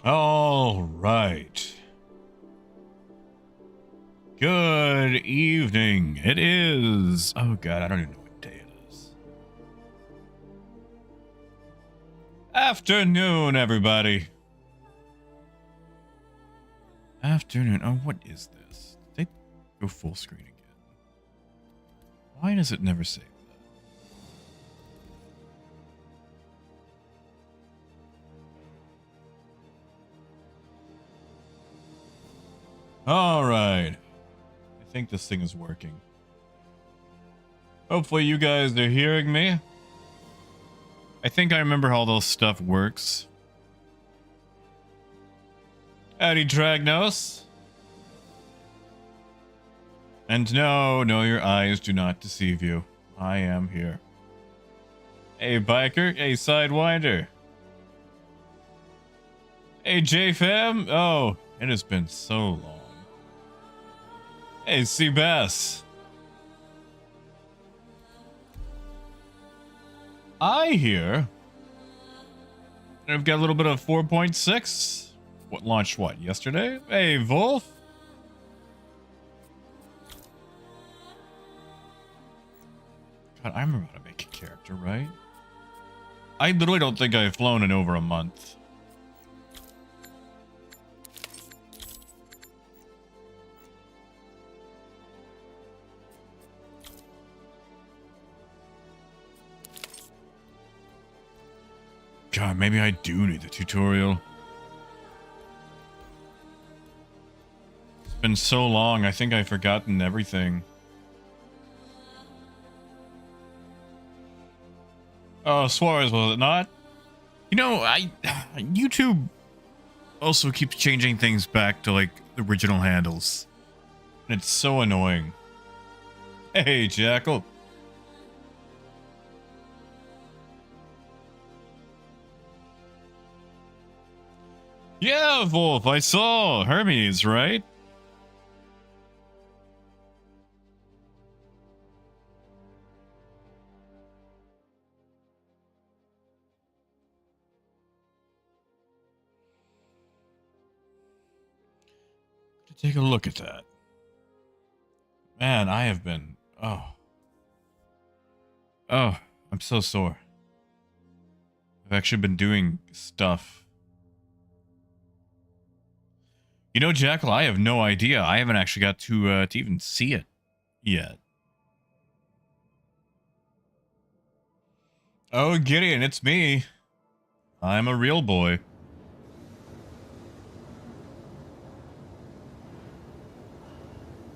All right. Good evening. It is. Oh, God, I don't even know what day it is. Afternoon, everybody. Afternoon. Oh, what is this? Did they go full screen again? Why does it never save that? All right. I think this thing is working. Hopefully you guys are hearing me. I think I remember how all this stuff works. Howdy, Dragnos. And no, your eyes do not deceive you. I am here. Hey, Biker. Hey, Sidewinder. Hey, J-Fam. Oh, it has been so long. Hey, Seabass. I hear I've got a little bit of 4.6. What launched what? Yesterday? Hey, Wolf. God, I remember how to make a character, right? I literally don't think I've flown in over a month. God, maybe I do need the tutorial. It's been so long, I think I've forgotten everything. Oh, Suarez, was it not? You know, YouTube also keeps changing things back to, like, the original handles. And it's so annoying. Hey, Jackal. Yeah, Wolf, I saw Hermes, right? Take a look at that. Man, I have been... Oh, I'm so sore. I've actually been doing stuff. You know, Jackal, I have no idea. I haven't actually got to even see it yet. Oh, Gideon, it's me. I'm a real boy.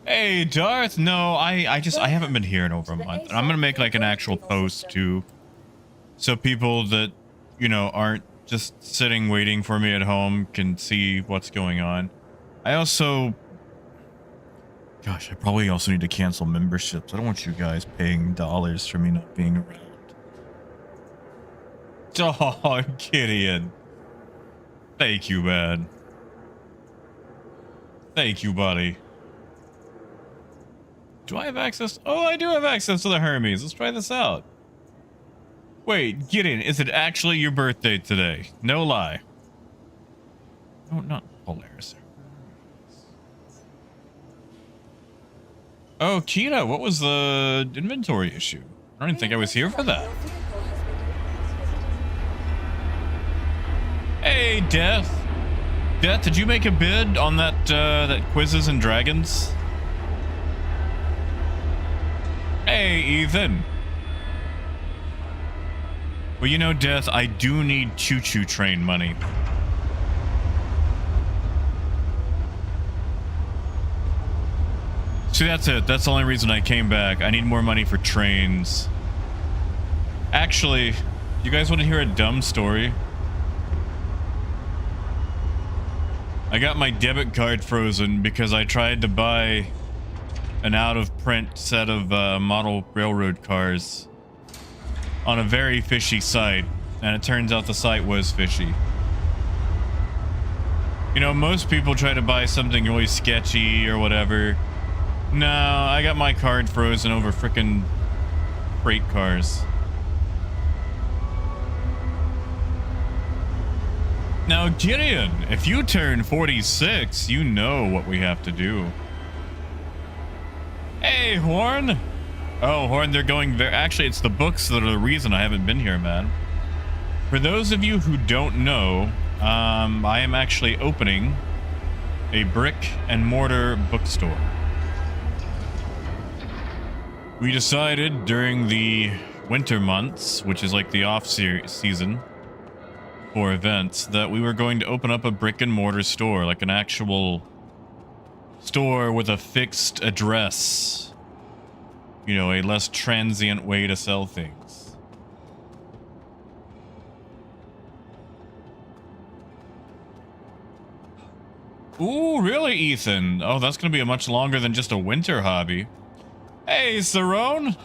Hey, Darth. No, I haven't been here in over a month. I'm gonna make like an actual post too, so people that, you know, aren't just sitting waiting for me at home can see what's going on. I also, gosh, I probably also need to cancel memberships. I don't want you guys paying dollars for me not being around. Oh, Gideon. Thank you, man. Thank you, buddy. Do I have access? Oh, I do have access to the Hermes. Let's try this out. Wait, Gideon, is it actually your birthday today? No lie. No, not Polaris. Oh, Kina, what was the inventory issue? I don't even think I was here for that. Hey, Death. Death, did you make a bid on that that Quizzes and Dragons? Hey, Ethan. Well, you know, Death, I do need choo-choo train money. See, that's it. That's the only reason I came back. I need more money for trains. Actually, you guys want to hear a dumb story? I got my debit card frozen because I tried to buy an out-of-print set of model railroad cars on a very fishy site, and it turns out the site was fishy. You know, most people try to buy something really sketchy or whatever. No, I got my card frozen over frickin' freight cars. Now, Gideon, if you turn 46, you know what we have to do. Hey, Horn. Oh, Horn, they're going there. Actually, it's the books that are the reason I haven't been here, man. For those of you who don't know, I am actually opening a brick and mortar bookstore. We decided during the winter months, which is like the off season for events, that we were going to open up a brick and mortar store, like an actual store with a fixed address. You know, a less transient way to sell things. Ooh, really, Ethan? Oh, that's going to be a much longer than just a winter hobby. Hey, Cerrone.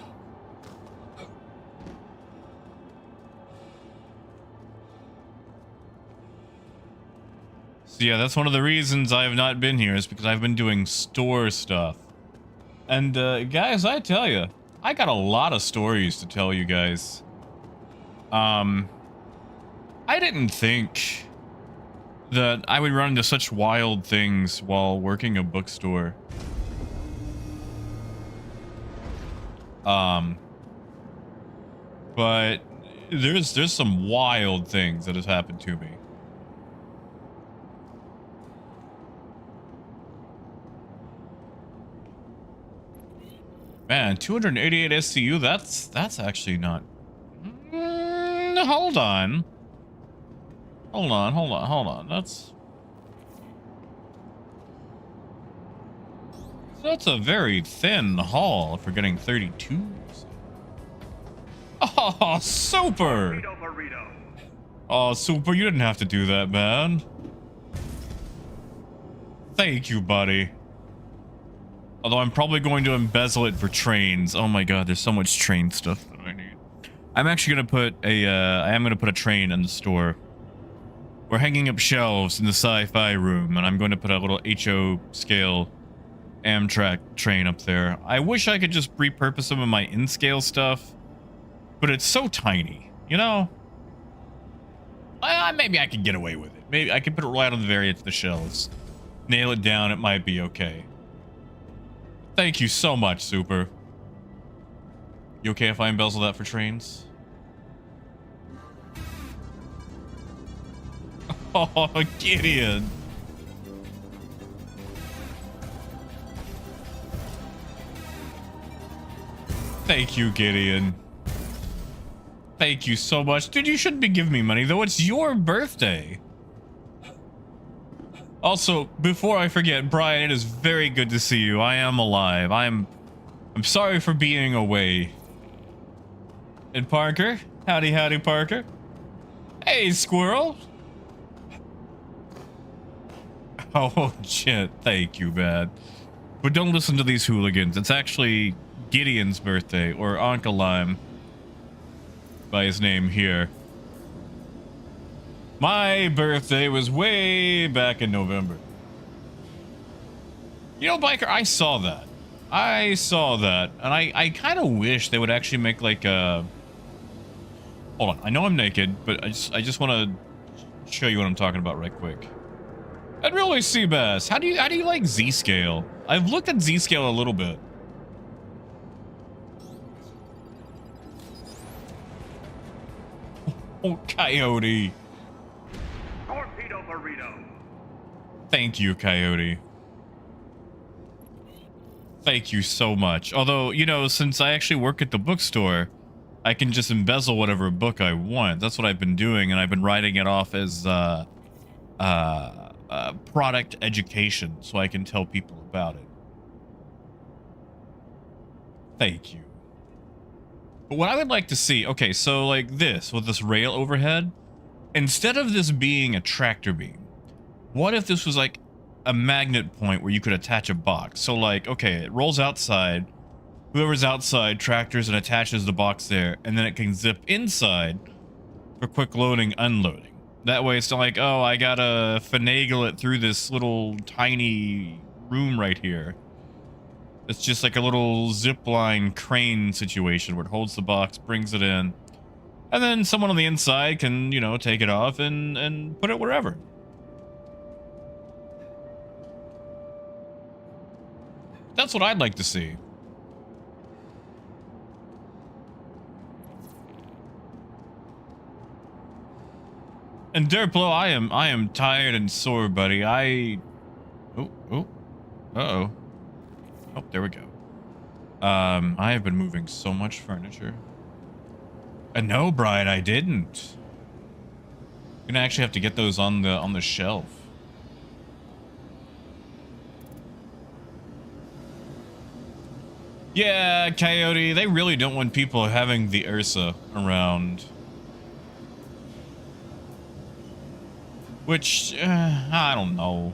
So yeah, that's one of the reasons I have not been here, is because I've been doing store stuff. And guys, I tell you, I got a lot of stories to tell you guys. I didn't think that I would run into such wild things while working a bookstore. But there's some wild things that has happened to me. Man, 288 SCU, that's actually not... hold on. Hold on. That's a very thin haul for getting 32s. Oh, super! Oh, super, you didn't have to do that, man. Thank you, buddy. Although I'm probably going to embezzle it for trains. Oh my god, there's so much train stuff that I need. I'm actually gonna put a, I am gonna put a train in the store. We're hanging up shelves in the sci-fi room, and I'm going to put a little HO scale Amtrak train up there. I wish I could just repurpose some of my in-scale stuff, but it's so tiny, you know? Maybe I could get away with it. Maybe I could put it right on the very edge of the shelves. Nail it down, it might be okay. Thank you so much, Super. You okay if I embezzle that for trains? Oh, Gideon. Thank you, Gideon. Thank you so much. Dude, you shouldn't be giving me money, though. It's your birthday. Also, before I forget, Brian, it is very good to see you. I am alive. I'm sorry for being away. And Parker? Howdy, Parker. Hey, Squirrel. Oh, shit. Thank you, man. But don't listen to these hooligans. It's actually Gideon's birthday, or Uncle Lime, by his name here. My birthday was way back in November. You know, Biker, I saw that. And I kind of wish they would actually make like a... Hold on, I know I'm naked, but I just want to show you what I'm talking about right quick. And really, Seabass, how do you like Z-Scale? I've looked at Z-Scale a little bit. Oh, Coyote. Torpedo burrito. Thank you, Coyote. Thank you so much. Although, you know, since I actually work at the bookstore, I can just embezzle whatever book I want. That's what I've been doing, and I've been writing it off as product education, so I can tell people about it. Thank you. But what I would like to see, okay, so like this, with this rail overhead, instead of this being a tractor beam, what if this was like a magnet point where you could attach a box? So like, okay, it rolls outside, whoever's outside tractors and attaches the box there, and then it can zip inside for quick loading, unloading. That way it's not like, oh, I gotta finagle it through this little tiny room right here. It's just like a little zip line crane situation where it holds the box, brings it in, And then someone on the inside can, you know, take it off and put it wherever. That's what I'd like to see. And Derplo, I am tired and sore, buddy. Oh, uh-oh. Oh, there we go. I have been moving so much furniture. And no, Brian, I didn't. Gonna actually have to get those on the shelf. Yeah, Coyote, they really don't want people having the Ursa around. Which, I don't know.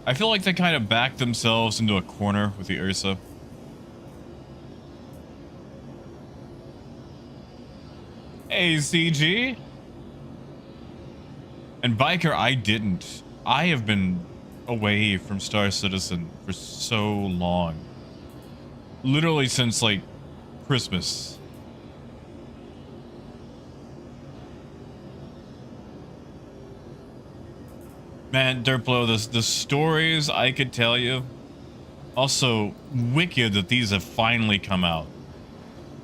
I feel like they kind of backed themselves into a corner with the Ursa. Hey, CG. And Biker, I didn't. I have been away from Star Citizen for so long. Literally since, like, Christmas. Man, Derplo, the stories I could tell you. Also, wicked that these have finally come out.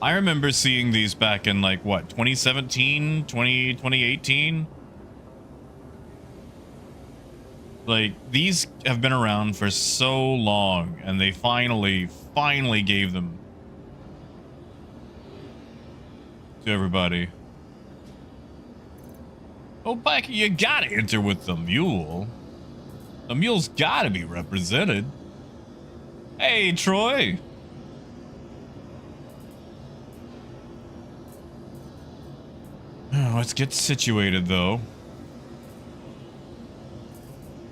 I remember seeing these back in, like, what, 2017, 2018? Like, these have been around for so long, and they finally gave them to everybody. Oh, Biker, you gotta enter with the mule. The mule's gotta be represented. Hey, Troy. Let's get situated, though.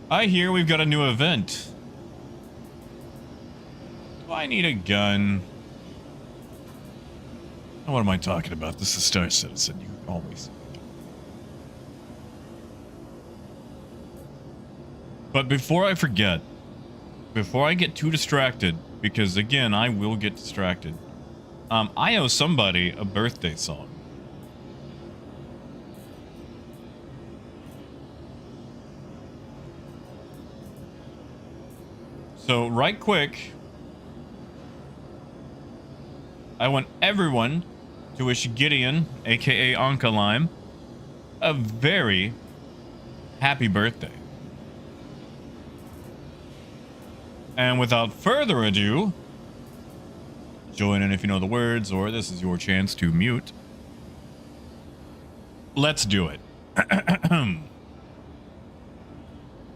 I hear we've got a new event. Do I need a gun? Oh, what am I talking about? This is Star Citizen. You always... But before I forget, before I get too distracted, because again, I will get distracted, I owe somebody a birthday song. So, right quick, I want everyone to wish Gideon, aka Anka Lime, a very happy birthday. And without further ado, join in if you know the words, or this is your chance to mute. Let's do it.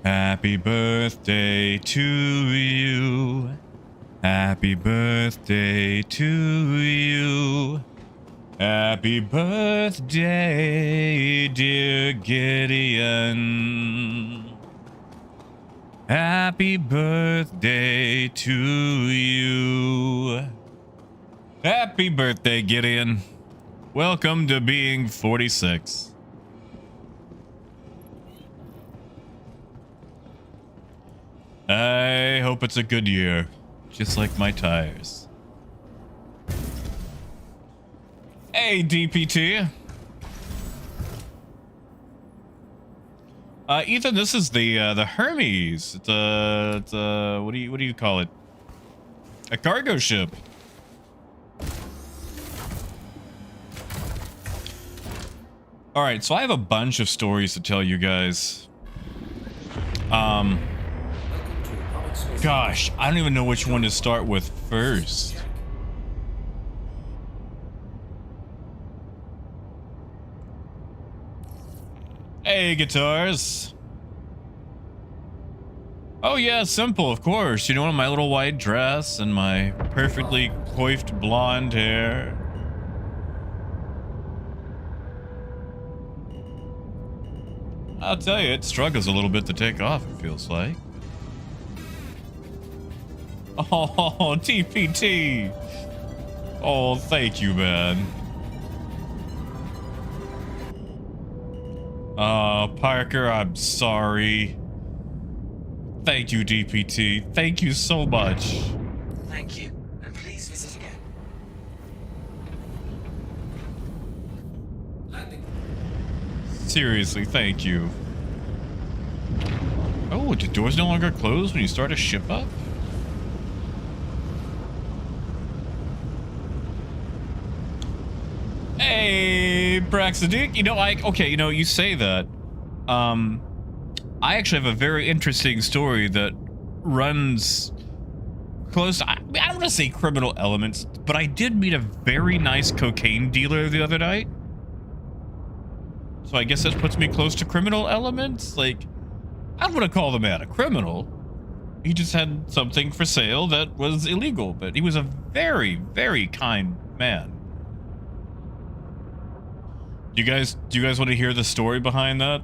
Happy birthday to you. Happy birthday to you. Happy birthday, dear Gideon. Happy birthday to you. Happy birthday, Gideon. Welcome to being 46. I hope it's a good year, just like my tires. Hey, DPT. Ethan, this is the Hermes. It's a what do you call it? A cargo ship. All right, so I have a bunch of stories to tell you guys. Gosh, I don't even know which one to start with first. Hey, guitars. Oh yeah, simple, of course. You know, in my little white dress and my perfectly coiffed blonde hair. I'll tell you, it struggles a little bit to take off, it feels like. Oh, TPT. Oh, thank you, man. Parker, I'm sorry. Thank you, DPT. Thank you so much. Thank you, and please visit again. Seriously, thank you. Oh, do doors no longer close when you start a ship up? Hey, Praxidic. You know, okay, you know, you say that. I actually have a very interesting story that runs close. I don't want to say criminal elements, but I did meet a very nice cocaine dealer the other night. So I guess that puts me close to criminal elements. Like, I don't want to call the man a criminal. He just had something for sale that was illegal, but he was a very, very kind man. Do you guys want to hear the story behind that?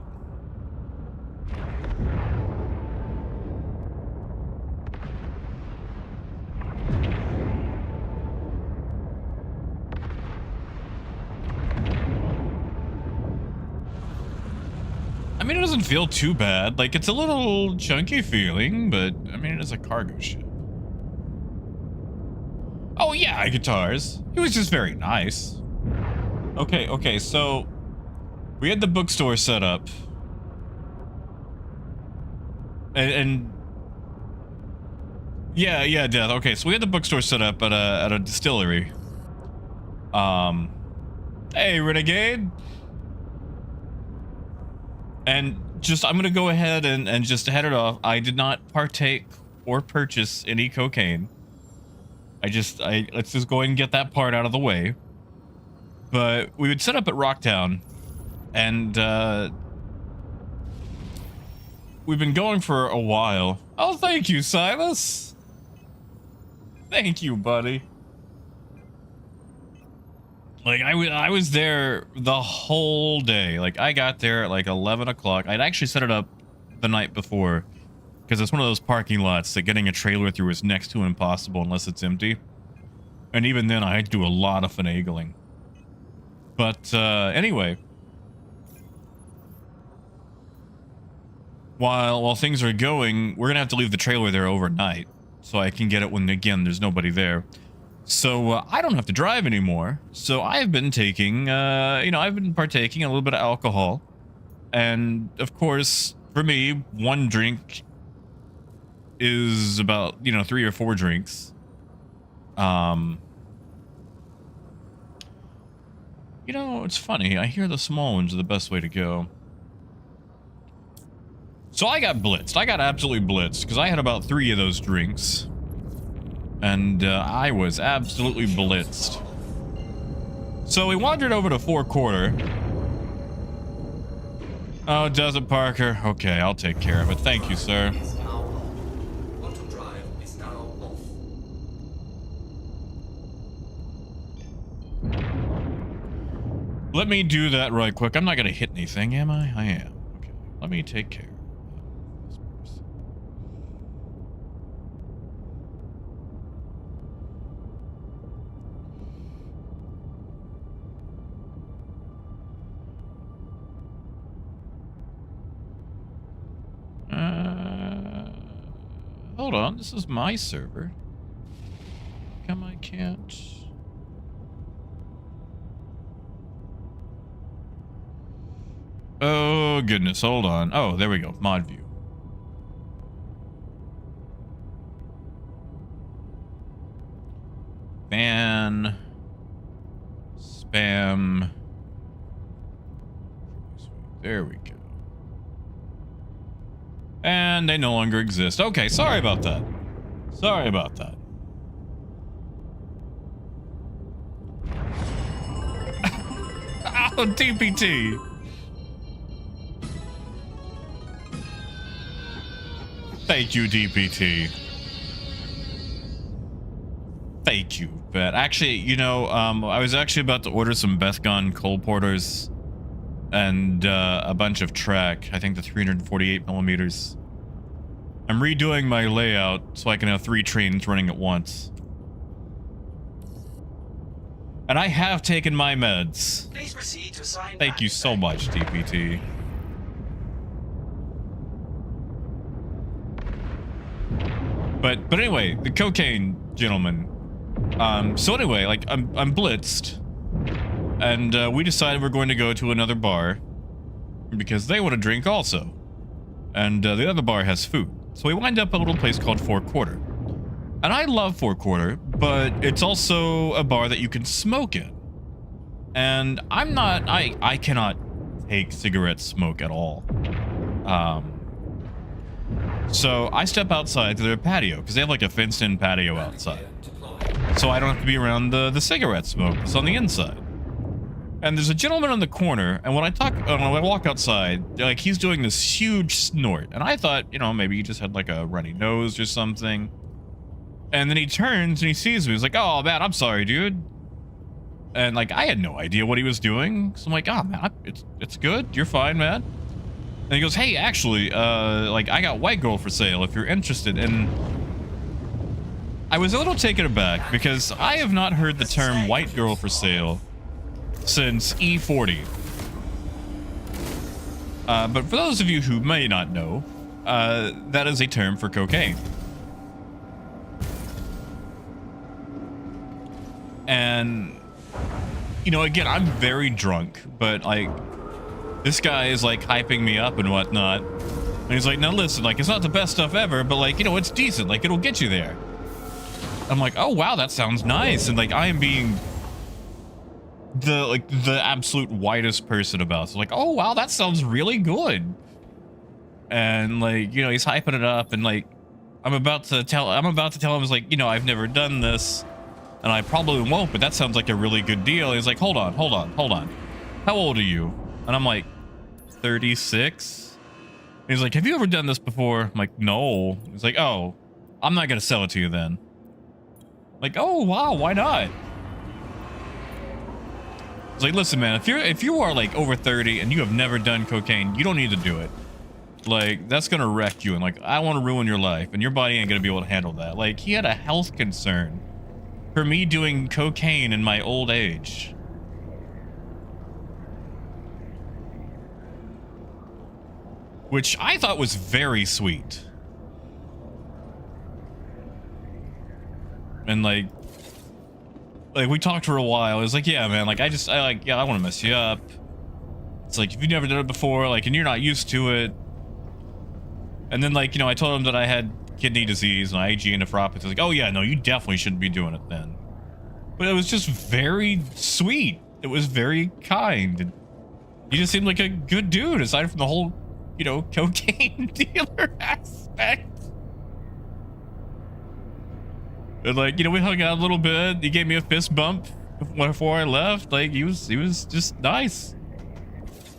I mean, it doesn't feel too bad. Like, it's a little chunky feeling, but I mean, it's a cargo ship. Oh yeah, guitars. He was just very nice. Okay, so we had the bookstore set up. And yeah, Death. Okay, so we had the bookstore set up at a distillery. Hey, Renegade. And just, I'm gonna go ahead and just head it off. I did not partake or purchase any cocaine. Let's just go ahead and get that part out of the way. But we would set up at Rocktown, and we've been going for a while. Oh, thank you, Silas. Thank you, buddy. Like, I was there the whole day. Like, I got there at like 11 o'clock. I'd actually set it up the night before, because it's one of those parking lots that getting a trailer through is next to impossible unless it's empty. And even then, I had to do a lot of finagling. But anyway, while things are going, we're gonna have to leave the trailer there overnight, so I can get it when, again, there's nobody there. So I don't have to drive anymore. So I've been taking, I've been partaking in a little bit of alcohol, and of course, for me, one drink is about 3 or 4 drinks. It's funny. I hear the small ones are the best way to go. So I got blitzed. I got absolutely blitzed because I had about 3 of those drinks. And I was absolutely blitzed. So we wandered over to 4 Quarter. Oh, does it, Parker? Okay, I'll take care of it. Thank you, sir. Let me do that right quick. I'm not gonna hit anything, am I? I am. Okay. Let me take care of this person. Hold on. This is my server. How come I can't? Oh, goodness. Hold on. Oh, there we go. Mod view. Ban. Spam. There we go. And they no longer exist. Okay, sorry about that. Sorry about that. Oh, TPT. Thank you, DPT. Thank you, Bet. Actually, I was actually about to order some Bethgon coal porters and a bunch of track. I think the 348 millimeters. I'm redoing my layout so I can have 3 trains running at once. And I have taken my meds. Please proceed to sign. Thank you so much, DPT. But anyway, the cocaine gentleman. So anyway, like I'm blitzed, and we decided we're going to go to another bar, because they want to drink also. And the other bar has food. So we wind up at a little place called Four Quarter. And I love Four Quarter, but it's also a bar that you can smoke in. And I cannot take cigarette smoke at all. So I step outside to their patio, because they have like a fenced-in patio outside. So I don't have to be around the cigarette smoke that's on the inside. And there's a gentleman on the corner, and when I walk outside, like, he's doing this huge snort. And I thought, you know, maybe he just had like a runny nose or something. And then he turns and he sees me. He's like, "Oh man, I'm sorry, dude." And like, I had no idea what he was doing. So I'm like, "Oh man, it's good. You're fine, man." And he goes, "Hey, actually, like, I got White Girl for sale if you're interested." And I was a little taken aback because I have not heard the term White Girl for sale since E40. But for those of you who may not know, that is a term for cocaine. And, you know, again, I'm very drunk, but like, this guy is like hyping me up and whatnot. And he's like, "Now listen, like, it's not the best stuff ever, but like, you know, it's decent. Like, it'll get you there." I'm like, "Oh wow, that sounds nice." And like, I am being the absolute whitest person about it. So like, "Oh wow, that sounds really good." And like, you know, he's hyping it up, and like, I'm about to tell him, it's like, "You know, I've never done this, and I probably won't, but that sounds like a really good deal." He's like, hold on. "How old are you?" And I'm like, 36. And he's like, "Have you ever done this before?" I'm like, "No." He's like, "Oh, I'm not gonna sell it to you then." I'm like, "Oh wow, why not?" It's like, "Listen, man, if you are like over 30 and you have never done cocaine, you don't need to do it. Like, that's gonna wreck you, and like, I want to ruin your life, and your body ain't gonna be able to handle that." Like, he had a health concern for me doing cocaine in my old age. Which I thought was very sweet. And like we talked for a while. It was like, "Yeah, man, like, I want to mess you up. It's like, if you've never done it before, like, and you're not used to it." And then, like, you know, I told him that I had kidney disease and IgA nephropathy. Like, "Oh yeah, no, you definitely shouldn't be doing it then." But it was just very sweet. It was very kind. And he just seemed like a good dude, aside from the whole, you know, cocaine dealer aspect. And like, you know, we hung out a little bit. He gave me a fist bump before I left. Like, he was just nice.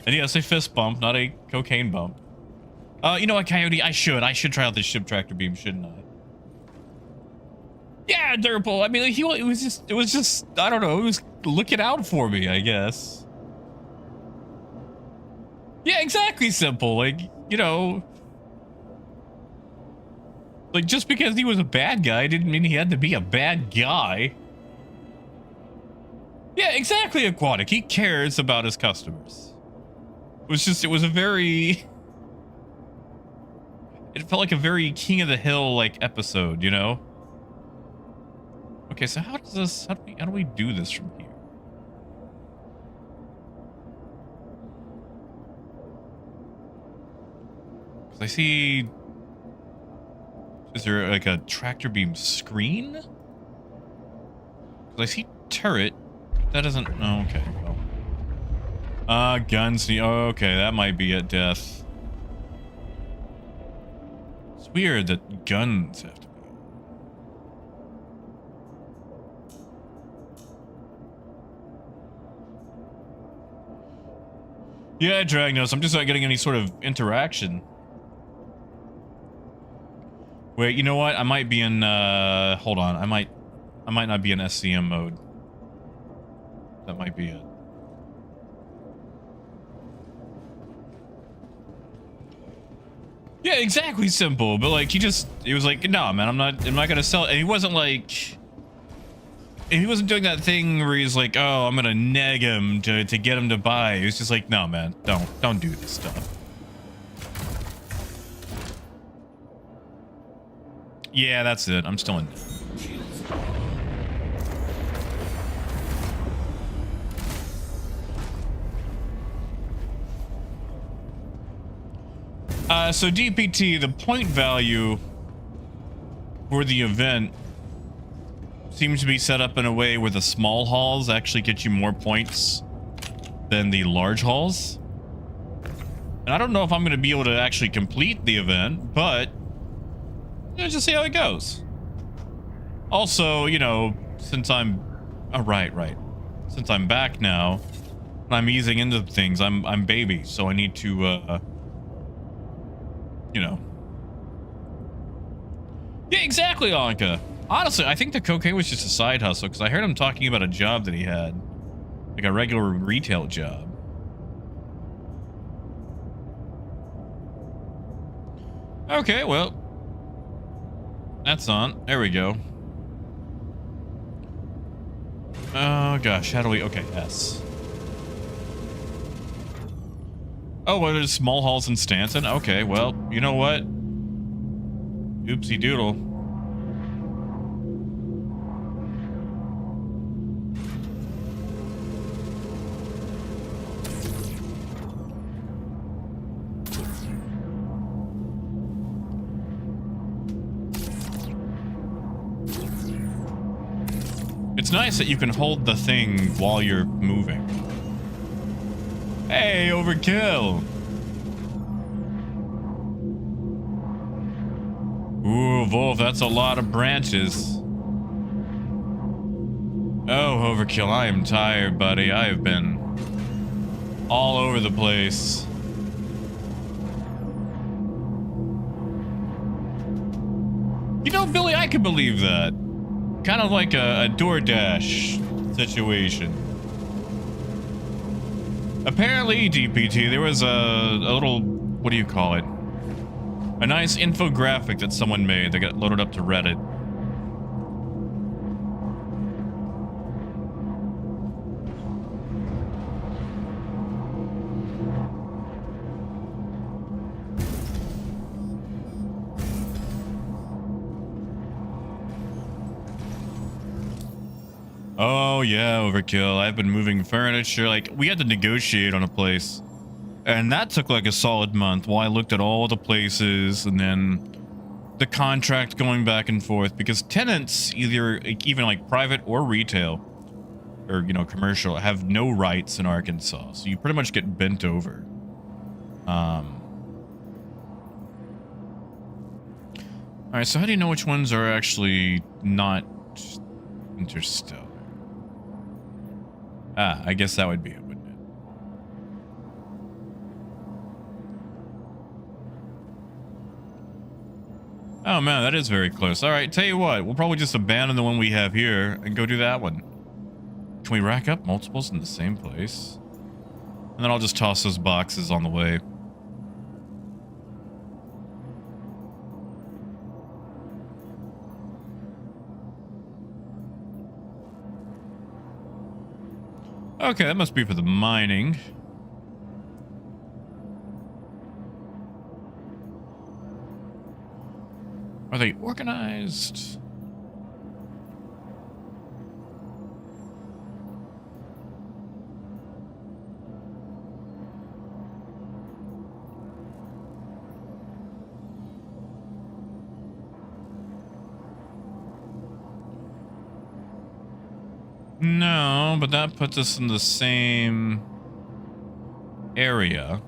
And yes, a fist bump, not a cocaine bump. You know what, Coyote? I should try out this ship tractor beam, shouldn't I? Yeah, Durple. I mean, it was just, I don't know, it was looking out for me, I guess. Yeah, exactly, Simple. Like, you know, like, just because he was a bad guy didn't mean he had to be a bad guy. Yeah, exactly, Aquatic. He cares about his customers. It was a very, it felt like a very King of the Hill like episode, you know? Okay, so how do we do this from here? Cause I see, is there like a tractor beam screen? Cause I see turret. That doesn't, oh, okay. Well. Guns, oh, okay, that might be at death. It's weird that guns have to be. Yeah, Dragnos, I'm just not getting any sort of interaction. Wait, you know what? I might be in, hold on. I might not be in SCM mode. That might be it. Yeah, exactly, Simple. But like, he was like, "No, man, I'm not gonna sell it." And he wasn't like, and he wasn't doing that thing where he's like, "Oh, I'm gonna nag him to get him to buy." He was just like, "No, man, don't do this stuff." Yeah, that's it. I'm still in. So DPT, the point value for the event seems to be set up in a way where the small halls actually get you more points than the large halls. And I don't know if I'm going to be able to actually complete the event, but let's just see how it goes. Also, you know, since I'm right. Since I'm back now, I'm easing into things. I'm baby, so I need to you know. Yeah, exactly, Anka. Honestly, I think the cocaine was just a side hustle because I heard him talking about a job that he had, like a regular retail job. Okay, well, that's on. There we go. Oh gosh, how do we? Okay, S. Oh, well, there's small halls in Stanton. Okay, well, you know what? Oopsie doodle. It's nice that you can hold the thing while you're moving. Hey, overkill! Ooh, Wolf, that's a lot of branches. Oh, overkill, I am tired, buddy. I have been all over the place. You know, Billy, I could believe that. Kind of like a DoorDash situation. Apparently, DPT, there was a little, what do you call it? A nice infographic that someone made that got loaded up to Reddit. Oh yeah, overkill. I've been moving furniture. Like, we had to negotiate on a place. And that took like a solid month while I looked at all the places and then the contract going back and forth, because tenants, either even like private or retail or, you know, commercial, have no rights in Arkansas. So you pretty much get bent over. All right, so how do you know which ones are actually not interstellar? Ah, I guess that would be it, wouldn't it? Oh man, that is very close. All right, tell you what, we'll probably just abandon the one we have here and go do that one. Can we rack up multiples in the same place? And then I'll just toss those boxes on the way. Okay, that must be for the mining. Are they organized? No, but that puts us in the same area.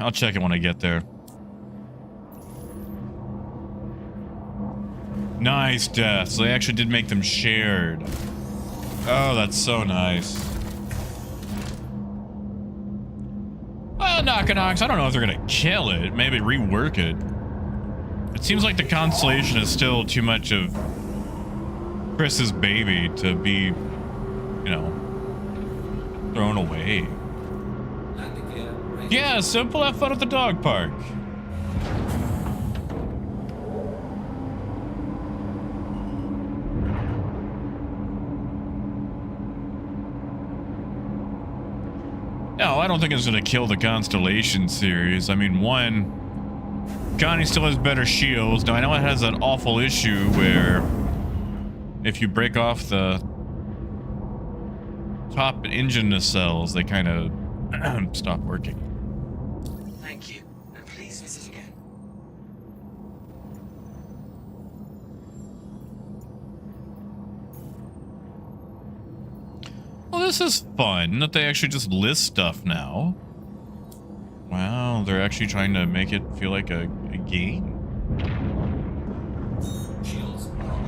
I'll check it when I get there. Nice deaths. They actually did make them shared. Oh, that's so nice. Well, Knockanocks, I don't know if they're gonna kill it. Maybe rework it. It seems like the Constellation is still too much of Chris's baby to be, you know, thrown away. Yeah, simple, have fun at the dog park. No, I don't think it's going to kill the Constellation series. I mean, one, Johnny still has better shields. Now I know it has that awful issue where if you break off the top engine nacelles, they kind of stop working. Thank you, and please visit again. Well, this is fun that they actually just list stuff now. Wow, they're actually trying to make it feel like a game. Shields are off.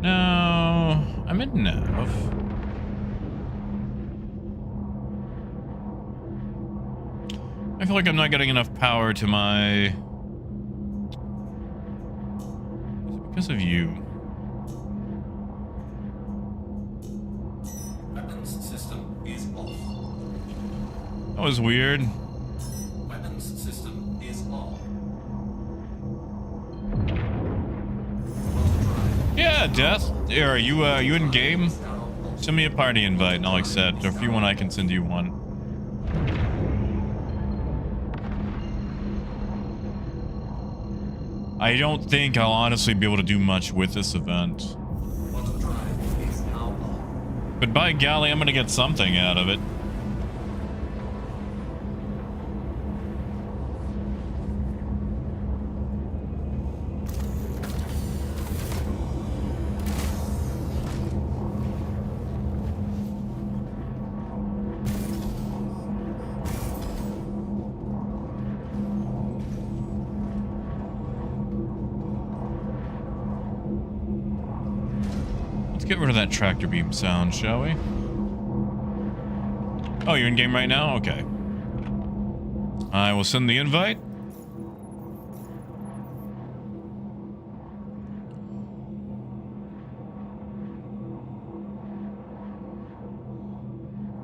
No, I'm in Nav. I feel like I'm not getting enough power to my... Is it because of you? Weapons system is off. That was weird. Weapons system is off. Yeah, Death. Here, are you in game? Send me a party invite and I'll accept. Or if you want, I can send you one. I don't think I'll honestly be able to do much with this event. But by golly, I'm gonna get something out of it. Let's get rid of that tractor beam sound, shall we? Oh, you're in game right now? Okay. I will send the invite.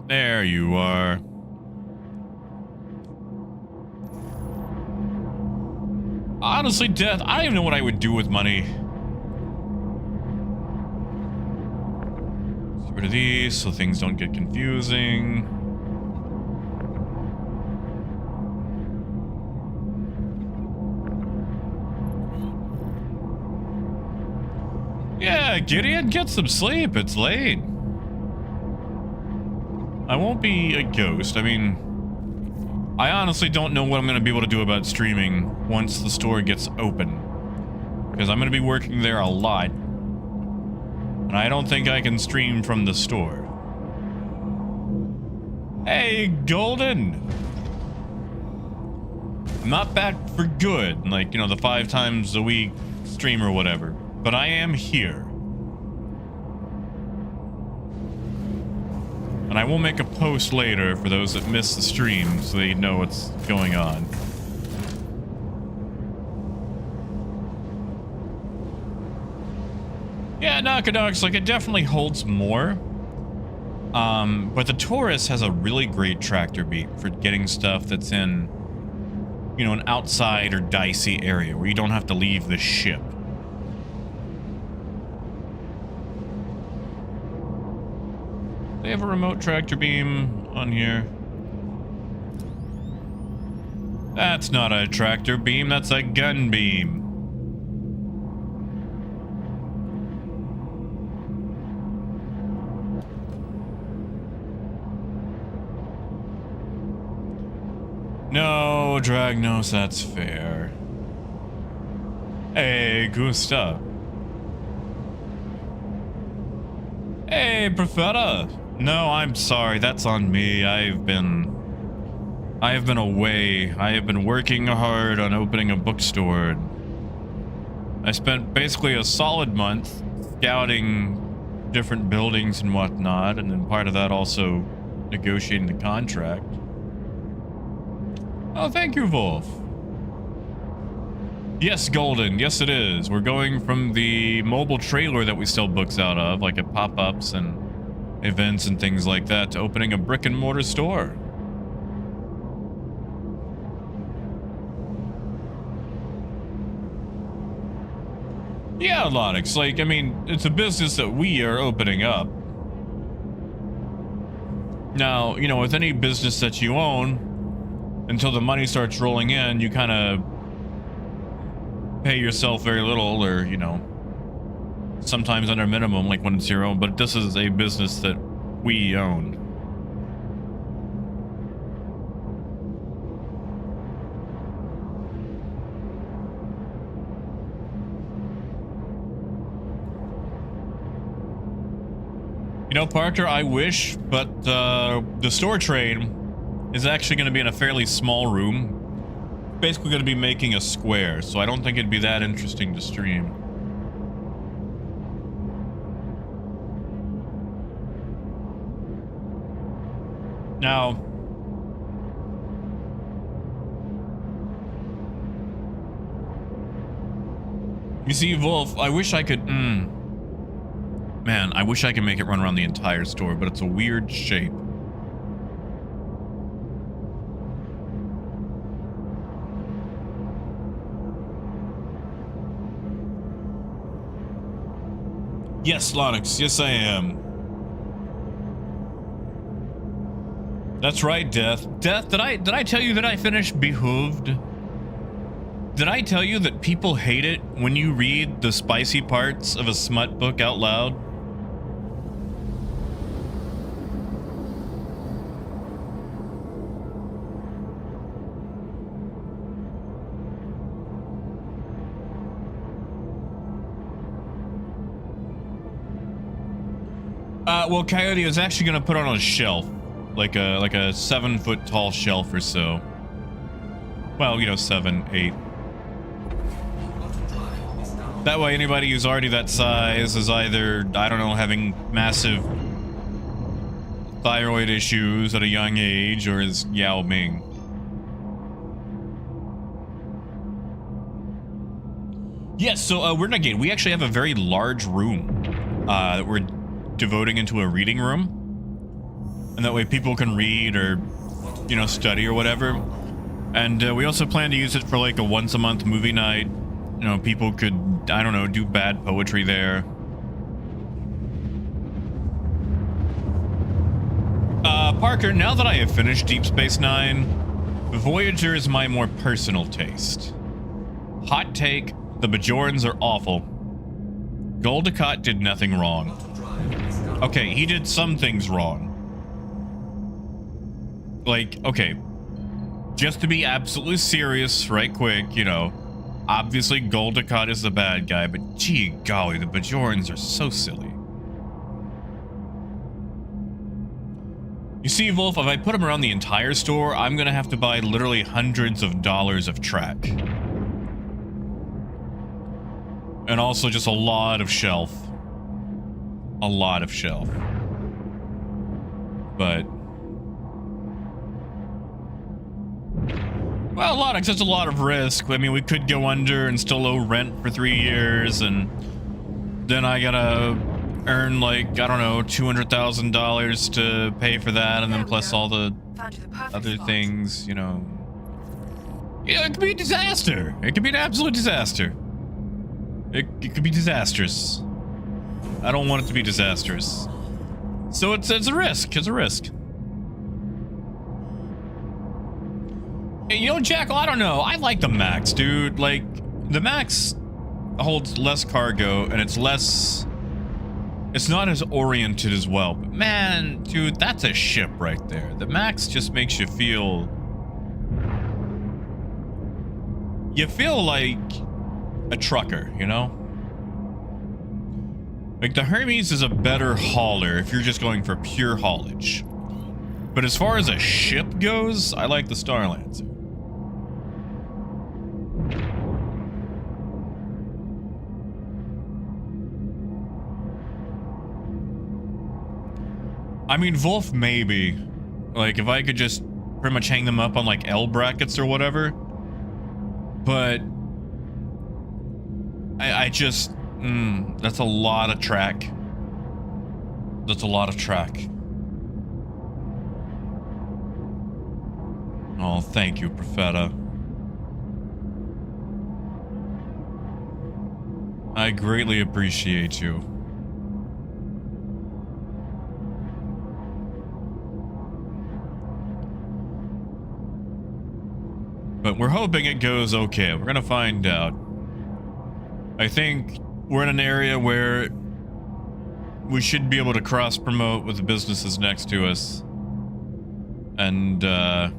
There you are. Honestly, Death, I don't even know what I would do with money. Get rid of these so things don't get confusing. Yeah, Gideon, get some sleep. It's late. I won't be a ghost. I mean, I honestly don't know what I'm going to be able to do about streaming once the store gets open. Because I'm going to be working there a lot. And I don't think I can stream from the store. Hey, Golden! I'm not back for good, like, you know, the 5 times a week stream or whatever. But I am here. And I will make a post later for those that miss the stream so they know what's going on. Yeah, Nakadox, like, it definitely holds more. But the Taurus has a really great tractor beam for getting stuff that's in, you know, an outside or dicey area where you don't have to leave the ship. They have a remote tractor beam on here. That's not a tractor beam, that's a gun beam. No, Dragnos, that's fair. Hey, Gustav. Hey, Profeta. No, I'm sorry. That's on me. I have been away. I have been working hard on opening a bookstore. I spent basically a solid month scouting different buildings and whatnot, and then part of that also negotiating the contract. Oh, thank you, Wolf. Yes, Golden. Yes, it is. We're going from the mobile trailer that we sell books out of, like at pop-ups and events and things like that, to opening a brick and mortar store. Yeah, Lonix, like, I mean, it's a business that we are opening up. Now, you know, with any business that you own, until the money starts rolling in, you kind of pay yourself very little, or, you know, sometimes under minimum, like when it's your own, but this is a business that we own. You know, Parker, I wish, but the store train is actually going to be in a fairly small room. Basically going to be making a square, so I don't think it'd be that interesting to stream. Now, you see, Wolf, I wish I could... Man, I wish I could make it run around the entire store, but it's a weird shape. Yes, Lonix, yes I am. That's right, Death. Death, did I tell you that I finished Behooved? Did I tell you that people hate it when you read the spicy parts of a smut book out loud? Well, Coyote is actually going to put on a shelf, like a 7-foot tall shelf or so. Well, you know, 7, 8. That way, anybody who's already that size is either, I don't know, having massive thyroid issues at a young age, or is Yao Ming. Yes, so we're not getting. We actually have a very large room that we're devoting into a reading room, and that way people can read or, you know, study or whatever. And we also plan to use it for like a once-a-month movie night. You know, people could, I don't know, do bad poetry there. Parker, now that I have finished Deep Space Nine, Voyager is my more personal taste. Hot take, the Bajorans are awful. Gul Dukat did nothing wrong. Okay, he did some things wrong. Like, okay, just to be absolutely serious right quick, you know, obviously Gul Dukat is the bad guy, but gee golly, the Bajorans are so silly. You see, Wolf, if I put them around the entire store, I'm gonna have to buy literally hundreds of dollars of track. And also just a lot of shelf. A lot of shelf. But... well, Lonix, that's a lot of risk. I mean, we could go under and still owe rent for 3 years, and then I gotta earn, like, I don't know, $200,000 to pay for that, and then plus all the other things, you know. Yeah, it could be a disaster. It could be an absolute disaster. It could be disastrous. I don't want it to be disastrous. So it's a risk. It's a risk. Hey, you know, Jackal, I don't know. I like the Max, dude. Like, the Max holds less cargo, and it's less... it's not as oriented as well. But man, dude, that's a ship right there. The Max just makes you feel... you feel like a trucker, you know? Like, the Hermes is a better hauler if you're just going for pure haulage. But as far as a ship goes, I like the Starlancer. I mean, Wolf, maybe. Like, if I could just pretty much hang them up on, like, L brackets or whatever. But... I just... that's a lot of track. That's a lot of track. Oh, thank you, Profeta. I greatly appreciate you. But we're hoping it goes okay. We're gonna find out. I think we're in an area where we should be able to cross promote with the businesses next to us. And had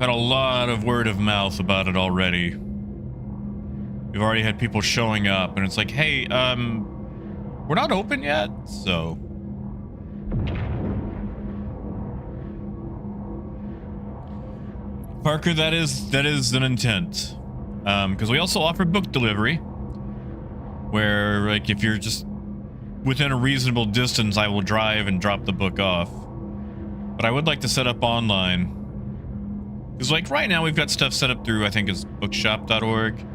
a lot of word of mouth about it already. We've already had people showing up and it's like, hey, we're not open yet, so. Parker, that is an intent. Because we also offer book delivery, where like if you're just within a reasonable distance, I will drive and drop the book off. But I would like to set up online. Because like right now we've got stuff set up through, I think it's bookshop.org,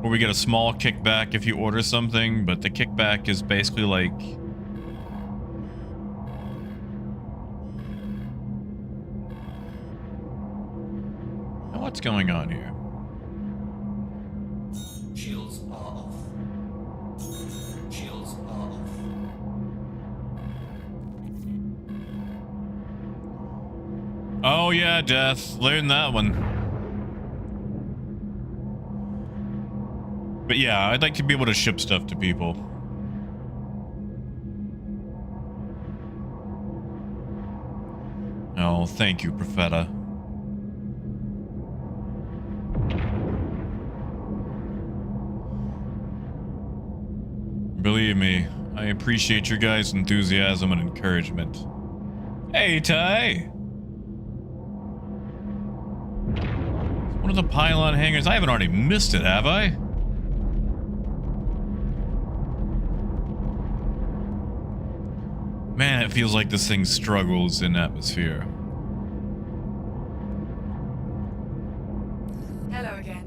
where we get a small kickback if you order something, but the kickback is basically like what's going on here? Shields are off. Shields are off. Oh yeah, Death. Learn that one. But yeah, I'd like to be able to ship stuff to people. Oh, thank you, Profeta. Believe me, I appreciate your guys' enthusiasm and encouragement. Hey, Ty! One of the pylon hangars. I haven't already missed it, have I? Man, it feels like this thing struggles in atmosphere. Hello again.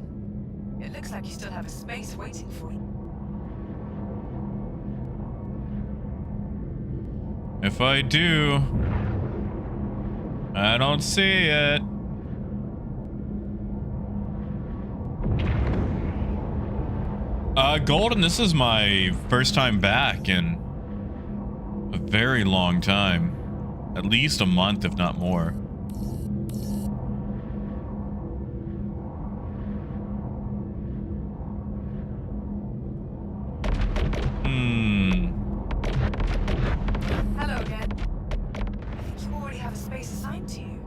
It looks like you still have a space waiting for you. If I do, I don't see it. Golden, this is my first time back in a very long time. At least a month, if not more. Hello again. I think you already have a space assigned to you.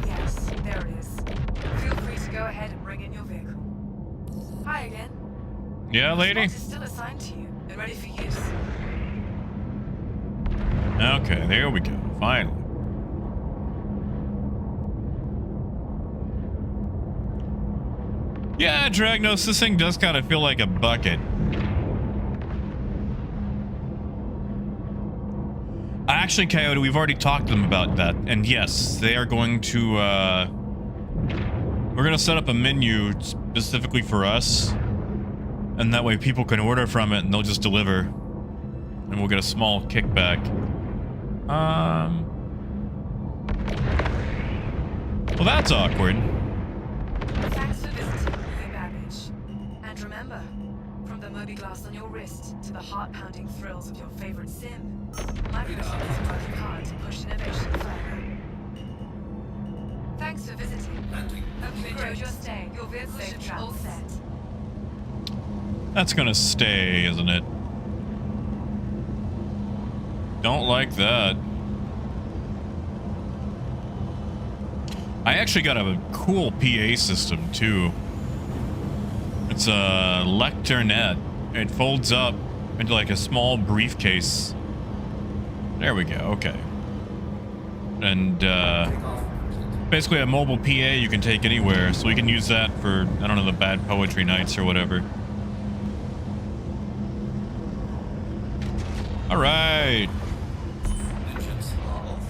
Yes, there it is. Feel free to go ahead and bring in your vehicle. Hi again. Yeah, lady? The spot is still assigned to you and ready for use. Okay, there we go. Finally. Yeah, Dragnos, this thing does kind of feel like a bucket. Actually, Coyote, we've already talked to them about that. And yes, they are going to, we're going to set up a menu specifically for us. And that way people can order from it and they'll just deliver. And we'll get a small kickback. Well, that's awkward. Thanks for visiting with baggage. And remember, from the Moby glass on your wrist to the heart-pounding thrills of your favorite sim, Microsoft is working hard to push innovation further. Thanks for visiting. Hope you enjoyed your stay. Your vehicle should be all set. That's gonna stay, isn't it? Don't like that. I actually got a cool PA system too. It's a Lecternet. It folds up into like a small briefcase. There we go, okay. And basically a mobile PA you can take anywhere, so we can use that for, I don't know, the bad poetry nights or whatever. All right. Engines are off.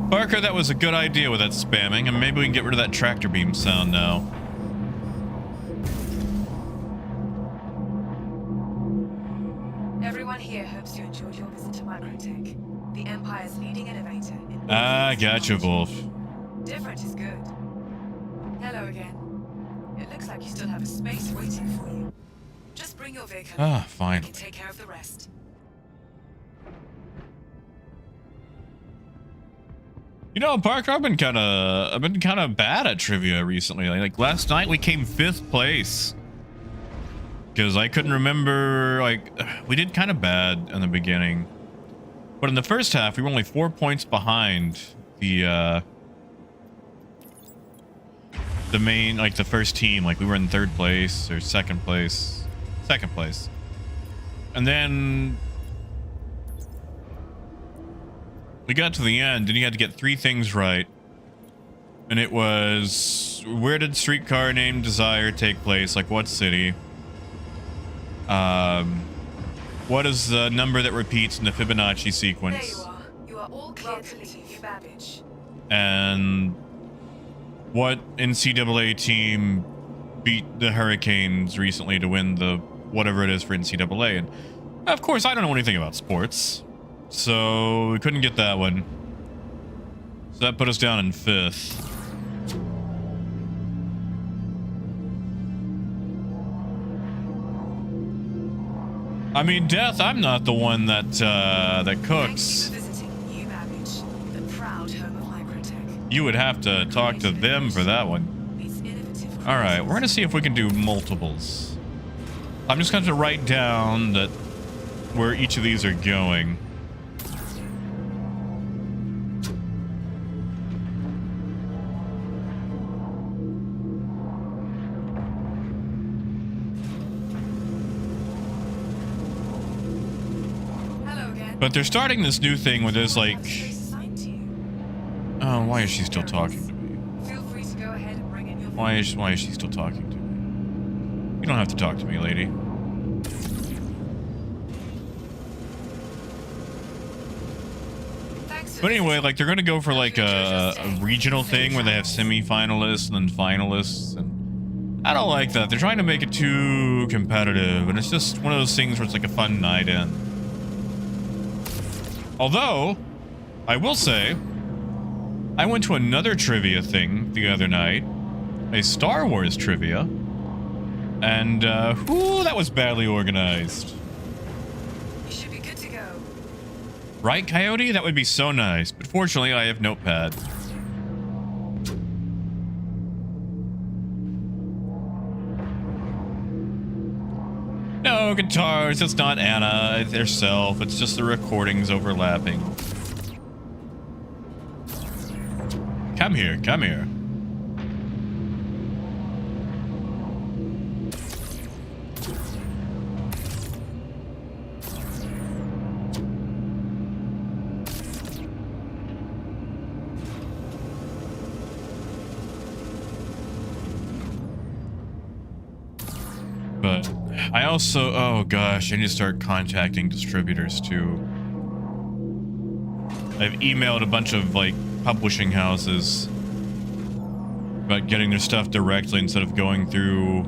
Barker, that was a good idea with that spamming, and maybe we can get rid of that tractor beam sound now. Everyone here hopes you enjoyed your visit to Microtech, the Empire's leading innovator in Ah, gotcha, Wolf. Different is good. Hello again. It looks like you still have a space waiting for you. Just bring your vehicle. Ah, I fine. can take care of the rest. You know, Parker, I've been kind of bad at trivia recently. Like last night we came 5th place. Because I couldn't remember, like, we did kind of bad in the beginning. But in the first half, we were only 4 points behind the main, like, the first team. Like, we were in 3rd place or 2nd place. 2nd place. And then we got to the end, and you had to get 3 things right. And it was, where did Streetcar Named Desire take place? Like, what city? What is the number that repeats in the Fibonacci sequence? There you are. You are all clear to leave, Babbage. And what NCAA team beat the Hurricanes recently to win the whatever it is for NCAA? And of course, I don't know anything about sports, so we couldn't get that one. So that put us down in 5th. I mean, Death, I'm not the one that cooks. Thank you for visiting New Babbage, the proud home of microtech. You would have to talk to them for that one. These innovative All right, we're gonna see if we can do multiples. I'm just going to write down that where each of these are going. But they're starting this new thing where there's like, oh, why is she still talking to me? Feel free to go ahead and bring in your Why is she still talking to me? You don't have to talk to me, lady. But anyway, like they're gonna go for like a regional thing where they have semi-finalists and then finalists, and I don't like that. They're trying to make it too competitive, and it's just one of those things where it's like a fun night in. Although, I will say, I went to another trivia thing the other night, a Star Wars trivia, and whoo, that was badly organized. You should be good to go. Right, Coyote? That would be so nice, but fortunately I have Notepad. No guitars, it's not Anna, it's herself, it's just the recordings overlapping. Come here, come here. But I also, oh gosh, I need to start contacting distributors too. I've emailed a bunch of like publishing houses about getting their stuff directly instead of going through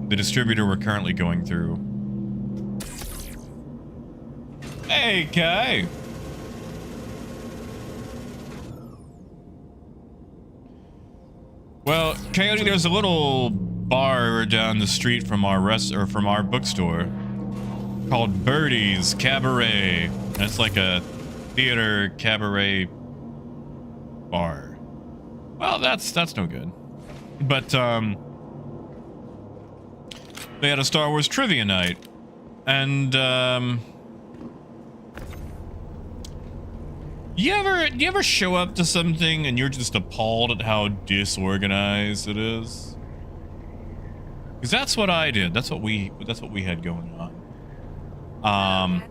the distributor we're currently going through. Hey, Kai! Well, Coyote, there's a little bar down the street from our bookstore called Birdie's Cabaret. And it's like a theater cabaret bar. Well, that's no good. But they had a Star Wars trivia night, and you ever show up to something and you're just appalled at how disorganized it is? Because that's what I did. That's what we had going on. I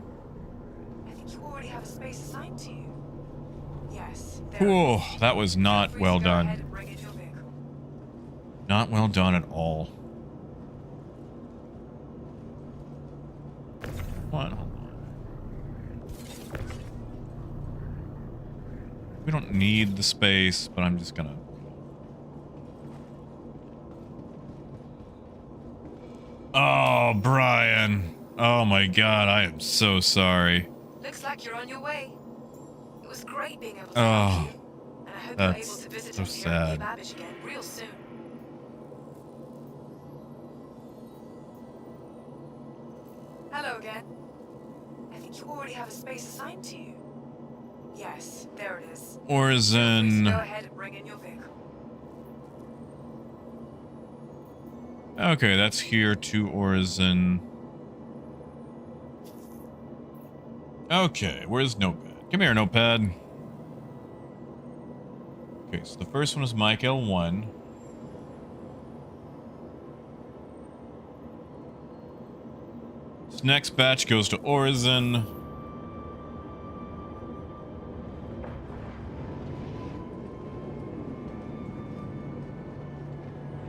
think you already have a space assigned to you. Yes. Whew, that was not Feel free well to go ahead done. and bring in your vehicle. Not well done at all. What? Hold on. We don't need the space, but I'm just gonna. Oh, Brian. Oh my God, I am so sorry. Looks like you're on your way. It was great being able to Oh, help you. And I hope you're able that's to visit so us here at New sad. Babbage again real soon. again? I think you already have a space assigned to you. Yes, there it is. Orzen. Go ahead and bring in your vehicle. Okay, that's here to Orzen. Okay, where's Notepad? Come here, Notepad. Okay, so the first one is Mike L1. This next batch goes to Orzen.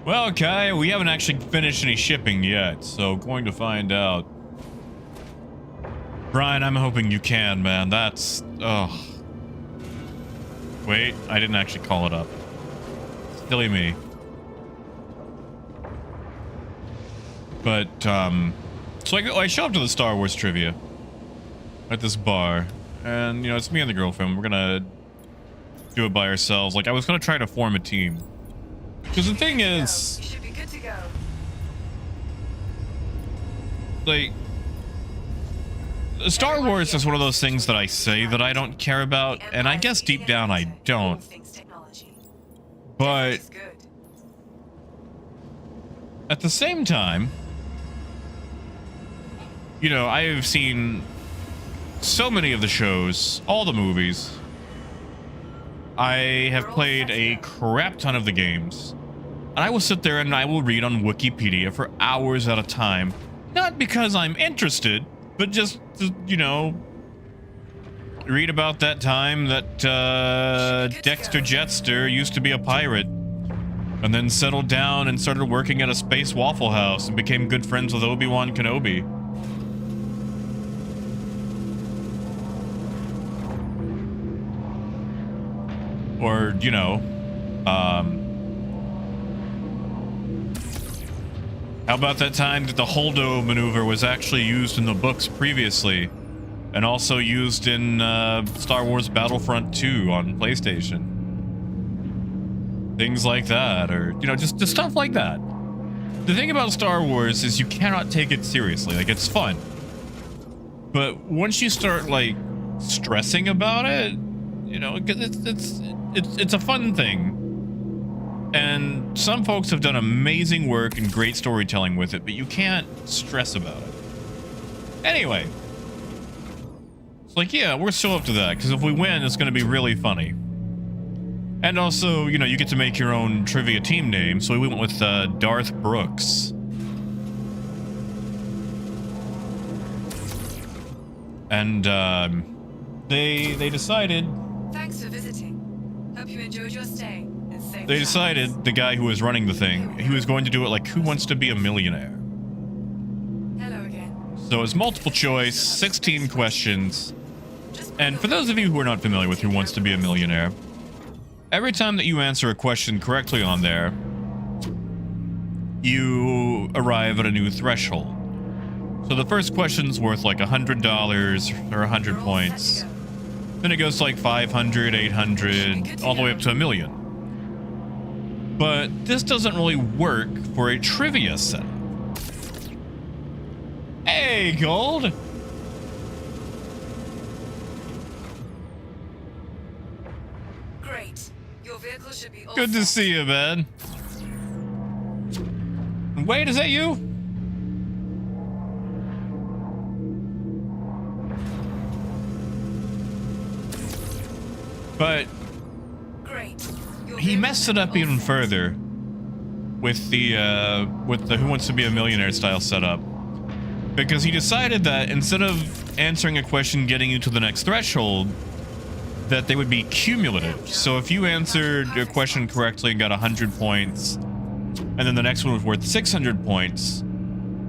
Well, Kai, we haven't actually finished any shipping yet, so going to find out. Brian, I'm hoping you can, man. That's... ugh. Wait, I didn't actually call it up. Silly me. But, so I show up to the Star Wars trivia at this bar, and, you know, it's me and the girlfriend. We're gonna do it by ourselves. Like, I was gonna try to form a team. Because the thing is, You should be good to go. like, Star Wars is one of those things that I say that I don't care about, and I guess deep down I don't. But It's good. at the same time, you know, I have seen so many of the shows, all the movies. I have played a crap ton of the games. And I will sit there and I will read on Wikipedia for hours at a time. Not because I'm interested, but just to, you know, read about that time that Dexter Jetster used to be a pirate. And then settled down and started working at a space Waffle House and became good friends with Obi-Wan Kenobi. Or, you know, how about that time that the Holdo maneuver was actually used in the books previously, and also used in Star Wars Battlefront 2 on PlayStation? Things like that, or, you know, just stuff like that. The thing about Star Wars is you cannot take it seriously. Like, it's fun. But once you start, like, stressing about it, you know, it's a fun thing. And some folks have done amazing work and great storytelling with it, but you can't stress about it. Anyway. It's like, yeah, we're still up to that, because if we win, it's going to be really funny. And also, you know, you get to make your own trivia team name, so we went with Darth Brooks. And they decided... Thanks for visiting. Hope you enjoyed your stay. And safe They travels. decided, the guy who was running the thing, he was going to do it like Who Wants to Be a Millionaire? Hello again. So it's multiple choice, 16 questions. And for those of you who are not familiar with Who Wants to Be a Millionaire, every time that you answer a question correctly on there, you arrive at a new threshold. So the first question's worth like $100 or 100 points. Then it goes to like 500, 800, all the way up to $1 million. But this doesn't really work for a trivia set. Hey, Gold! Great. Your vehicle should be all Good to set. see you, man. Wait, is that you? But Great. Your he vehicle messed should it be up all even set. further with the Who Wants to Be a Millionaire style setup, because he decided that instead of answering a question getting you to the next threshold, that they would be cumulative. So if you answered a question correctly and got 100 points, and then the next one was worth 600 points,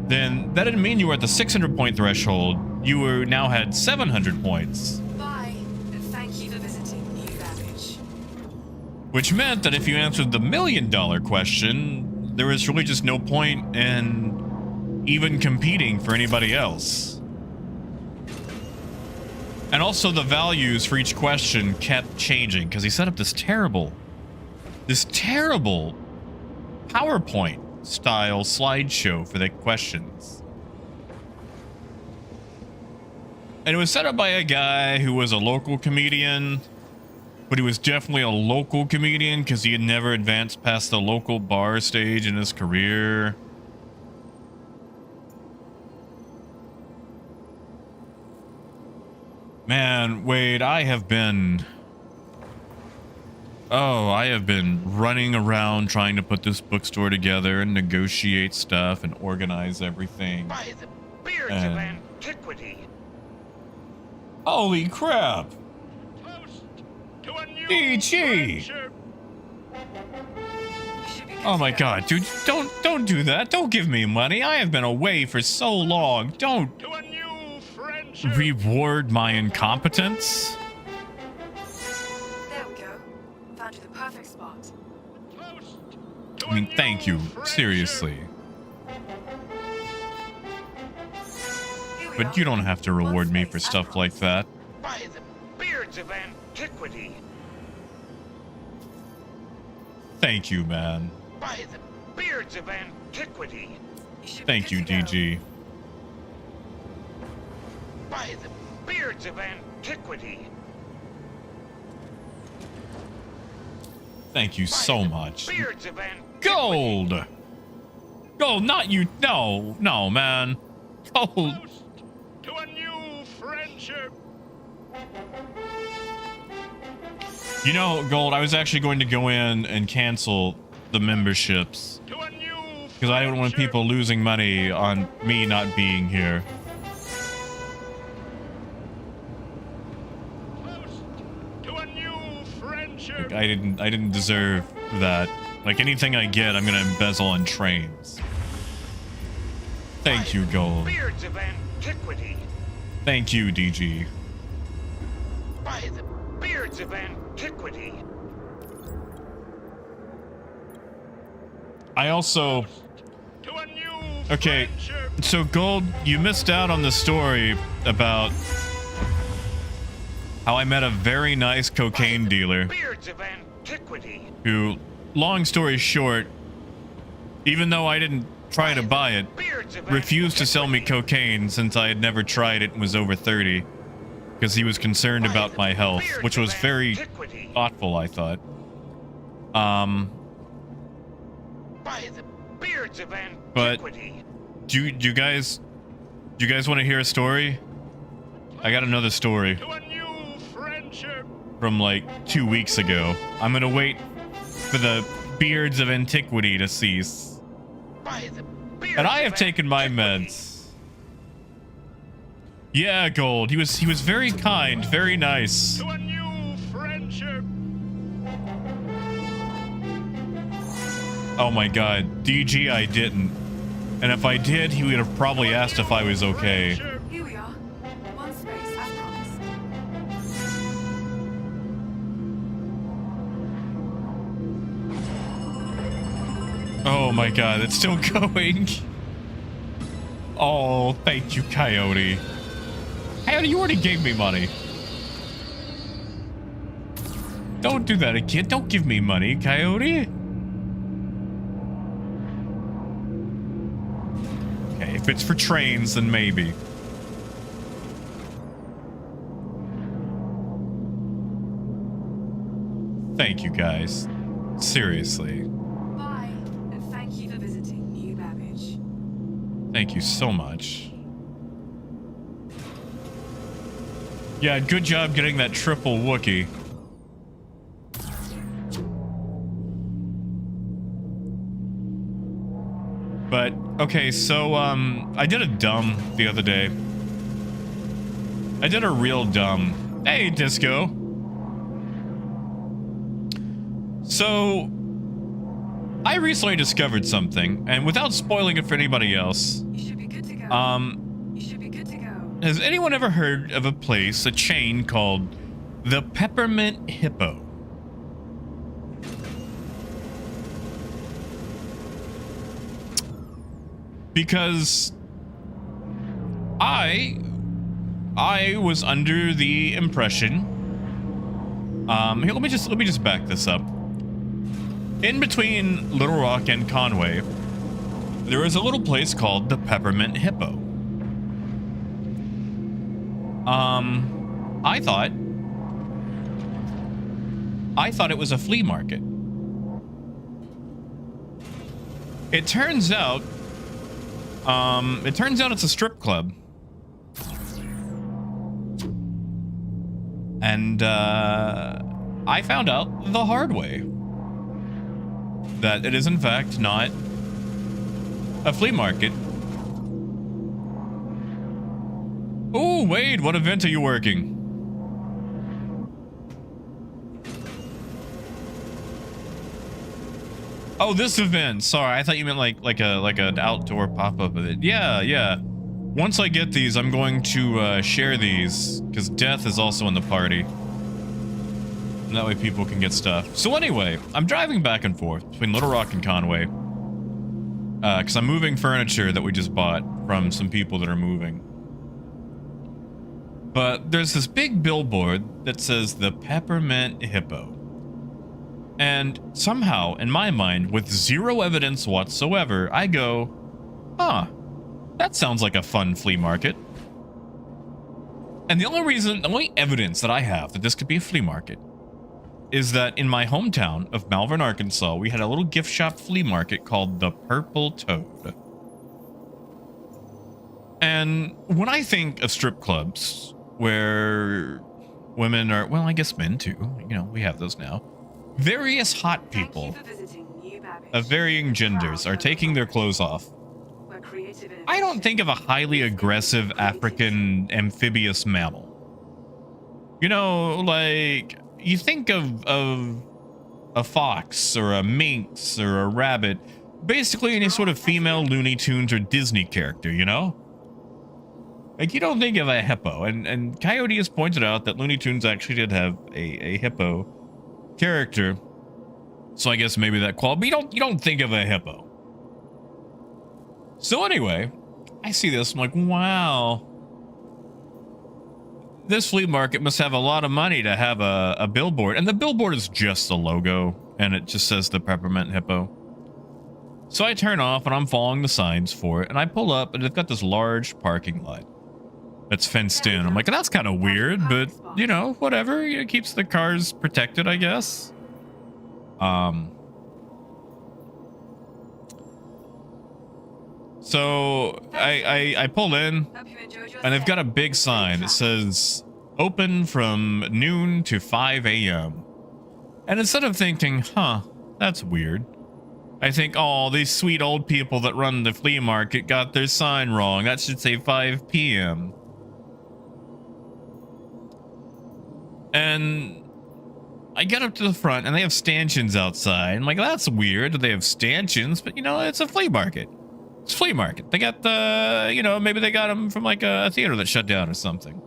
then that didn't mean you were at the 600 point threshold. You were now had 700 points. Bye, and thank you for visiting New Babbage. Which meant that if you answered the $1 million question, there was really just no point in even competing for anybody else. And also the values for each question kept changing because he set up this terrible PowerPoint style slideshow for the questions. And it was set up by a guy who was a local comedian, but he was definitely a local comedian because he had never advanced past the local bar stage in his career. Man, Wade, I have been running around trying to put this bookstore together and negotiate stuff and organize everything. By the beards of antiquity. Holy crap! Toast to a new DG! friendship. Oh my god, dude, don't do that. Don't give me money. I have been away for so long. Don't To a new friendship. reward my incompetence. There we go. Found you the perfect spot. Toast to I mean, a thank new you, friendship. seriously. Here we But are. you don't have to reward One me space, for I stuff like promise. that. By the beards of antiquity. Thank you, man. By the beards of antiquity. You should be Thank you, good to go. DG. By the beards of antiquity. Thank you By so the much. Beards of antiquity. Gold! Gold, not you. No, man. Gold. Toast to a new friendship. You know, Gold, I was actually going to go in and cancel the memberships To a new because I don't want friendship. people losing money on me not being here. Toast to a new friendship. I didn't deserve that. Like anything I get, I'm gonna embezzle on trains. Thank you, Gold. Beards of antiquity. Thank you, DG. By the beards of antiquity. I also To a new okay. friendship. So Gold, you missed out on the story about how I met a very nice cocaine dealer Beards of antiquity. who, long story short, even though I didn't try to buy it, Beards of refused to sell me antiquity. cocaine since I had never tried it and was over 30 because he was concerned about my health, Beards which of was very antiquity. thoughtful, I thought. By the beards of But- antiquity. Do you guys want to hear a story? I got another story To a new friendship. from like 2 weeks ago. I'm gonna wait for the beards of antiquity to cease. By the beards And I have of taken my antiquity. meds. Yeah, Gold. He was very kind, very nice. To a new friendship. Oh my god, DG, I didn't. And if I did, he would have probably asked if I was okay. Friendship. Here we are. One space, as promised. Oh my god, it's still going. Oh, thank you, Coyote. Coyote, you already gave me money. Don't do that again. Don't give me money, Coyote. Okay, if it's for trains, then maybe. Thank you, guys. Seriously. Bye, and thank you for visiting New Babbage. Thank you so much. Yeah, good job getting that triple Wookie. But, okay, so, I did a dumb the other day. I did a real dumb. Hey, Disco. So, I recently discovered something, and without spoiling it for anybody else, You should be good to go. You should be good to go. has anyone ever heard of a place, a chain called the Peppermint Hippo? Because I was under the impression, here, let me just back this up. In between Little Rock and Conway, there is a little place called the Peppermint Hippo. I thought it was a flea market. It turns out it's a strip club. And I found out the hard way that it is in fact not a flea market. Oh, Wade, what event are you working? Oh, this event. Sorry, I thought you meant like an outdoor pop-up event. Yeah. Once I get these, I'm going to share these because Death is also in the party. And that way people can get stuff. So anyway, I'm driving back and forth between Little Rock and Conway because I'm moving furniture that we just bought from some people that are moving. But there's this big billboard that says the Peppermint Hippo. And somehow, in my mind, with zero evidence whatsoever, I go, huh, that sounds like a fun flea market. And the only evidence that I have that this could be a flea market is that in my hometown of Malvern, Arkansas, we had a little gift shop flea market called the Purple Toad. And when I think of strip clubs where women are, well, I guess men too, you know, we have those now. Various hot people of varying genders are taking their clothes off. I don't think of a highly aggressive African amphibious mammal. You know, like, you think of a fox or a minx or a rabbit, basically any sort of female Looney Tunes or Disney character, you know? Like, you don't think of a hippo. And Coyote has pointed out that Looney Tunes actually did have a hippo character, so I guess maybe that quality, but you don't think of a hippo. So anyway, I see this, I'm like, wow, this flea market must have a lot of money to have a billboard, and the billboard is just a logo and it just says the Peppermint Hippo. So I turn off and I'm following the signs for it, and I pull up and it's got this large parking lot that's fenced in. I'm like, that's kind of weird, but you know, whatever. It keeps the cars protected, I guess. So I pull in, and they've got a big sign that says open from noon to 5 a.m. And instead of thinking, huh, that's weird, I think, oh, these sweet old people that run the flea market got their sign wrong. That should say 5 p.m. And I get up to the front and they have stanchions outside. I'm like, that's weird that they have stanchions, but you know, it's a flea market. It's a flea market. They got the, you know, maybe they got them from like a theater that shut down or something.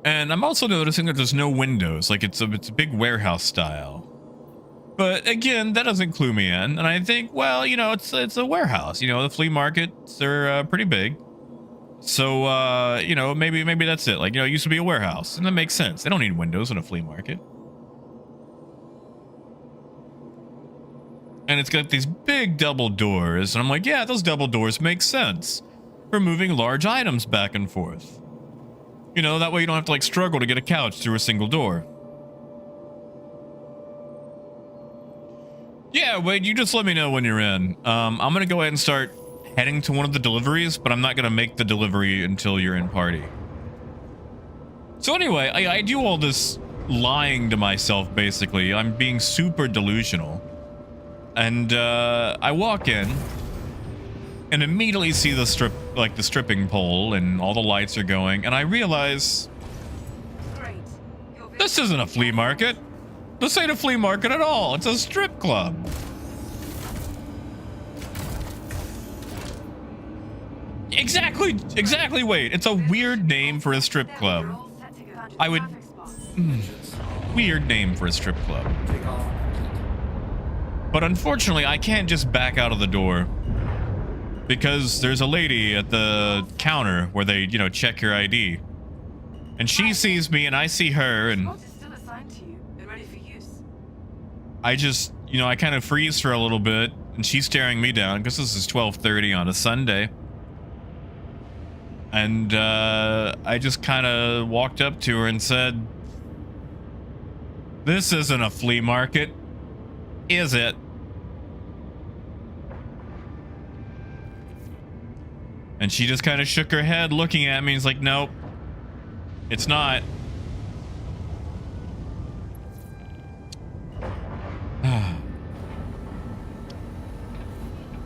And I'm also noticing that there's no windows, like it's a big warehouse style. But again, that doesn't clue me in. And I think, well, you know, it's a warehouse. You know, the flea markets are pretty big. So, you know, maybe that's it. Like, you know, it used to be a warehouse, and that makes sense. They don't need windows in a flea market. And it's got these big double doors, and I'm like, yeah, those double doors make sense for moving large items back and forth. You know, that way you don't have to like struggle to get a couch through a single door. Yeah, Wade, you just let me know when you're in. I'm gonna go ahead and start heading to one of the deliveries, but I'm not gonna make the delivery until you're in party. So anyway, I do all this lying to myself, basically. I'm being super delusional. And I walk in and immediately see the stripping pole and all the lights are going, and I realize this isn't a flea market. This ain't a flea market at all. It's a strip club. Exactly, Wade. It's a weird name for a strip club. Weird name for a strip club. But unfortunately, I can't just back out of the door because there's a lady at the counter where they, you know, check your ID. And she sees me and I see her, and I just, you know, I kind of freeze for a little bit, and she's staring me down because this is 12:30 on a Sunday. And I just kind of walked up to her and said, "This isn't a flea market, is it?" And she just kind of shook her head looking at me and was like, "Nope, it's not."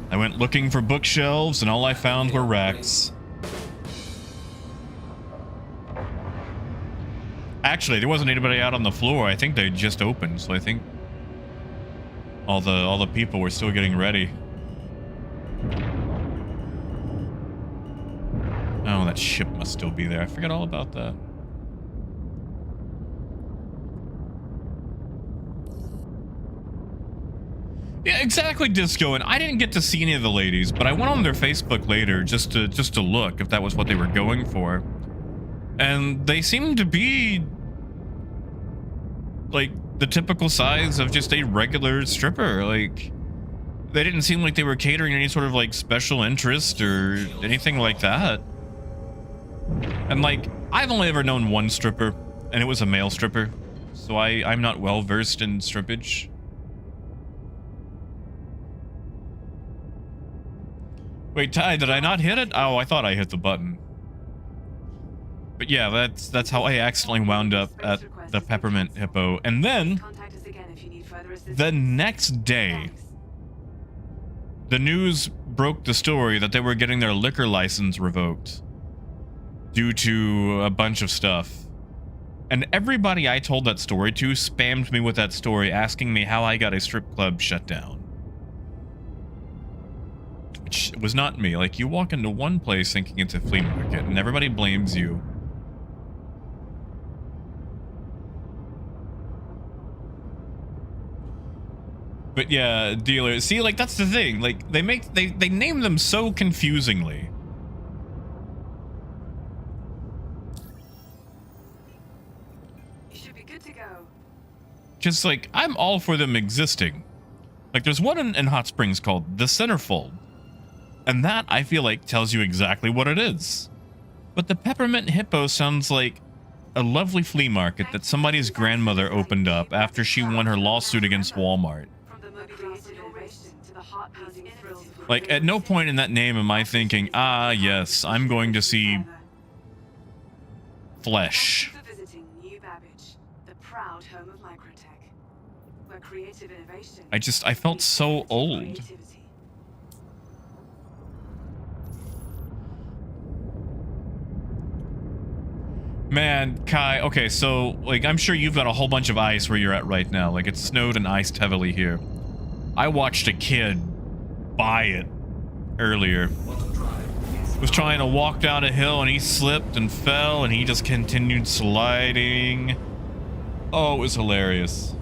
I went looking for bookshelves and all I found were racks. Actually, there wasn't anybody out on the floor. I think they just opened, so I think all the people were still getting ready. Oh, that ship must still be there. I forgot all about that. Yeah, exactly, Disco. And I didn't get to see any of the ladies, but I went on their Facebook later just to look if that was what they were going for. And they seemed to be like the typical size of just a regular stripper. Like, they didn't seem like they were catering any sort of like special interest or anything like that. And like, I've only ever known one stripper, and it was a male stripper, so I'm not well versed in strippage. Wait, Ty, did I not hit it? Oh, I thought I hit the button. But yeah, that's how I accidentally wound up at the Peppermint Hippo. And then the next day, the news broke the story that they were getting their liquor license revoked due to a bunch of stuff. And everybody I told that story to spammed me with that story, asking me how I got a strip club shut down. Which was not me. Like, you walk into one place thinking it's a flea market, and everybody blames you. But yeah, dealer. See, like, that's the thing. Like, they name them so confusingly. You should be good to go. Just like, I'm all for them existing. Like, there's one in Hot Springs called The Centerfold. And that, I feel like, tells you exactly what it is. But the Peppermint Hippo sounds like a lovely flea market that somebody's grandmother opened up after she won her lawsuit against Walmart. Like, at no point in that name am I thinking, ah, yes, I'm going to see flesh. I felt so old. Man, Kai, okay, so, like, I'm sure you've got a whole bunch of ice where you're at right now. Like, it's snowed and iced heavily here. I watched a kid buy it earlier. Was trying to walk down a hill and he slipped and fell and he just continued sliding. Oh, it was hilarious.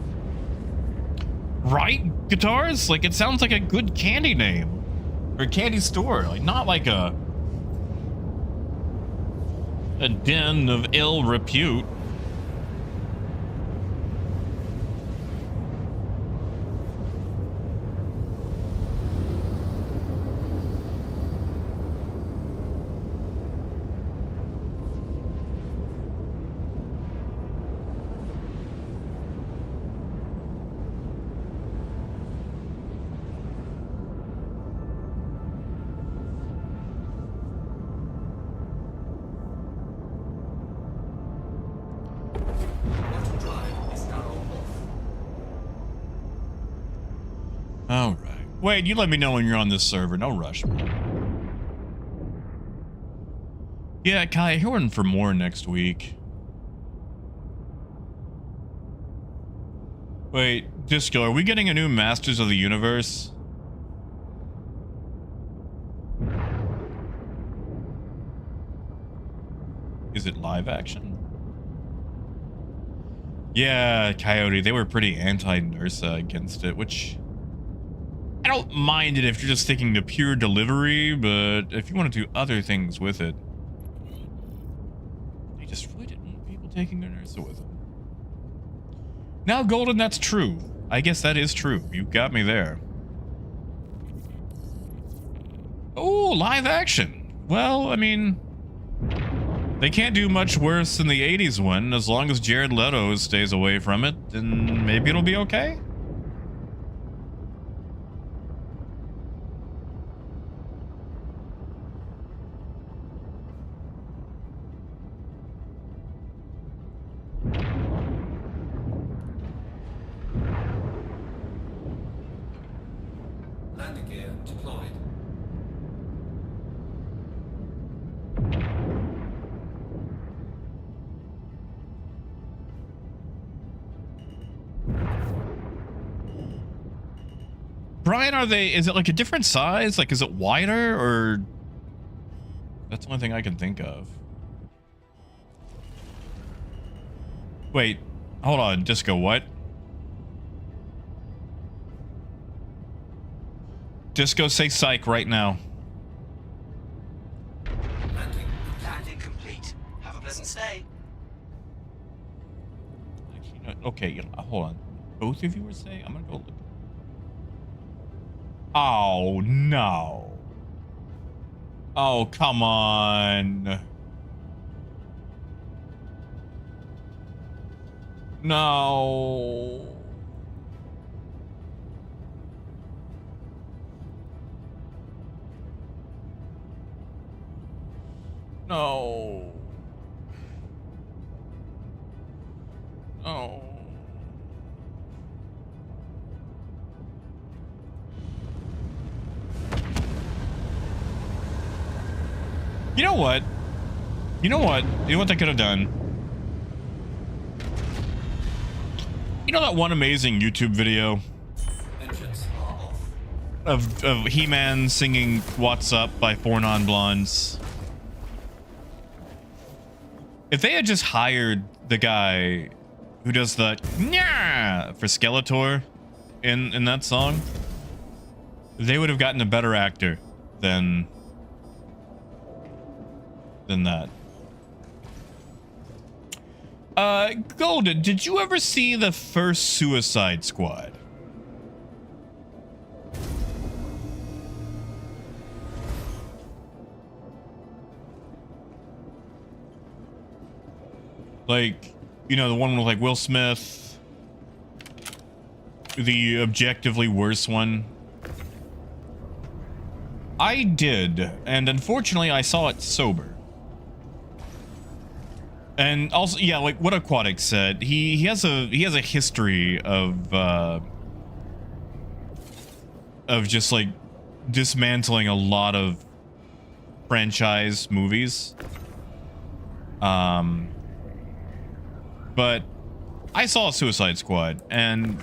Right? Guitars? Like, it sounds like a good candy name. Or candy store. Like, not like a den of ill repute. All right. Wait, you let me know when you're on this server. No rush, man. Yeah, Kai, you're in for more next week. Wait, Disco, are we getting a new Masters of the Universe? Is it live action? Yeah, Coyote, they were pretty anti-Nursa against it, which I don't mind it if you're just sticking to pure delivery, but if you want to do other things with it, they just really didn't want people taking their Nursa with them. Now, Golden, that's true. I guess that is true. You got me there. Oh, live action. Well, I mean, They can't do much worse than the 80s one. As long as Jared Leto stays away from it, then maybe it'll be okay. Landing gear deployed. Brian, is it like a different size? Like, is it wider, or that's the only thing I can think of. Wait, hold on, Disco, what? Disco, say psych right now. Landing complete. Have a pleasant stay. Actually, no, okay, hold on. Both of you were saying? I'm gonna go look. Oh, no. Oh, come on. No. No. Oh. You know what? You know what? You know what they could have done? You know that one amazing YouTube video Engines are off. of He-Man singing "What's Up" by Four Non-Blondes? If they had just hired the guy who does the "Nyah" for Skeletor in that song, they would have gotten a better actor than that. Golden, did you ever see the first Suicide Squad? Like, you know, the one with like Will Smith, the objectively worse one. I did, and unfortunately I saw it sober. And also, yeah, like what Aquatic said, he has a history of just like dismantling a lot of franchise movies. But I saw Suicide Squad, and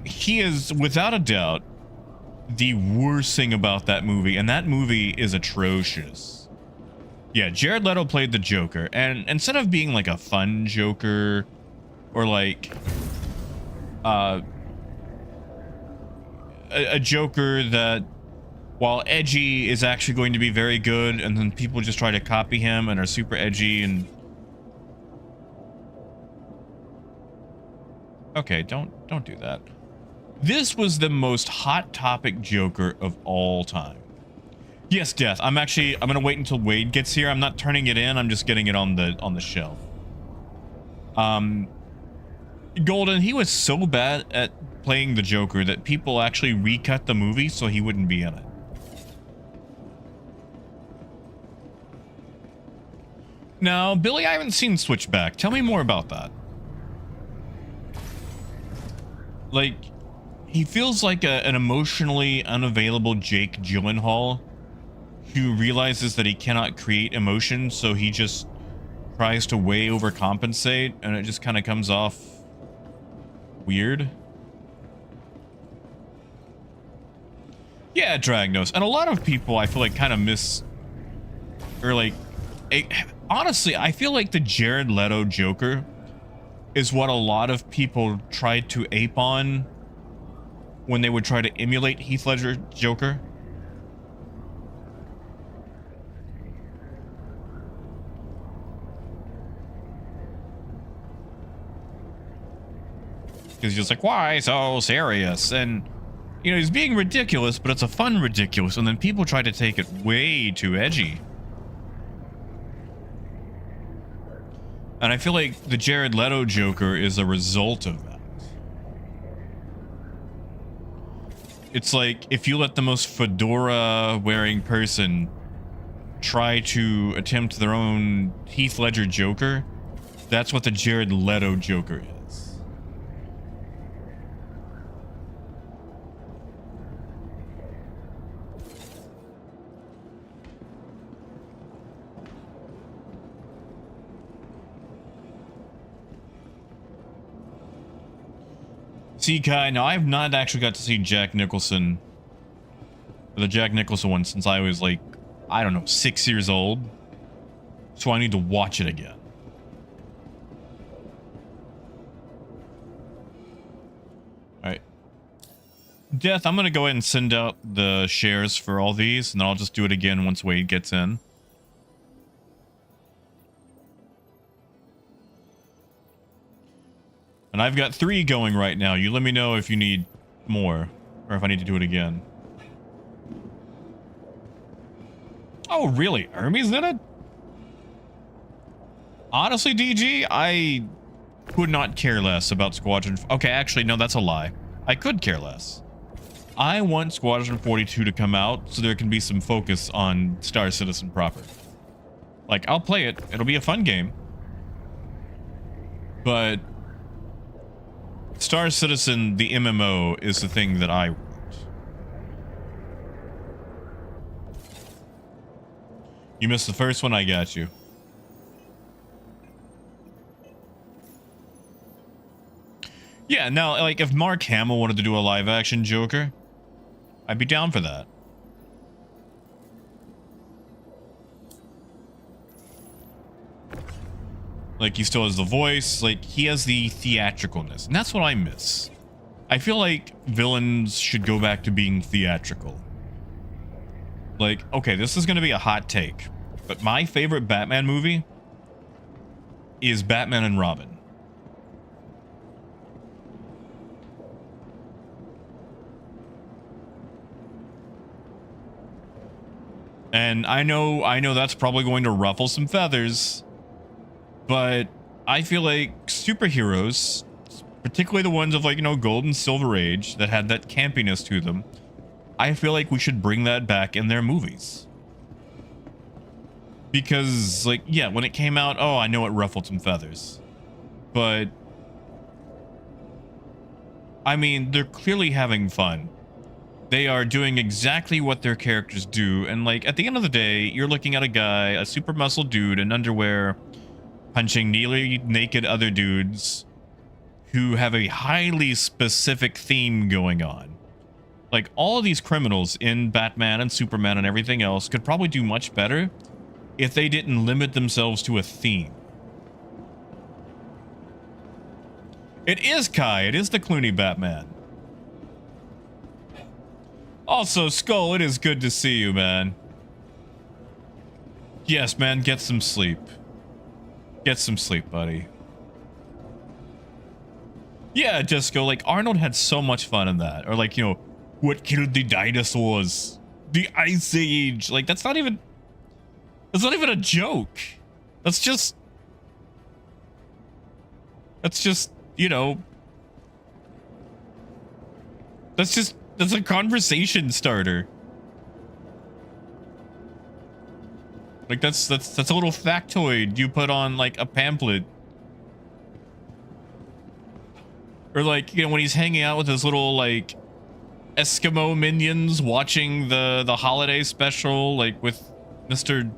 he is without a doubt the worst thing about that movie, and that movie is atrocious. Yeah, Jared Leto played the Joker, and instead of being like a fun Joker or like a Joker that, while edgy, is actually going to be very good, and then people just try to copy him and are super edgy and okay, don't do that. This was the most hot topic Joker of all time. Yes, Death. I'm gonna wait until Wade gets here. I'm not turning it in. I'm just getting it on the shelf. Golden, he was so bad at playing the Joker that people actually recut the movie so he wouldn't be in it. Now, Billy, I haven't seen Switchback. Tell me more about that. Like, he feels like an emotionally unavailable Jake Gyllenhaal who realizes that he cannot create emotion, so he just tries to way overcompensate, and it just kind of comes off weird. Yeah, Dragnos. And a lot of people, I feel like, kind of miss, or like, honestly, I feel like the Jared Leto Joker is what a lot of people tried to ape on when they would try to emulate Heath Ledger Joker. Because he's like, why so serious? And, you know, he's being ridiculous, but it's a fun ridiculous. And then people try to take it way too edgy. And I feel like the Jared Leto Joker is a result of that. It's like if you let the most fedora wearing person try to attempt their own Heath Ledger Joker, that's what the Jared Leto Joker is. See, Kai, now I've not actually got to see Jack Nicholson, the Jack Nicholson one, since I was like, I don't know, 6 years old. So I need to watch it again. Alright. Death, I'm gonna go ahead and send out the shares for all these, and then I'll just do it again once Wade gets in. And I've got 3 going right now. You let me know if you need more, or if I need to do it again. Oh, really? Hermes in it? Honestly, DG, I could not care less about Squadron... Okay, actually, no, that's a lie. I could care less. I want Squadron 42 to come out so there can be some focus on Star Citizen proper. Like, I'll play it. It'll be a fun game. But... Star Citizen, the MMO, is the thing that I want. You missed the first one, I got you. Yeah, now, like, if Mark Hamill wanted to do a live-action Joker, I'd be down for that. Like, he still has the voice, like, he has the theatricalness, and that's what I miss. I feel like villains should go back to being theatrical. Like, okay, this is gonna be a hot take, but my favorite Batman movie is Batman and Robin. And I know that's probably going to ruffle some feathers, but I feel like superheroes, particularly the ones of, like, you know, Gold and Silver Age that had that campiness to them, I feel like we should bring that back in their movies. Because, like, yeah, when it came out, oh, I know it ruffled some feathers. But, I mean, they're clearly having fun. They are doing exactly what their characters do. And, like, at the end of the day, you're looking at a guy, a super muscle dude in underwear, punching nearly naked other dudes who have a highly specific theme going on. Like, all of these criminals in Batman and Superman and everything else could probably do much better if they didn't limit themselves to a theme. It is Kai. It is the Clooney Batman. Also, Skull, it is good to see you, man. Yes, man, get some sleep. Get some sleep, buddy. Yeah, Disco, like, Arnold had so much fun in that. Or, like, you know, what killed the dinosaurs? The Ice Age. Like, that's not even a joke. That's just, you know, that's a conversation starter. Like, that's a little factoid you put on, like, a pamphlet. Or, like, you know, when he's hanging out with his little, like, Eskimo minions watching the holiday special, like, with Mr.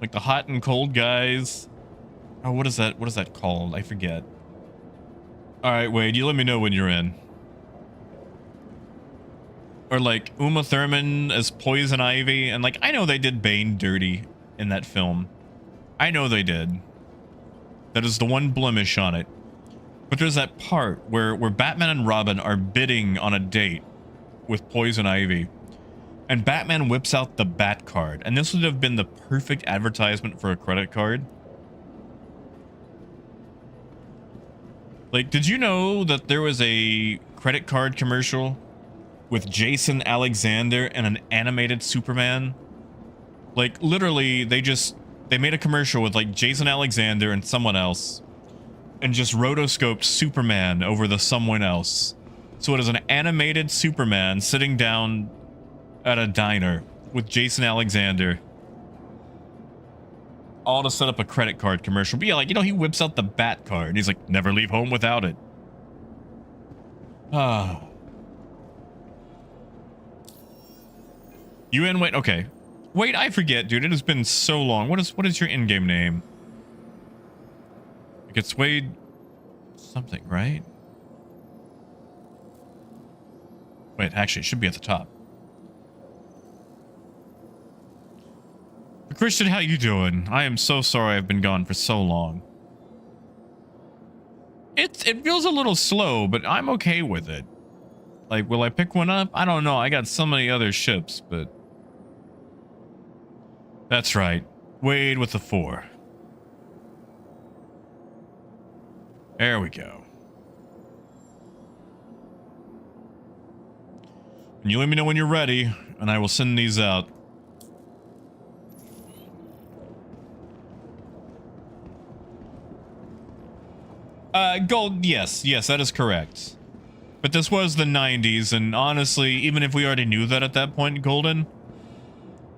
like, the hot and cold guys. Oh, what is that called? I forget. Alright, Wade, you let me know when you're in. Or, like, Uma Thurman as Poison Ivy. And, like, I know they did Bane dirty in that film. I know they did. That is the one blemish on it. But there's that part where Batman and Robin are bidding on a date with Poison Ivy. And Batman whips out the Bat card. And this would have been the perfect advertisement for a credit card. Like, did you know that there was a credit card commercial with Jason Alexander and an animated Superman? Like, literally, they just They made a commercial with like Jason Alexander and someone else, and just rotoscoped Superman over the someone else. So it is an animated Superman sitting down at a diner with Jason Alexander, all to set up a credit card commercial. But yeah, like, you know, he whips out the Bat card and he's like, never leave home without it. Ah. UN, wait, okay. Wait, I forget, dude. It has been so long. What is your in-game name? Like, it's Wade something, right? Wait, actually, it should be at the top. Christian, how you doing? I am so sorry I've been gone for so long. It feels a little slow, but I'm okay with it. Like, will I pick one up? I don't know. I got so many other ships, but... That's right. Wade with the 4. There we go. And you let me know when you're ready, and I will send these out. Gold, yes, that is correct. But this was the 90s, and honestly, even if we already knew that at that point, Golden,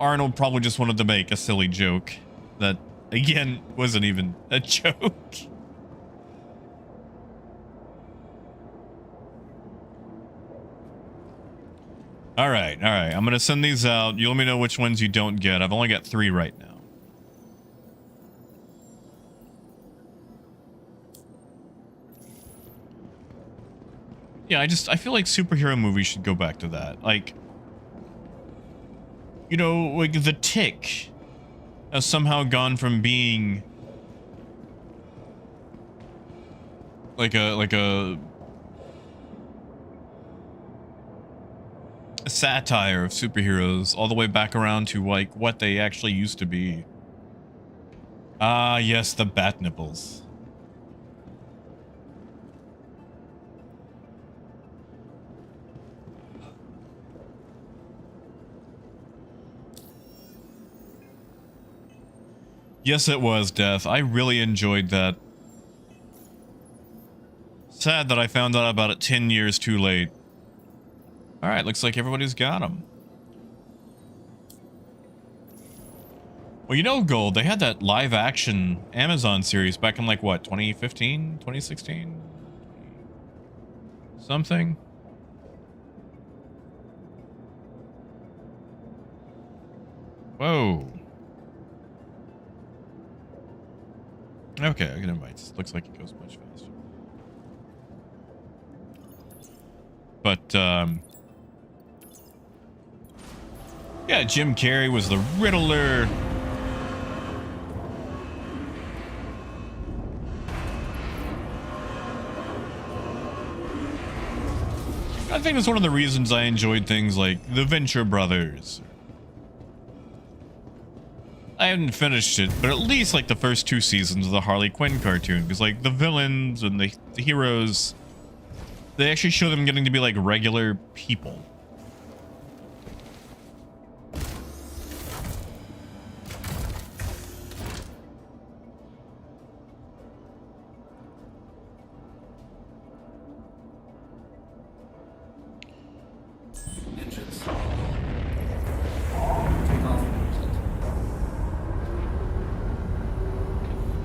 Arnold probably just wanted to make a silly joke that, again, wasn't even a joke. All right. I'm going to send these out. You let me know which ones you don't get. I've only got 3 right now. Yeah, I feel like superhero movies should go back to that. Like, you know, like The Tick has somehow gone from being like a satire of superheroes all the way back around to like what they actually used to be. Ah, yes, the bat nipples. Yes, it was, Death. I really enjoyed that. Sad that I found out about it 10 years too late. Alright, looks like everybody's got them. Well, you know, Gold, they had that live-action Amazon series back in, like, what, 2015? 2016? Something? Whoa. Okay, never mind. It looks like it goes much faster. But, yeah, Jim Carrey was the Riddler. I think that's one of the reasons I enjoyed things like The Venture Brothers. I haven't finished it, but at least like the first 2 seasons of the Harley Quinn cartoon, because like the villains and the heroes, they actually show them getting to be like regular people.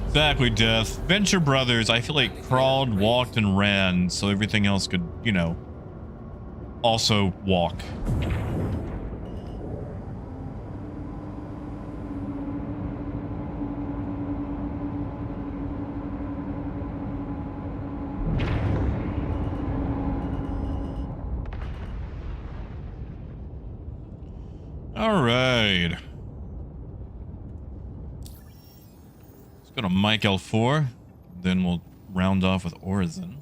Exactly, Death. Venture Brothers, I feel like crawled, walked, and ran, so everything else could, you know, also walk. All right. Go to Mike L4, then we'll round off with Orison.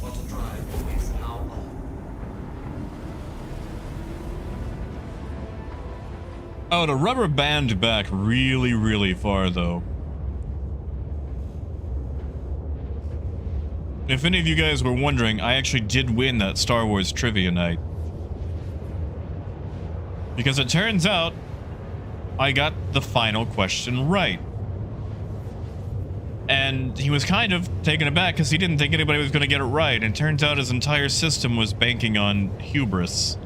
Auto drive is now Oh, the rubber band back really, really far, though. If any of you guys were wondering, I actually did win that Star Wars trivia night. Because it turns out, I got the final question right. And he was kind of taken aback because he didn't think anybody was going to get it right. And turns out his entire system was banking on hubris.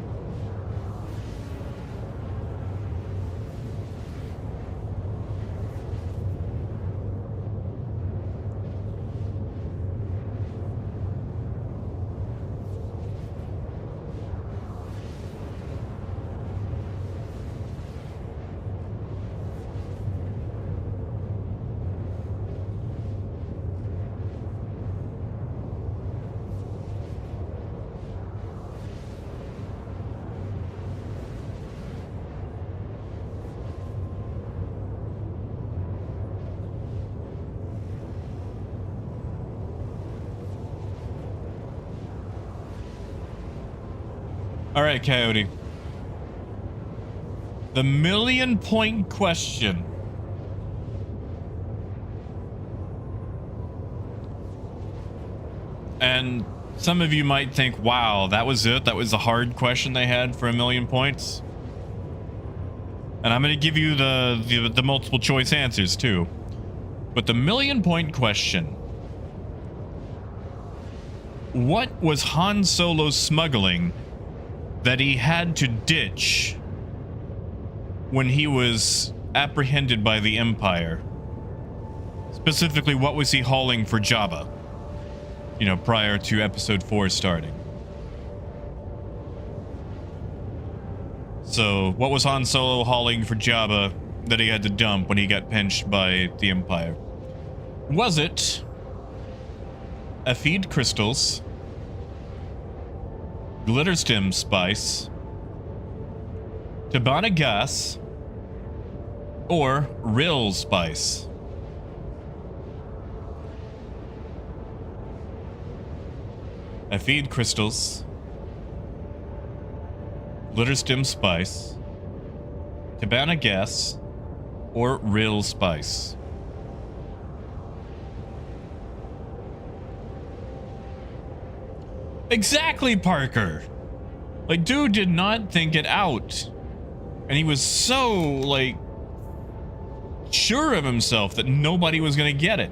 All right, Coyote. The million-point question. And some of you might think, wow, that was it? That was the hard question they had for 1,000,000 points? And I'm going to give you the multiple choice answers, too. But the million-point question. What was Han Solo smuggling that he had to ditch when he was apprehended by the Empire? Specifically, what was he hauling for Jabba? You know, prior to episode 4 starting. So, what was Han Solo hauling for Jabba that he had to dump when he got pinched by the Empire? Was it Ephid crystals, glitter stem spice, Tabana gas, or rill spice? Ephid crystals, glitter stem spice, Tabana gas, or rill spice? Exactly, Parker. Like, dude did not think it out. And he was so, like, sure of himself that nobody was going to get it.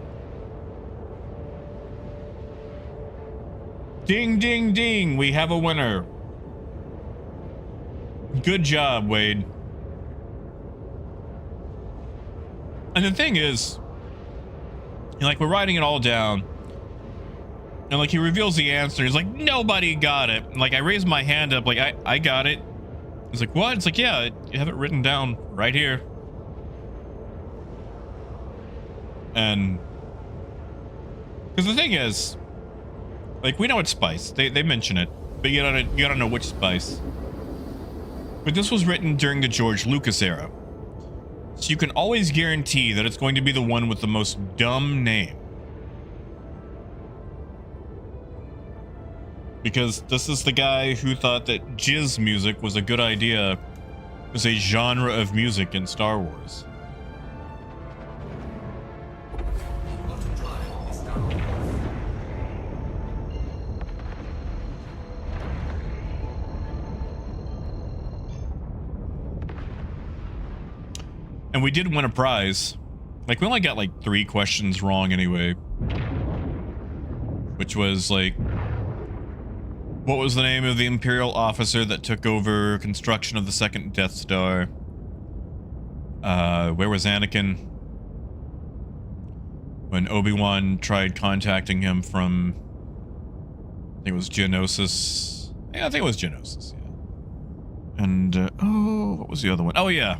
Ding, ding, ding. We have a winner. Good job, Wade. And the thing is, like, we're writing it all down. And like he reveals the answer. He's like, nobody got it. And like I raised my hand up, like I got it. He's like, what? It's like, yeah, you have it written down right here. And because the thing is, like, we know it's spice. They mention it, but you gotta know which spice. But this was written during the George Lucas era, so you can always guarantee that it's going to be the one with the most dumb name. Because this is the guy who thought that jizz music was a good idea as a genre of music in Star Wars. And we did win a prize. Like, we only got like 3 questions wrong anyway. Which was like, what was the name of the Imperial officer that took over construction of the second Death Star? Where was Anakin when Obi-Wan tried contacting him from, I think it was Geonosis. Yeah, I think it was Geonosis, yeah. And, oh, what was the other one? Oh, yeah.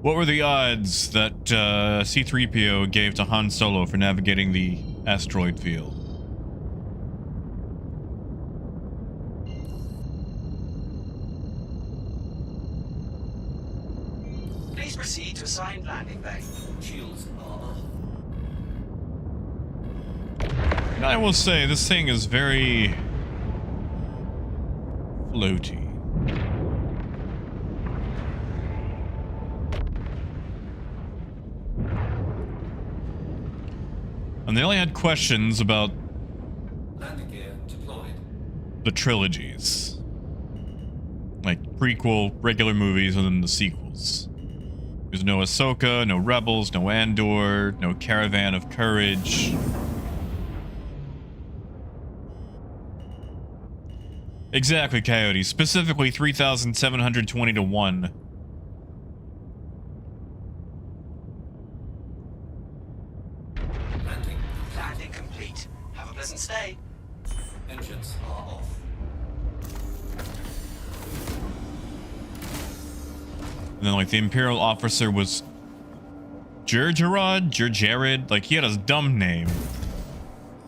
What were the odds that C-3PO gave to Han Solo for navigating the asteroid field? Please proceed to assigned landing bay. Shields are... And I will say, this thing is very floaty. And they only had questions about Landing gear deployed. the trilogies. Like prequel, regular movies, and then the sequels. There's no Ahsoka, no Rebels, no Andor, no Caravan of Courage. Exactly, Coyote. Specifically 3,720 to 1. Landing complete. Have a pleasant stay. Engines are off. And then, like, the Imperial officer was Jared. Like, he had a dumb name.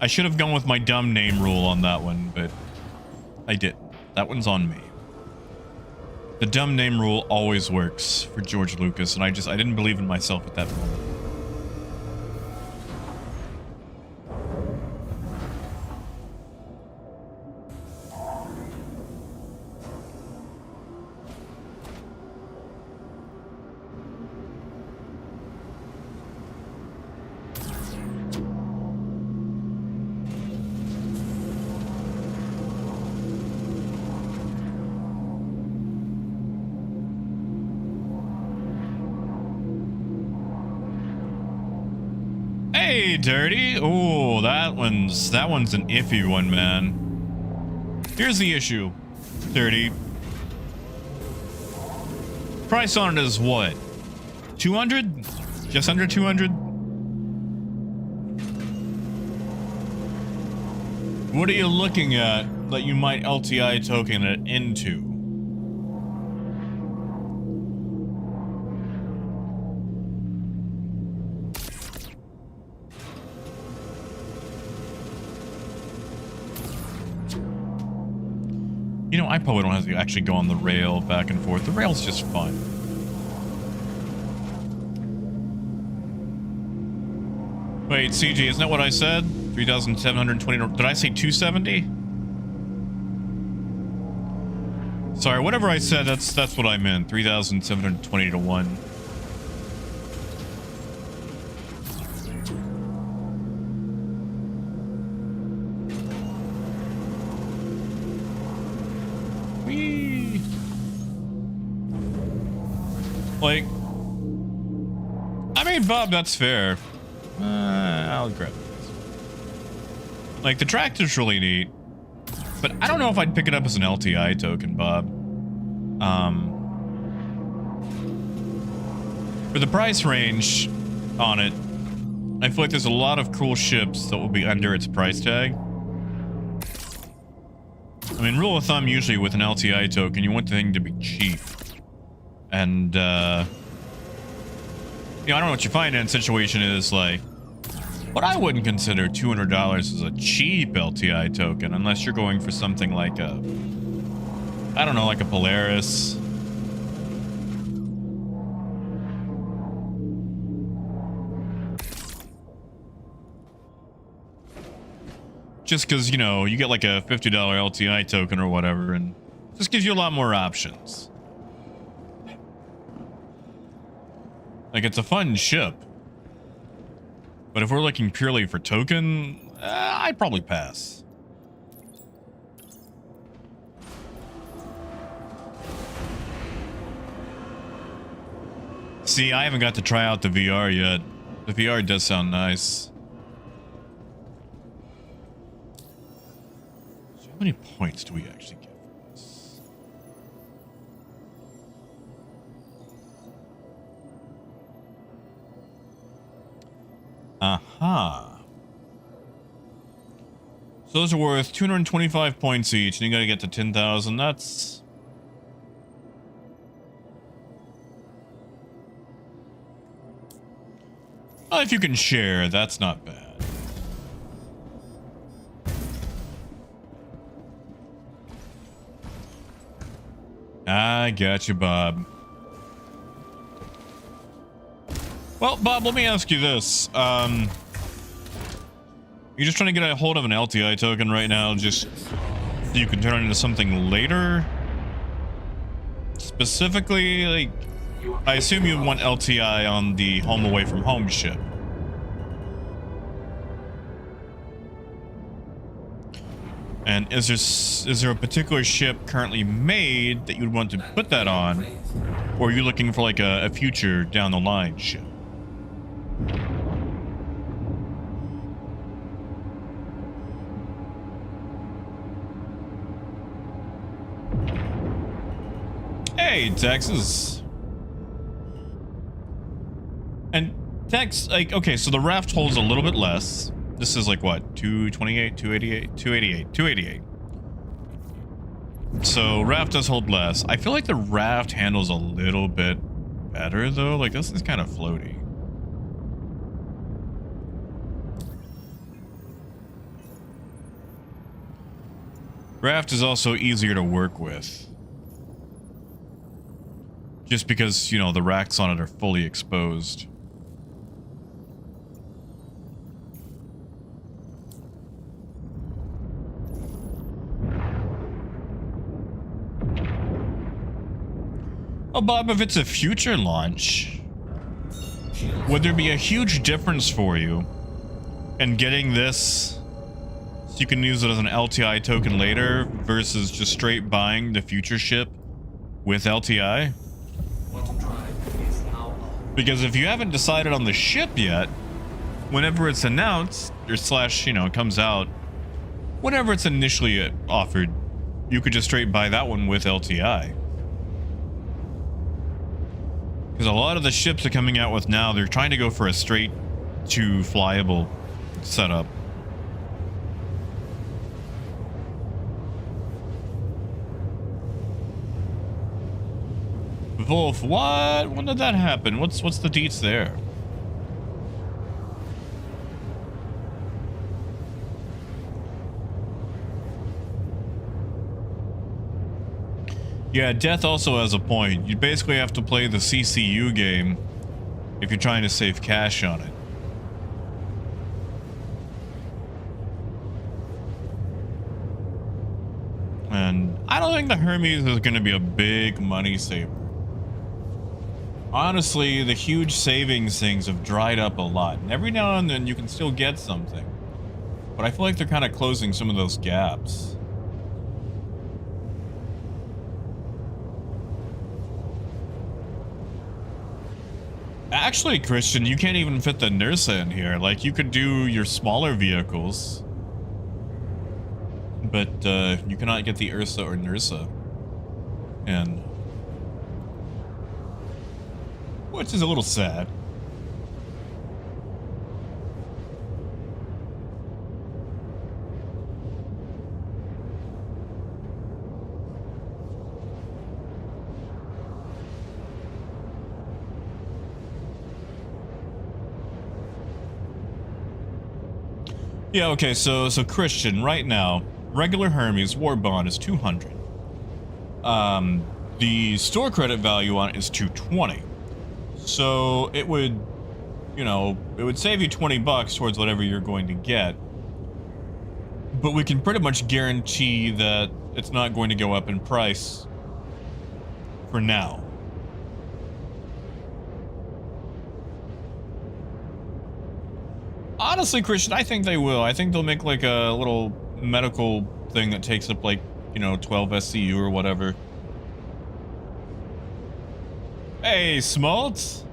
I should have gone with my dumb name rule on that one, but I didn't. That one's on me. The dumb name rule always works for George Lucas, and I didn't believe in myself at that moment. Hey, Dirty. Oh, that one's an iffy one, man. Here's the issue, Dirty. Price on it is what? 200? Just under 200? What are you looking at that you might LTI token it into? You know, I probably don't have to actually go on the rail back and forth. The rail's just fun. Wait, CG, isn't that what I said? 3,720. Did I say 270? Sorry, whatever I said, that's what I meant. 3,720 to 1. Whee! Like, I mean, Bob, that's fair. I'll grab this. Like, the tractor's really neat, but I don't know if I'd pick it up as an LTI token, Bob. For the price range on it, I feel like there's a lot of cool ships that will be under its price tag. I mean, rule of thumb, usually with an LTI token, you want the thing to be cheap. And, you know, I don't know what your finance situation is like, but I wouldn't consider $200 as a cheap LTI token unless you're going for something like a, I don't know, like a Polaris. Just because, you know, you get like a $50 LTI token or whatever, and just gives you a lot more options. Like, it's a fun ship. But if we're looking purely for token, I'd probably pass. See, I haven't got to try out the VR yet. The VR does sound nice. So how many points do we actually get for this? Aha. So those are worth 225 points each, and you gotta get to 10,000. That's... well, if you can share, that's not bad. I got you, Bob. Well, Bob, let me ask you this. You just trying to get a hold of an LTI token right now, just so you can turn it into something later? Specifically, like, I assume you want LTI on the home away from home ship. And is there a particular ship currently made that you would want to put that on? Or are you looking for like a future down the line ship? Hey, Texas. And Tex, like, okay, so the raft holds a little bit less. This is like what, 228, 288, 288, 288. So raft does hold less. I feel like the raft handles a little bit better though. Like this is kind of floaty. Raft is also easier to work with. Just because, you know, the racks on it are fully exposed. Oh, Bob, if it's a future launch, would there be a huge difference for you in getting this so you can use it as an LTI token later versus just straight buying the future ship with LTI? Because if you haven't decided on the ship yet, whenever it's announced, or slash, you know, comes out, whenever it's initially offered, you could just straight buy that one with LTI. Because a lot of the ships they're coming out with now, they're trying to go for a straight to flyable setup. Wolf, what? When did that happen? What's the deets there? Yeah, Death also has a point. You basically have to play the CCU game if you're trying to save cash on it. And I don't think the Hermes is going to be a big money saver. Honestly, the huge savings things have dried up a lot. And every now and then you can still get something. But I feel like they're kind of closing some of those gaps. Actually, Christian, you can't even fit the Nursa in here. Like, you could do your smaller vehicles. But, you cannot get the Ursa or Nursa. And... which is a little sad. Yeah, okay, so Christian, right now, regular Hermes War Bond is 200. The store credit value on it is 220. So it would, you know, it would save you 20 bucks towards whatever you're going to get. But we can pretty much guarantee that it's not going to go up in price for now. Honestly, Christian, I think they will. I think they'll make like a little medical thing that takes up like, you know, 12 SCU or whatever. Hey, Smoltz.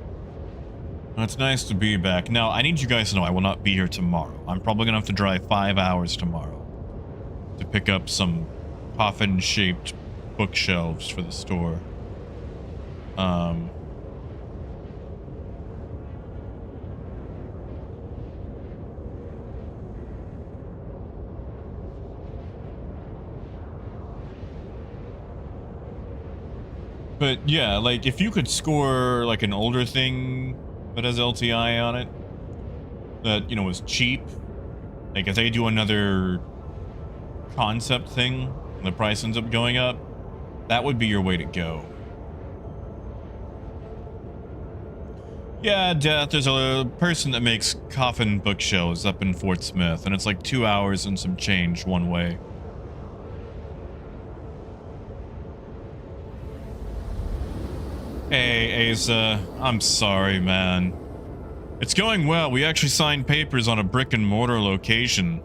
It's nice to be back. Now, I need you guys to know I will not be here tomorrow. I'm probably going to have to drive 5 hours tomorrow to pick up some coffin-shaped bookshelves for the store. But yeah, like if you could score like an older thing that has LTI on it, that, you know, is cheap, like if they do another concept thing and the price ends up going up, that would be your way to go. Yeah, Death, there's a person that makes coffin bookshelves up in Fort Smith, and it's like 2 hours and some change one way. Hey, Asa, I'm sorry, man. It's going well. We actually signed papers on a brick and mortar location.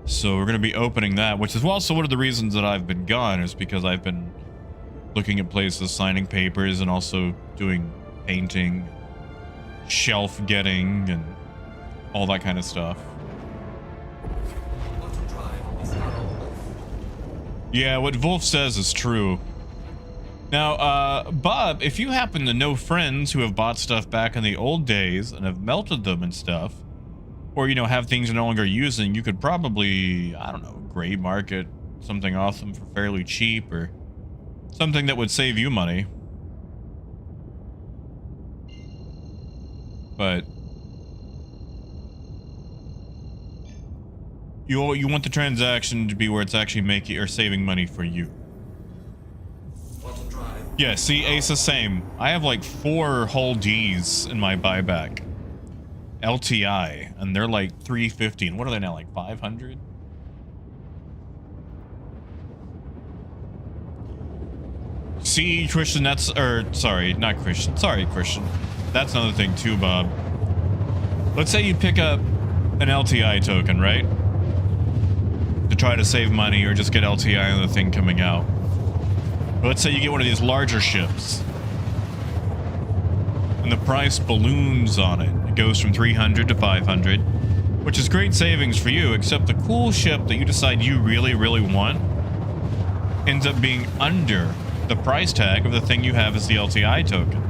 So we're going to be opening that, which is also one of the reasons that I've been gone, is because I've been looking at places, signing papers, and also doing painting, shelf getting, and all that kind of stuff. Yeah, what Wolf says is true. Now, Bob, if you happen to know friends who have bought stuff back in the old days and have melted them and stuff, or, you know, have things you're no longer using, you could probably, I don't know, gray market something off them for fairly cheap, or something that would save you money. But you want the transaction to be where it's actually making or saving money for you. Yeah, see, Ace the same. I have like 4 whole Ds in my buyback. LTI, and they're like 350. And what are they now, like 500? See, Christian, that's, or sorry, not Christian. Sorry, Christian. That's another thing too, Bob. Let's say you pick up an LTI token, right? To try to save money or just get LTI on the thing coming out. But let's say you get one of these larger ships. And the price balloons on it. It goes from 300 to 500, which is great savings for you, except the cool ship that you decide you really, really want ends up being under the price tag of the thing you have as the LTI token.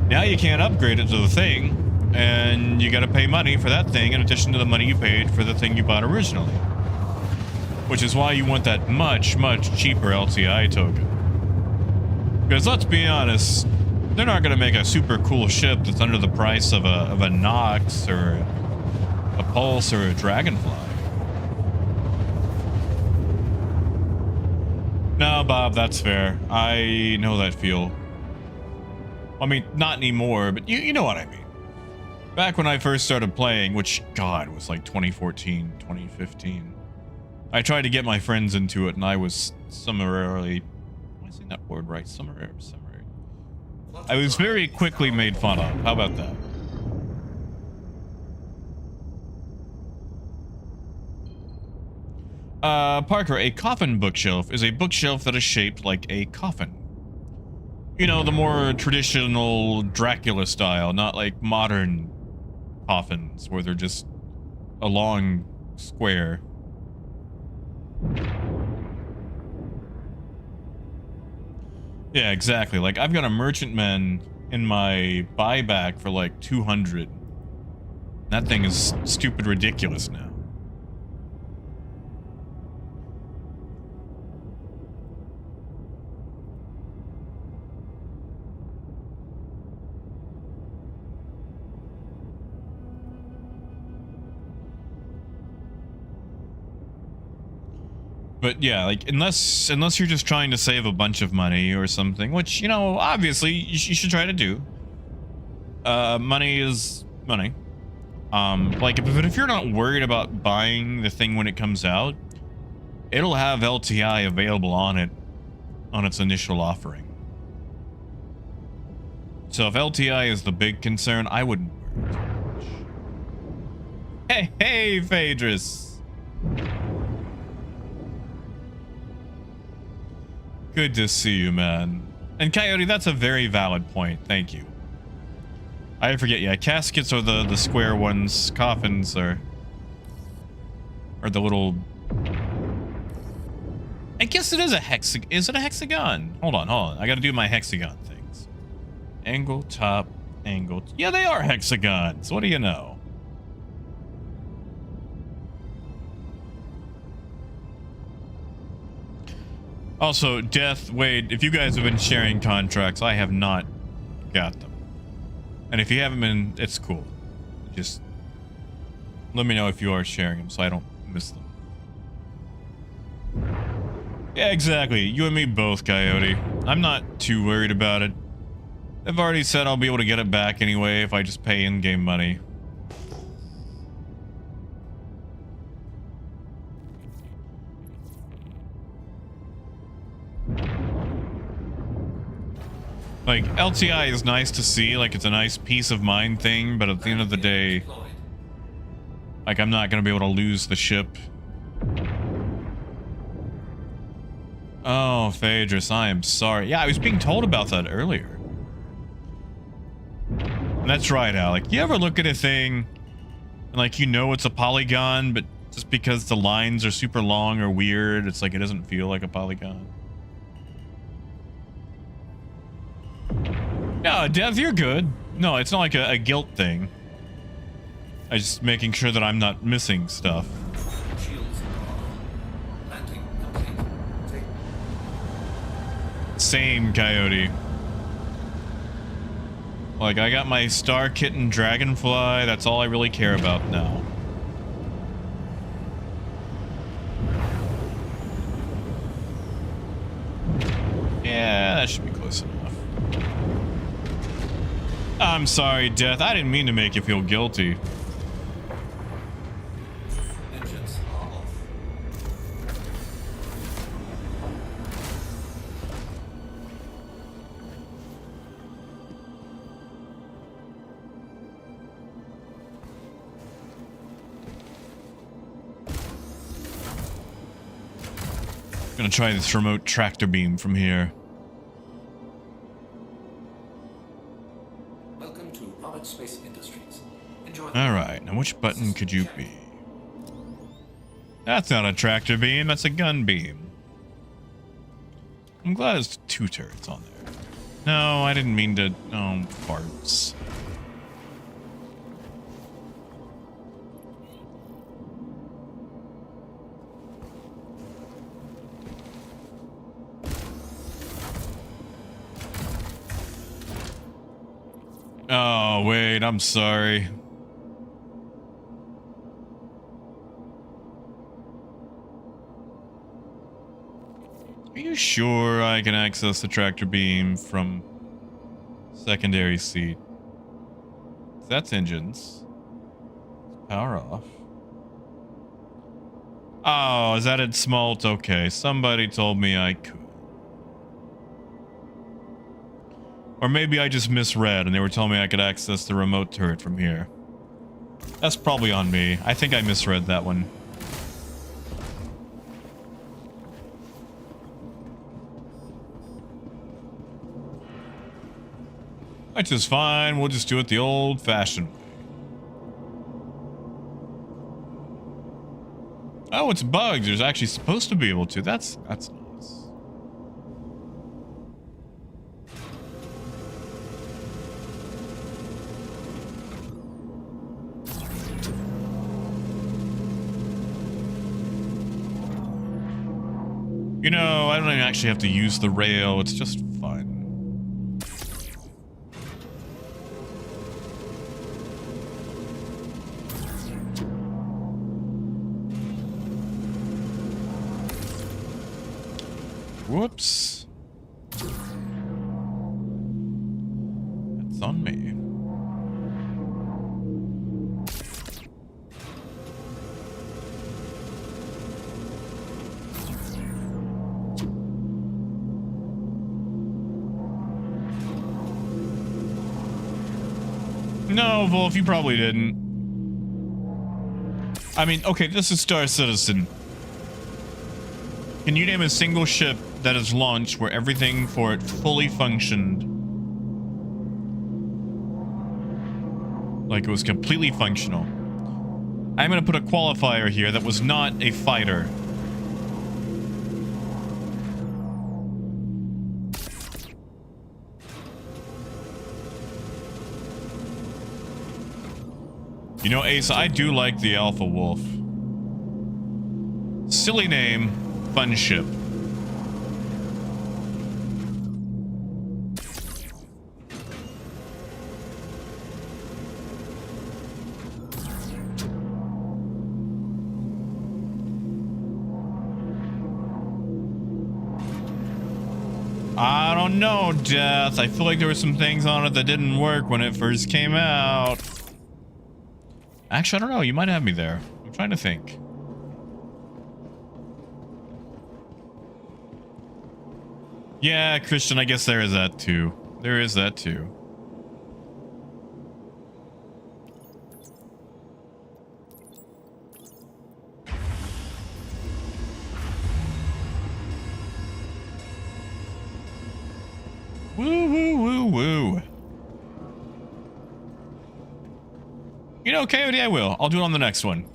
Now you can't upgrade it to the thing, and you gotta pay money for that thing in addition to the money you paid for the thing you bought originally. Which is why you want that much, much cheaper LTI token. Because let's be honest, they're not gonna make a super cool ship that's under the price of a Nox or a Pulse or a Dragonfly. No, Bob, that's fair. I know that feel. I mean, not anymore, but you know what I mean. Back when I first started playing, which, God, was like 2014, 2015. I tried to get my friends into it, and I was summarily... Am I saying that word right? Summarily. I was very quickly made fun of. How about that? Parker, a coffin bookshelf is a bookshelf that is shaped like a coffin. You know, the more traditional Dracula style, not like modern coffins where they're just a long square. Yeah, exactly. Like, I've got a merchantman in my buyback for like 200. That thing is stupid ridiculous now. But yeah, like, unless you're just trying to save a bunch of money or something, which, you know, obviously you should try to do. Money is money. Like, but if you're not worried about buying the thing when it comes out, it'll have LTI available on it, on its initial offering. So if LTI is the big concern, I wouldn't worry too much. Hey, Phaedrus. Good to see you, man. And Coyote, that's a very valid point. Thank you. I forget, yeah, caskets are the square ones. Coffins are the little... I guess it is a hexagon. Is it a hexagon? Hold on. I gotta do my hexagon things. Angle, top, angle. Yeah, they are hexagons. What do you know? Also, Death, Wade, if you guys have been sharing contracts, I have not got them. And if you haven't been, it's cool. Just let me know if you are sharing them so I don't miss them. Yeah, exactly. You and me both, Coyote. I'm not too worried about it. I've already said I'll be able to get it back anyway if I just pay in-game money. Like, LTI is nice to see, like, it's a nice peace of mind thing, but at the end of the day, Like, I'm not going to be able to lose the ship. Oh, Phaedrus, I am sorry. Yeah, I was being told about that earlier. That's right, Alec. You ever look at a thing and, like, you know it's a polygon, but just because the lines are super long or weird, it's like it doesn't feel like a polygon? No, Dev, you're good. No, it's not like a guilt thing. I'm just making sure that I'm not missing stuff. Shields are landing complete. Same, Coyote. Like, I got my Star Kitten Dragonfly. That's all I really care about now. Yeah, that should be close enough. I'm sorry, Death. I didn't mean to make you feel guilty. Engines are off. Gonna try this remote tractor beam from here. Welcome to Robert Space Industries. Enjoy. Alright, now which button could you be? That's not a tractor beam, that's a gun beam. I'm glad there's 2 turrets on there. No, I didn't mean to... Oh, farts. Oh, wait, I'm sorry. Are you sure I can access the tractor beam from secondary seat? That's engines. Power off. Oh, is that it smalt? Okay, somebody told me I could. Or maybe I just misread and they were telling me I could access the remote turret from here. That's probably on me. I think I misread that one. Which is fine. We'll just do it the old-fashioned way. Oh, it's bugged. There's actually supposed to be able to. That's nice. You know, I don't even actually have to use the rail. It's just fun. Whoops. That's on me. No, Wolf, you probably didn't. I mean, okay, this is Star Citizen. Can you name a single ship that is launched where everything for it fully functioned? Like it was completely functional. I'm gonna put a qualifier here that was not a fighter. You know, Ace, I do like the Alpha Wolf. Silly name, fun ship. I don't know, Death. I feel like there were some things on it that didn't work when it first came out. Actually, I don't know. You might have me there. I'm trying to think. Yeah, Christian, I guess there is that too. There is that too. Woo, woo, woo, woo. You know, Coyote, I will. I'll do it on the next one.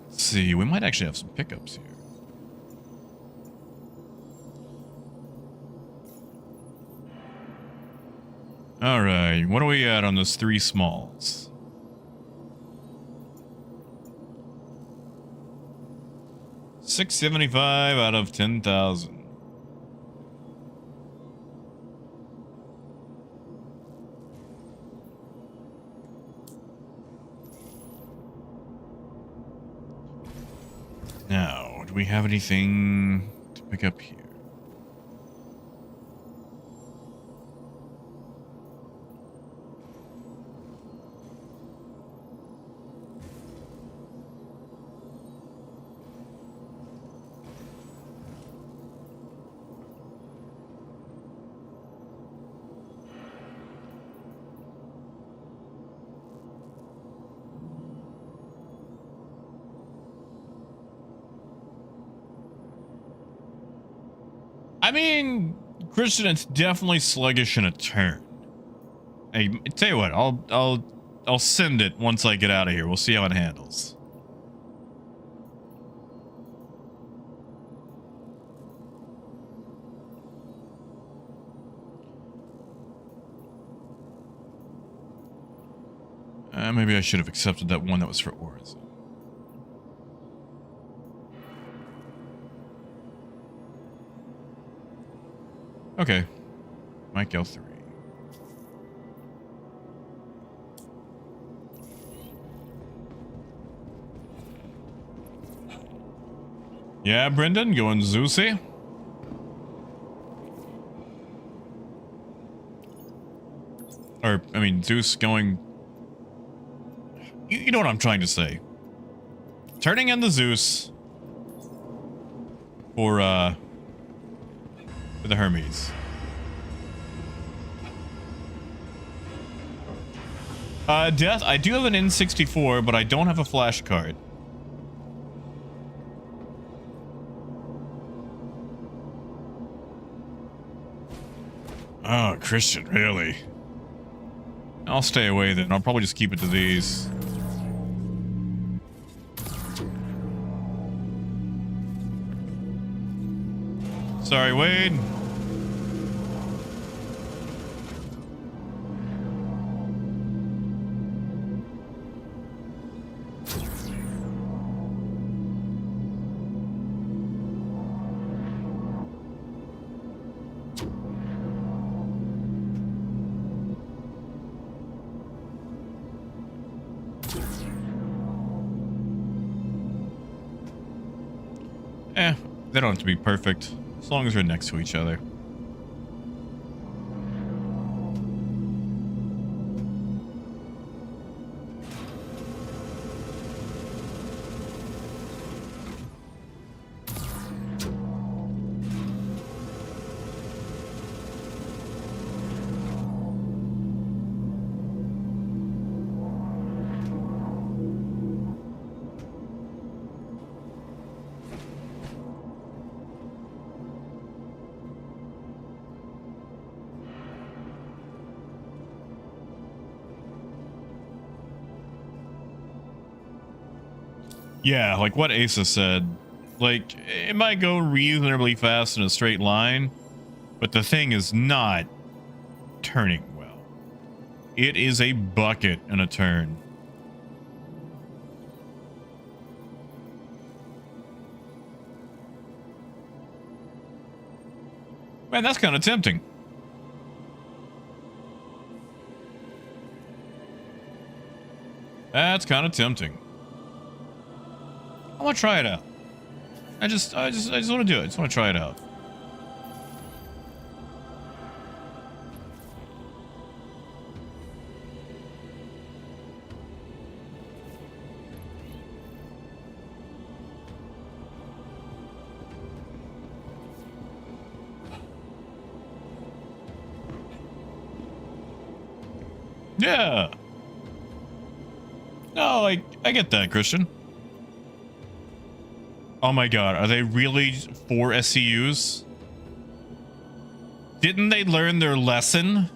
Let's see, we might actually have some pickups here. All right, what are we at on those 3 smalls? $675 out of 10,000. Now, do we have anything to pick up here? I mean, Christian, it's definitely sluggish in a turn. Hey, tell you what, I'll send it once I get out of here. We'll see how it handles. Maybe I should have accepted that one that was for Orison. Okay. Might go 3. Yeah, Brendan, going Zeusy? Or, I mean, Zeus going... You know what I'm trying to say. Turning in the Zeus for the Hermes. Death, I do have an N64, but I don't have a flash card. Oh, Christian, really? I'll stay away then. I'll probably just keep it to these. Sorry, Wade. They don't have to be perfect, as long as we're next to each other. Yeah, like what Asa said. Like, it might go reasonably fast in a straight line, but the thing is not turning well. It is a bucket in a turn. Man, that's kind of tempting. That's kind of tempting. I want to try it out. I just want to do it. I just want to try it out. Yeah. No, I get that, Christian. Oh my god, are they really 4 SCUs? Didn't they learn their lesson?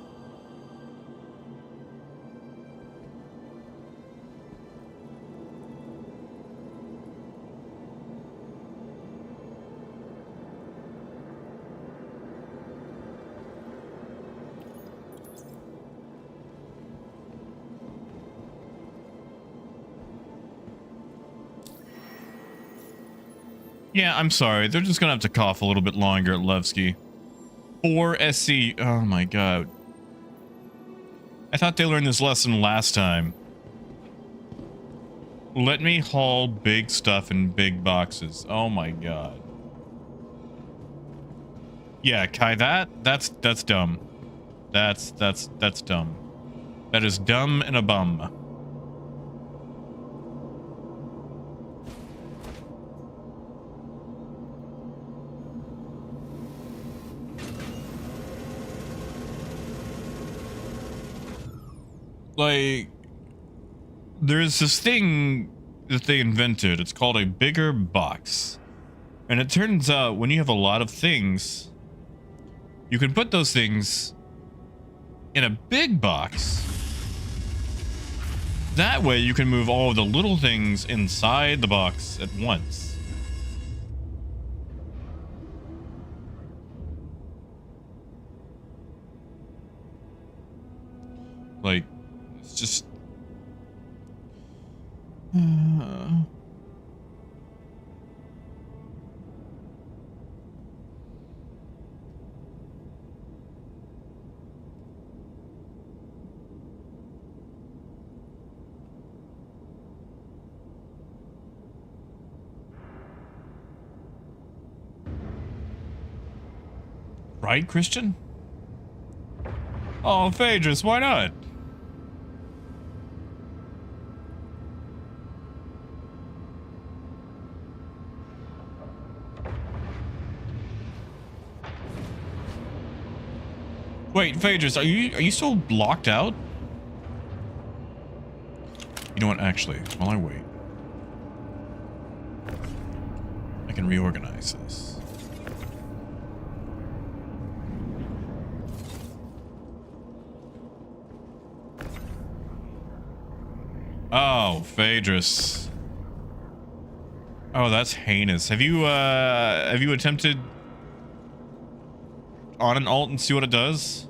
Yeah, I'm sorry. They're just gonna have to cough a little bit longer at Levski. 4 SC. Oh my god. I thought they learned this lesson last time. Let me haul big stuff in big boxes. Oh my god. Yeah, Kai, that's dumb. That's dumb. That is dumb and a bum. Like, there's this thing that they invented. It's called a bigger box. And it turns out when you have a lot of things, you can put those things in a big box. That way you can move all of the little things inside the box at once. Like, it's just... Right, Christian? Oh, Phaedrus, why not? Wait, Phaedrus, are you still locked out? You know what, actually, while I wait, I can reorganize this. Oh, Phaedrus. Oh, that's heinous. Have you attempted on an alt and see what it does?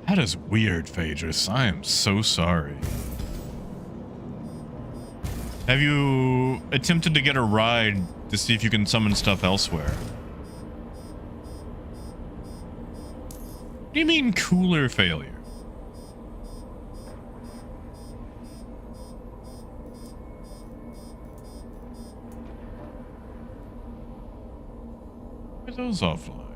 That is weird, Phaedrus. I am so sorry. Have you attempted to get a ride to see if you can summon stuff elsewhere? What do you mean cooler failure? Why are those offline?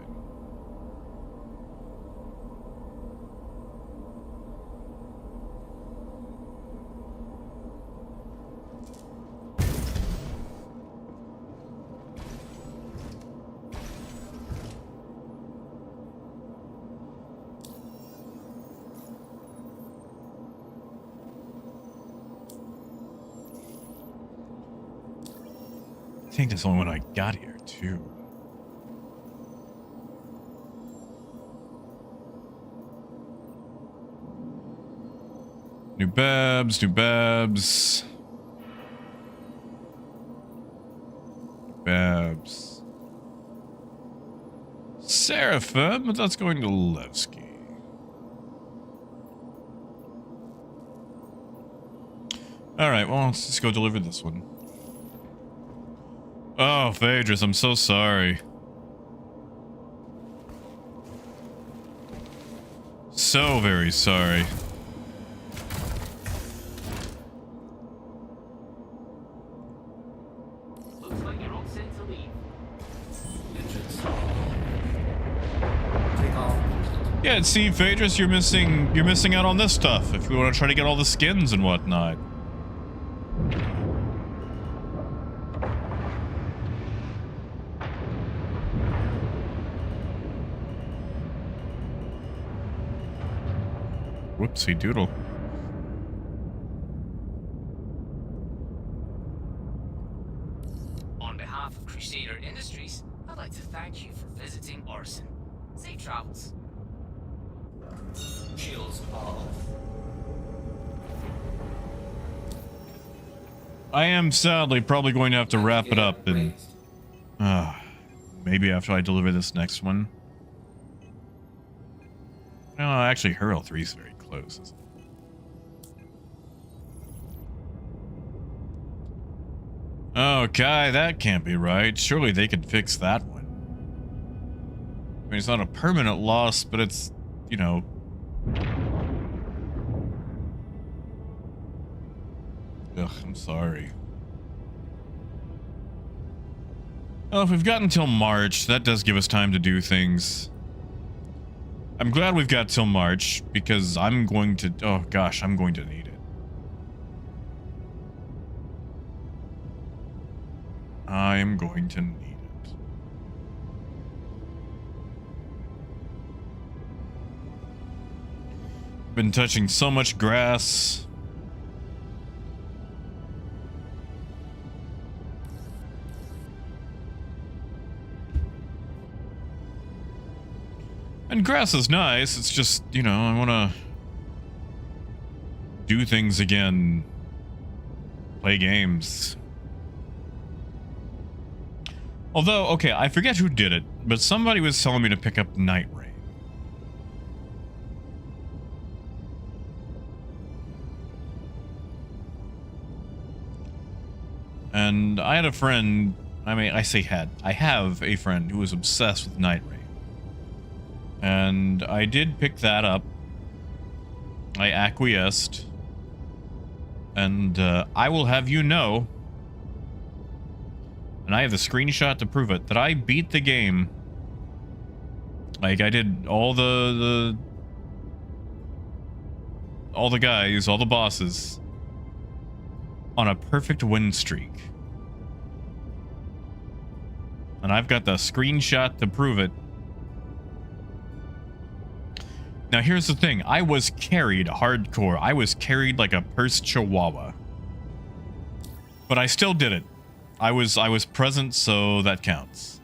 I think that's the only one I got here, too. New Babs, new Babs. Babs. Seraphim, but that's going to Levski. Alright, well, let's just go deliver this one. Oh, Phaedrus, I'm so sorry. So very sorry. But see, Phaedrus, you're missing out on this stuff if you want to try to get all the skins and whatnot. Whoopsie doodle. On behalf of Crusader Industries, I'd like to thank you for visiting Orson. Safe travels. Shields off. I am sadly probably going to have to wrap it up and maybe after I deliver this next one. No, actually Hurl 3 is very close, isn't it? Okay, that can't be right. Surely they could fix that one. I mean, it's not a permanent loss, but it's, you know... Ugh, I'm sorry. Well, if we've got until March, that does give us time to do things. I'm glad we've got till March, because I'm going to... Oh gosh, I'm going to need it. I'm going to need it. Been touching so much grass. And grass is nice, it's just, you know, I want to do things again. Play games. Although, okay, I forget who did it, but somebody was telling me to pick up Night Rain. And I had a friend, I mean, I say had, I have a friend who was obsessed with Night Rain. And I did pick that up. I acquiesced. And I will have you know, and I have the screenshot to prove it, that I beat the game. Like, I did all the guys, all the bosses, on a perfect win streak. And I've got the screenshot to prove it. Now here's the thing, I was carried hardcore. I was carried like a pursed chihuahua. But I still did it. I was present, so that counts.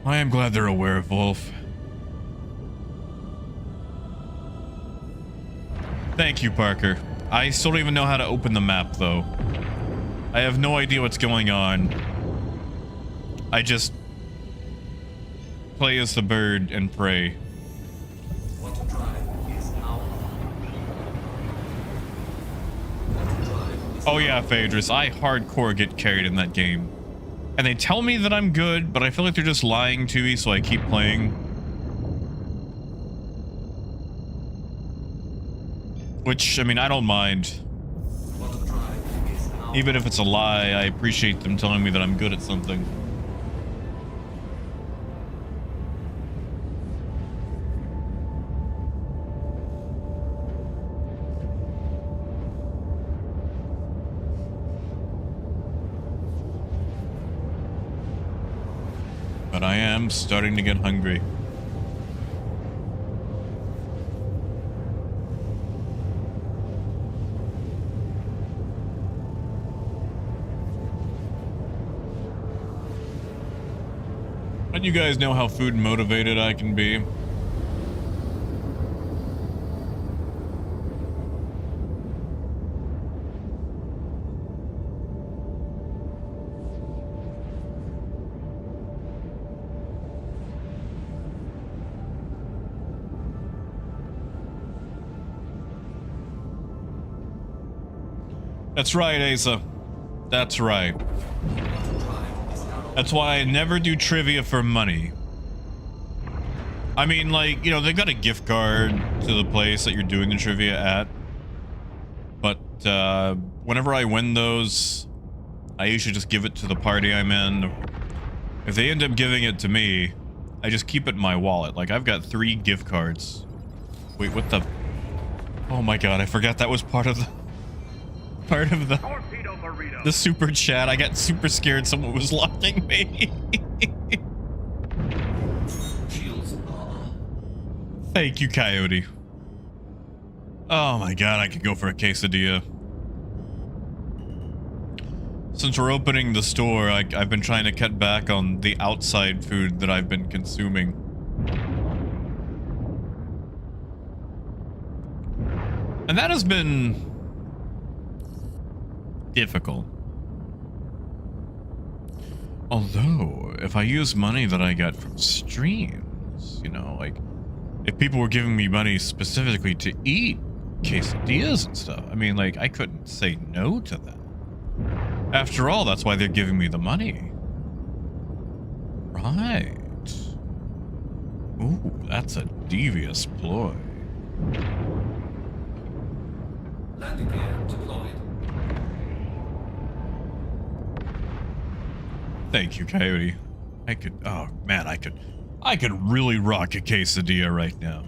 I am glad they're a werewolf. Thank you, Parker. I still don't even know how to open the map, though. I have no idea what's going on. I just play as the bird and pray. Oh yeah, Phaedrus, I hardcore get carried in that game. And they tell me that I'm good, but I feel like they're just lying to me, so I keep playing. Which, I mean, I don't mind. Even if it's a lie, I appreciate them telling me that I'm good at something. But I am starting to get hungry. Let you guys know how food motivated I can be. That's right, Asa. That's right. That's why I never do trivia for money. I mean, like, you know, they got a gift card to the place that you're doing the trivia at. But whenever I win those, I usually just give it to the party I'm in. If they end up giving it to me, I just keep it in my wallet. Like, I've got 3 gift cards. Wait, what the? Oh my god, I forgot that was part of the super chat. I got super scared someone was locking me. Thank you, Coyote. Oh my god, I could go for a quesadilla. Since we're opening the store, I've been trying to cut back on the outside food that I've been consuming. And that has been difficult. Although, if I use money that I got from streams, you know, like, if people were giving me money specifically to eat quesadillas and stuff, I mean, like, I couldn't say no to that. After all, that's why they're giving me the money. Right. Ooh, that's a devious ploy. Landing gear deployed. Thank you, Coyote. I could, oh man, I could really rock a quesadilla right now.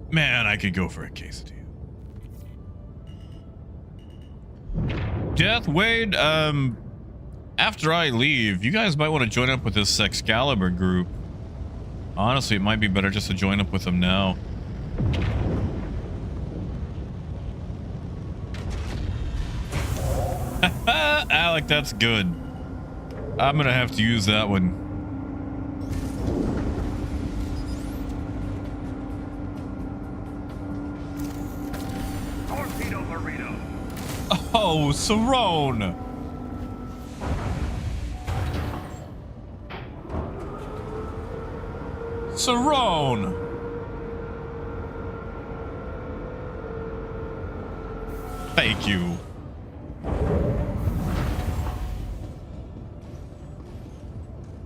Man, I could go for a quesadilla. Death Wade, after I leave, you guys might want to join up with this Excalibur group. Honestly, it might be better just to join up with them now. Alec, that's good. I'm gonna have to use that one. Torpedo burrito. Oh, Cerrone! Cerrone! Thank you.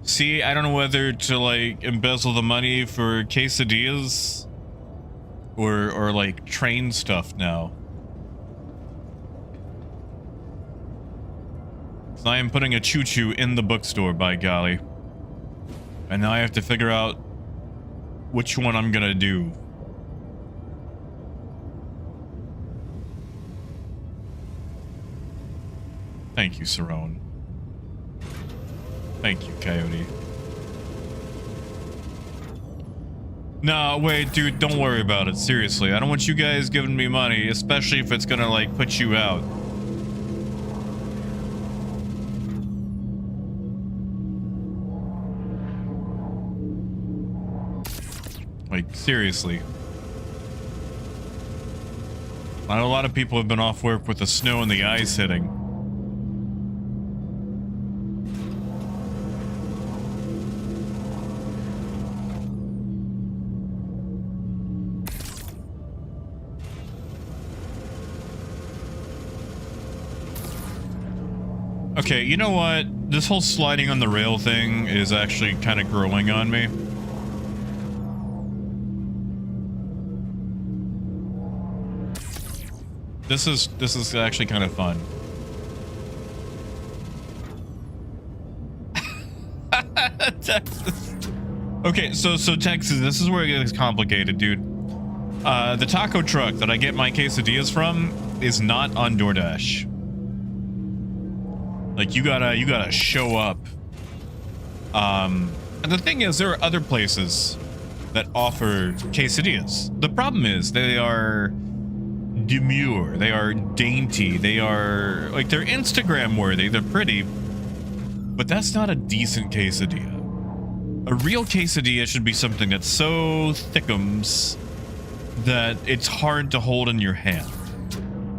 See, I don't know whether to like embezzle the money for quesadillas or like train stuff now. So I am putting a choo-choo in the bookstore, by golly. And now I have to figure out which one I'm gonna do. Thank you, Cerrone. Thank you, Coyote. No, wait, dude, don't worry about it. Seriously, I don't want you guys giving me money, especially if it's gonna, like, put you out. Like, seriously. I know a lot of people have been off work with the snow and the ice hitting. Okay, you know what? This whole sliding on the rail thing is actually kind of growing on me. This is actually kind of fun. Texas. Okay, so Texas, this is where it gets complicated, dude. The taco truck that I get my quesadillas from is not on DoorDash. Like, you gotta show up. And the thing is, there are other places that offer quesadillas. The problem is they are demure, they are dainty, they are like, they're Instagram worthy, they're pretty, but that's not a decent quesadilla. A real quesadilla should be something that's so thickums that it's hard to hold in your hand.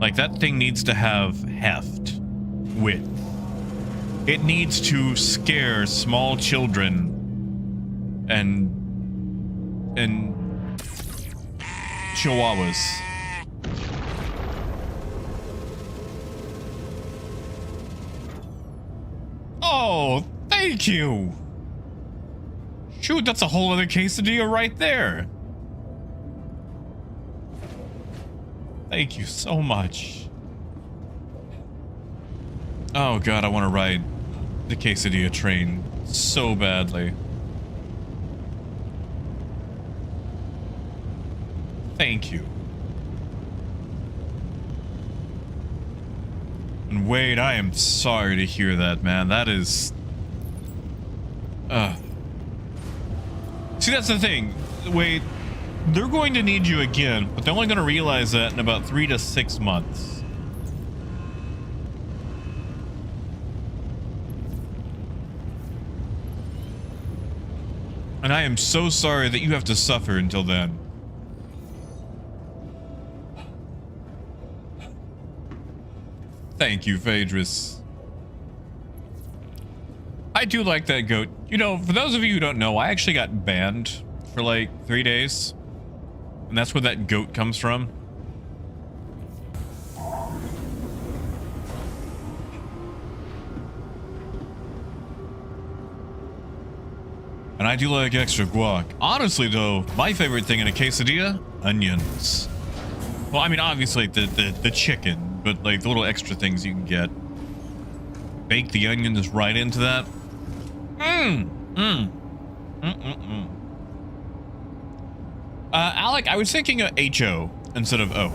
Like, that thing needs to have heft, width. It needs to scare small children and chihuahuas. Oh, Thank you. Shoot, that's a whole other quesadilla right there. Thank you so much. Oh god, I want to ride the quesadilla train so badly. Thank you. And Wade, I am sorry to hear that, man. That is... See, that's the thing. Wade, they're going to need you again, but they're only going to realize that in about 3 to 6 months. And I am so sorry that you have to suffer until then. Thank you, Phaedrus. I do like that goat. You know, for those of you who don't know, I actually got banned for like 3 days. And that's where that goat comes from. And I do like extra guac. Honestly, though, my favorite thing in a quesadilla, onions. Well, I mean, obviously the chicken, but like the little extra things you can get. Bake the onions right into that. Alec, I was thinking of HO instead of O.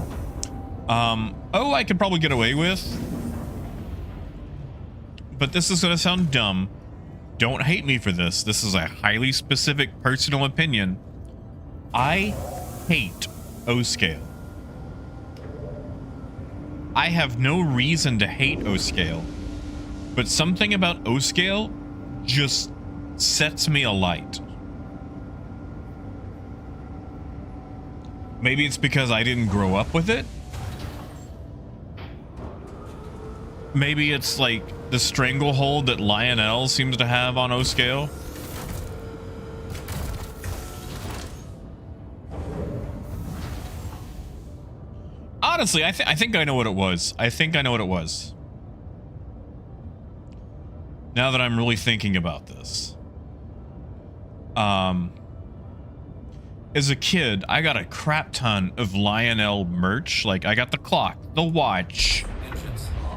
O I could probably get away with. But this is gonna sound dumb. Don't hate me for this. This is a highly specific personal opinion. I hate O-scale. I have no reason to hate O-scale, but something about O-scale just sets me alight. Maybe it's because I didn't grow up with it. Maybe it's like the stranglehold that Lionel seems to have on O-scale. Honestly, I think I know what it was. I think I know what it was. Now that I'm really thinking about this. As a kid, I got a crap ton of Lionel merch. Like, I got the clock, the watch,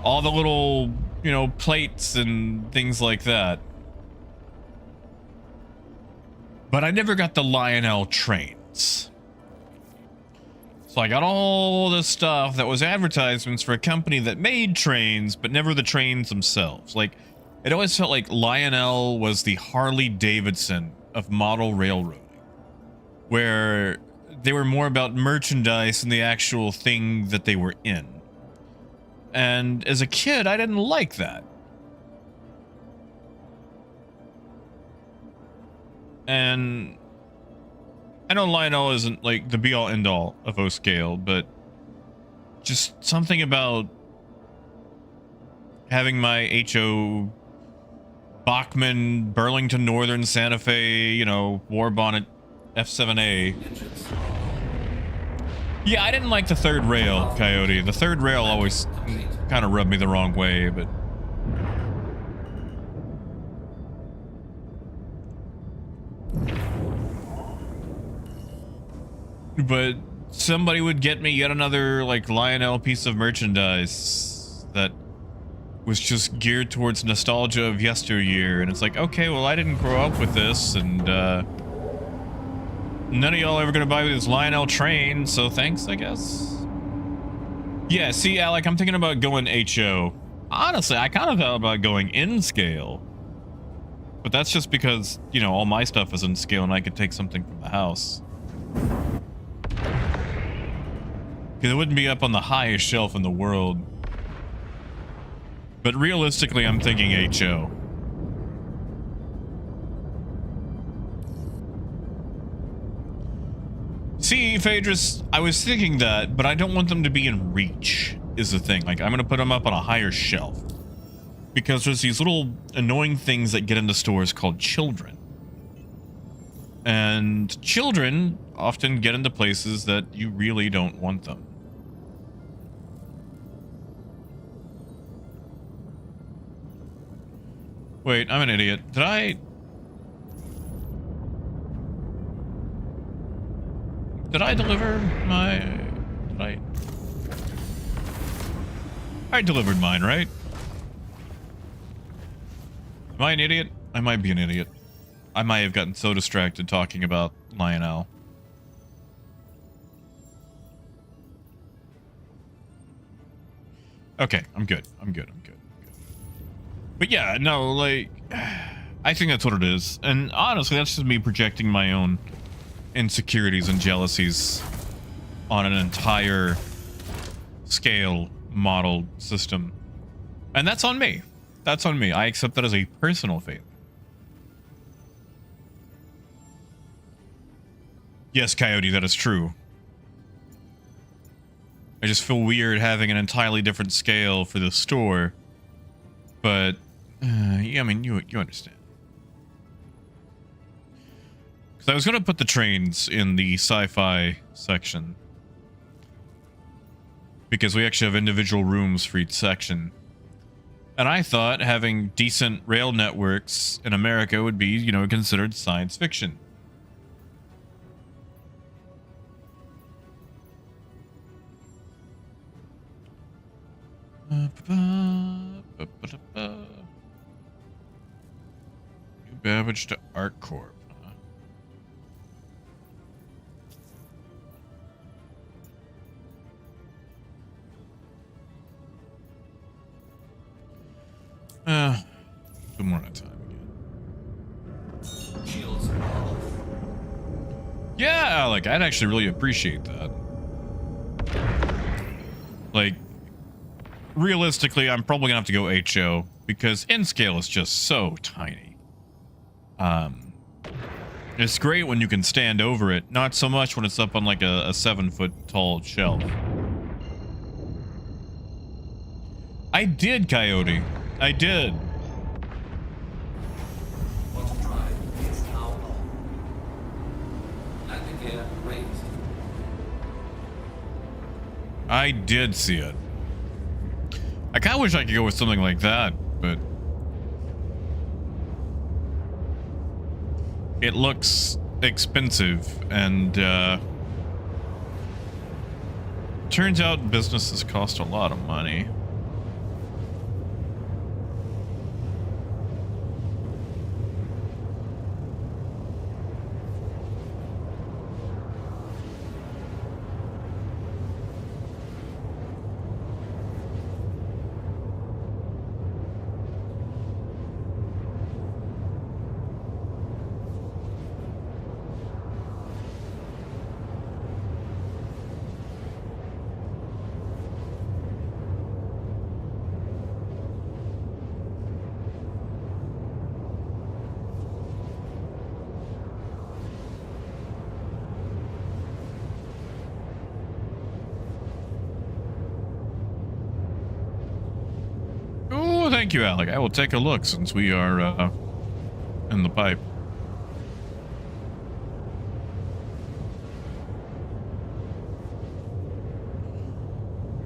all the little, you know, plates and things like that. But I never got the Lionel trains. So I got all this stuff that was advertisements for a company that made trains, but never the trains themselves. Like, it always felt like Lionel was the Harley Davidson of model railroading, where they were more about merchandise than the actual thing that they were in. And as a kid, I didn't like that. And I know Lionel isn't like the be-all end-all of O-scale, but just something about having my HO Bachman Burlington Northern Santa Fe, you know, war bonnet F7A. Yeah, I didn't like the third rail, Coyote. The third rail always kind of rubbed me the wrong way, but... But somebody would get me yet another, like, Lionel piece of merchandise that was just geared towards nostalgia of yesteryear, and it's like, okay, well, I didn't grow up with this, and, none of y'all ever gonna buy this Lionel train, so thanks, I guess. Yeah, see, Alec, I'm thinking about going HO. Honestly, I kind of thought about going in scale. But that's just because, you know, all my stuff is in scale and I could take something from the house. Because it wouldn't be up on the highest shelf in the world. But realistically, I'm thinking HO. See, Phaedrus, I was thinking that, but I don't want them to be in reach, is the thing. Like, I'm going to put them up on a higher shelf. Because there's these little annoying things that get into stores called children. And children often get into places that you really don't want them. Wait, I'm an idiot. Did I deliver my... I delivered mine, right? Am I an idiot? I might be an idiot. I might have gotten so distracted talking about Lionel. Okay, I'm good. I'm good. But yeah, no, like, I think that's what it is. And honestly, that's just me projecting my own insecurities and jealousies on an entire scale model system. And that's on me. That's on me. I accept that as a personal failure. Yes, Coyote, that is true. I just feel weird having an entirely different scale for the store. But, yeah, I mean, you understand. Because I was going to put the trains in the sci-fi section. Because we actually have individual rooms for each section. And I thought having decent rail networks in America would be, you know, considered science fiction. New Babbage to ArcCorp. Two more at a time again. Shields off. Yeah, Alec, I'd actually really appreciate that. Like, realistically, I'm probably gonna have to go HO because N-scale is just so tiny. It's great when you can stand over it, not so much when it's up on like a 7-foot tall shelf. I did, Coyote. I did. Mortar drive is now on. Landing gear raised. I did see it. I kind of wish I could go with something like that, but it looks expensive, and turns out businesses cost a lot of money. Thank you, Alec. I will take a look since we are in the pipe.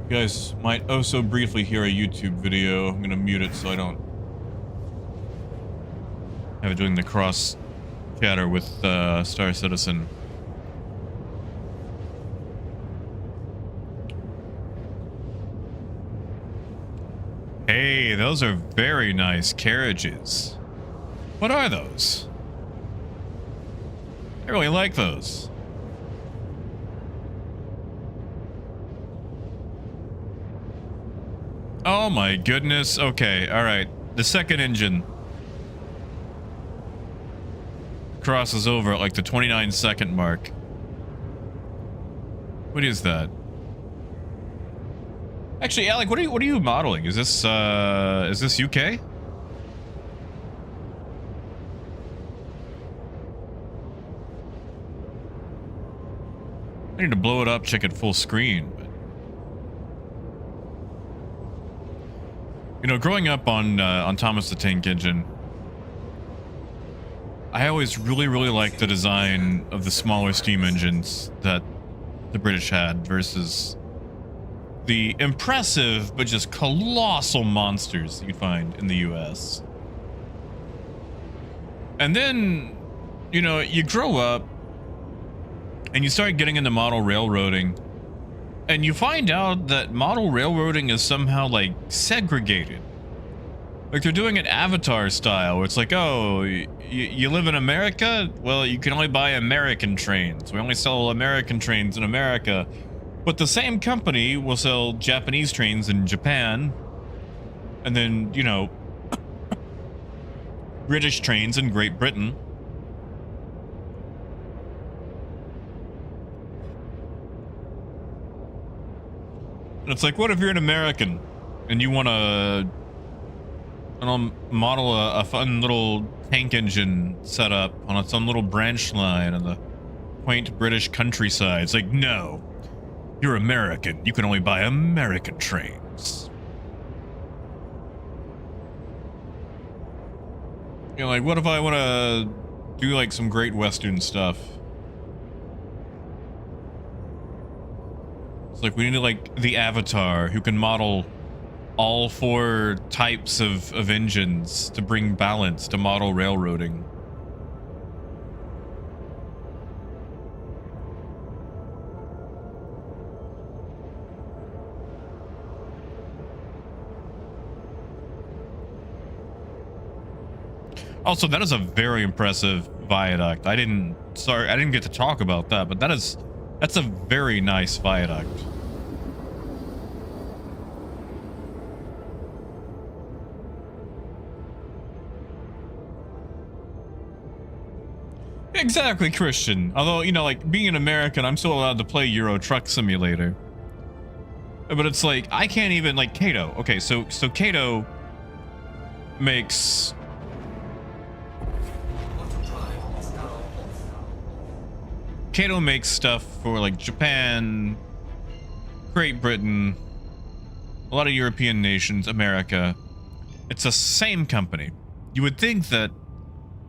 You guys might oh so briefly hear a YouTube video. I'm gonna mute it so I don't have it doing the cross chatter with Star Citizen. Hey, those are very nice carriages. What are those? I really like those. Oh my goodness. Okay, all right. The second engine crosses over at like the 29-second mark. What is that? Actually, Alec, what are you modeling? Is this UK? I need to blow it up, check it full screen. But you know, growing up on Thomas the Tank Engine, I always really liked the design of the smaller steam engines that the British had versus the impressive but just colossal monsters you'd find in the US. And then, you know, you grow up and you start getting into model railroading, and you find out that model railroading is somehow like segregated. Like they're doing it Avatar style, where it's like, oh, you live in America? Well, you can only buy American trains. We only sell American trains in America. But the same company will sell Japanese trains in Japan. And then, you know, British trains in Great Britain. And it's like, what if you're an American and you want to model a fun little tank engine set up on some little branch line on the quaint British countryside? It's like, no, you're American. You can only buy American trains. You know, like, what if I want to do like some Great Western stuff? It's like, we need like the Avatar who can model all 4 types of engines to bring balance to model railroading. Also, that is a very impressive viaduct. I didn't get to talk about that, but that's a very nice viaduct. Exactly, Christian. Although, you know, like, being an American, I'm still allowed to play Euro Truck Simulator. But it's like, I can't even, like, Kato. Okay, so Kato makes... Kato makes stuff for, like, Japan, Great Britain, a lot of European nations, America. It's the same company. You would think that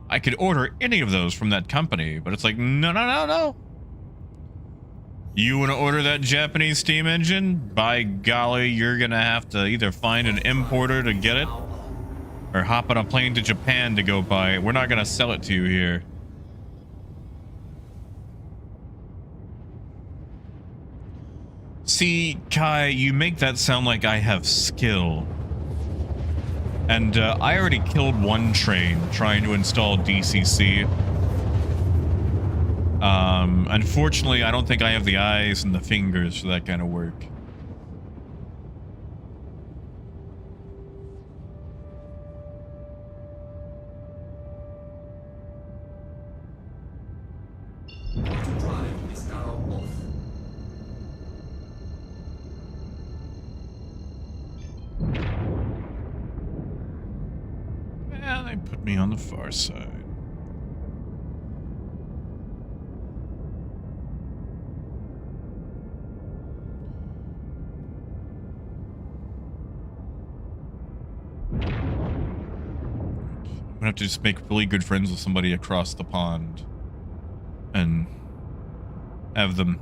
I could order any of those from that company, but it's like, no. You want to order that Japanese steam engine? By golly, you're going to have to either find an importer to get it or hop on a plane to Japan to go buy it. We're not going to sell it to you here. See, Kai, you make that sound like I have skill. And I already killed one train trying to install DCC. Unfortunately, I don't think I have the eyes and the fingers for that kind of work. Yeah, they put me on the far side. I'm gonna have to just make really good friends with somebody across the pond and have them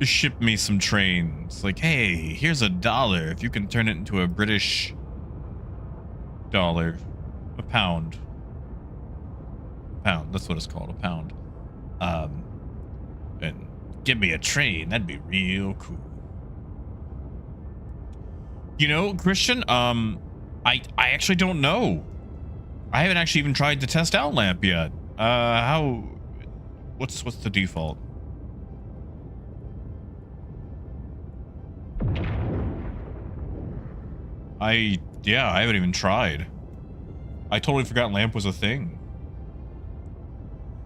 ship me some trains. Like, hey, here's $1 if you can turn it into a British dollar, a pound. That's what it's called, a pound. And give me a train. That'd be real cool. You know, Christian, I actually don't know. I haven't actually even tried the test out lamp yet. What's the default? I haven't even tried. I totally forgot lamp was a thing.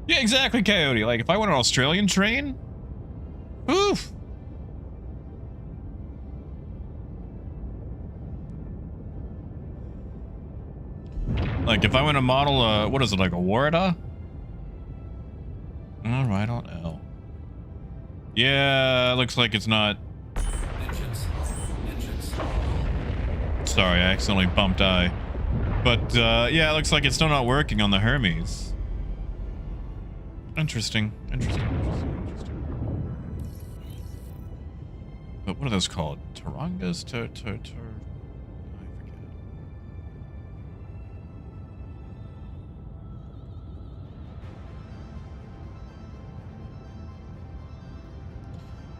Yeah, exactly, Coyote. Like, if I want an Australian train, oof. Like, if I want to model what is it, like a Warda? Alright, on L. Yeah, looks like it's not. Sorry, I accidentally bumped I. But, yeah, it looks like it's still not working on the Hermes. Interesting. But what are those called? Tarangas? I forget.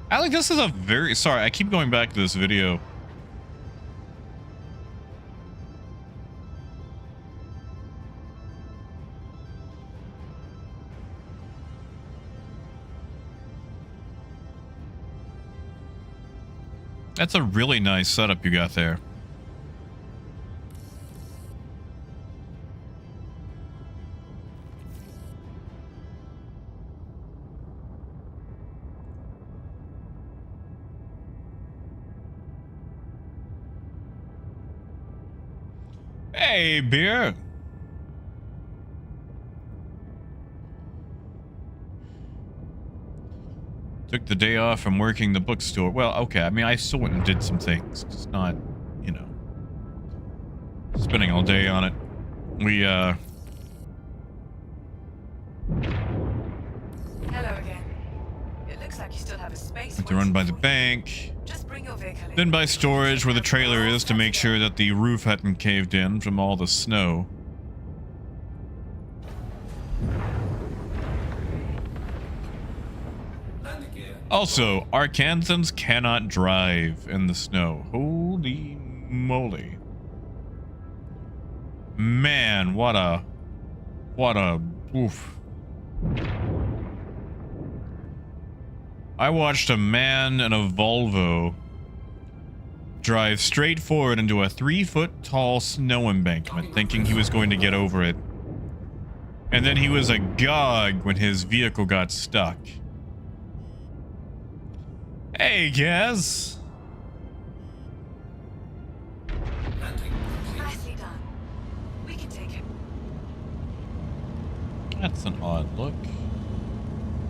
Alec, this is a very... Sorry, I keep going back to this video. That's a really nice setup you got there. Hey, beer. Took the day off from working the bookstore. Well, okay. I mean, I still went and did some things. Just not, you know, spending all day on it. We, Hello again. It looks like you still have a space. went to run by the bank. Just bring your vehicle in. Then by storage where the trailer is to make sure that the roof hadn't caved in from all the snow. Landing gear. Also, Arkansans cannot drive in the snow. Holy moly. Man, what a oof. I watched a man in a Volvo drive straight forward into a 3-foot tall snow embankment, thinking he was going to get over it. And then he was agog when his vehicle got stuck. Hey, Gaz. Landing complete. Nicely done. We can take him. That's an odd look.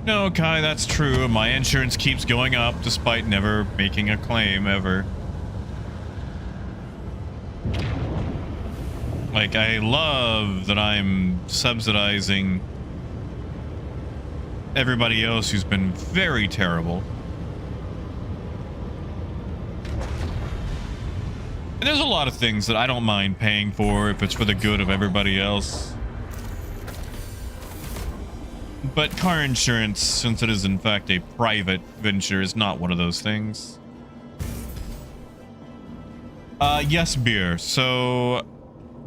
No, Kai, that's true. My insurance keeps going up despite never making a claim ever. Like, I love that I'm subsidizing everybody else who's been very terrible. And there's a lot of things that I don't mind paying for if it's for the good of everybody else. But car insurance, since it is in fact a private venture, is not one of those things. Yes, Beer. So,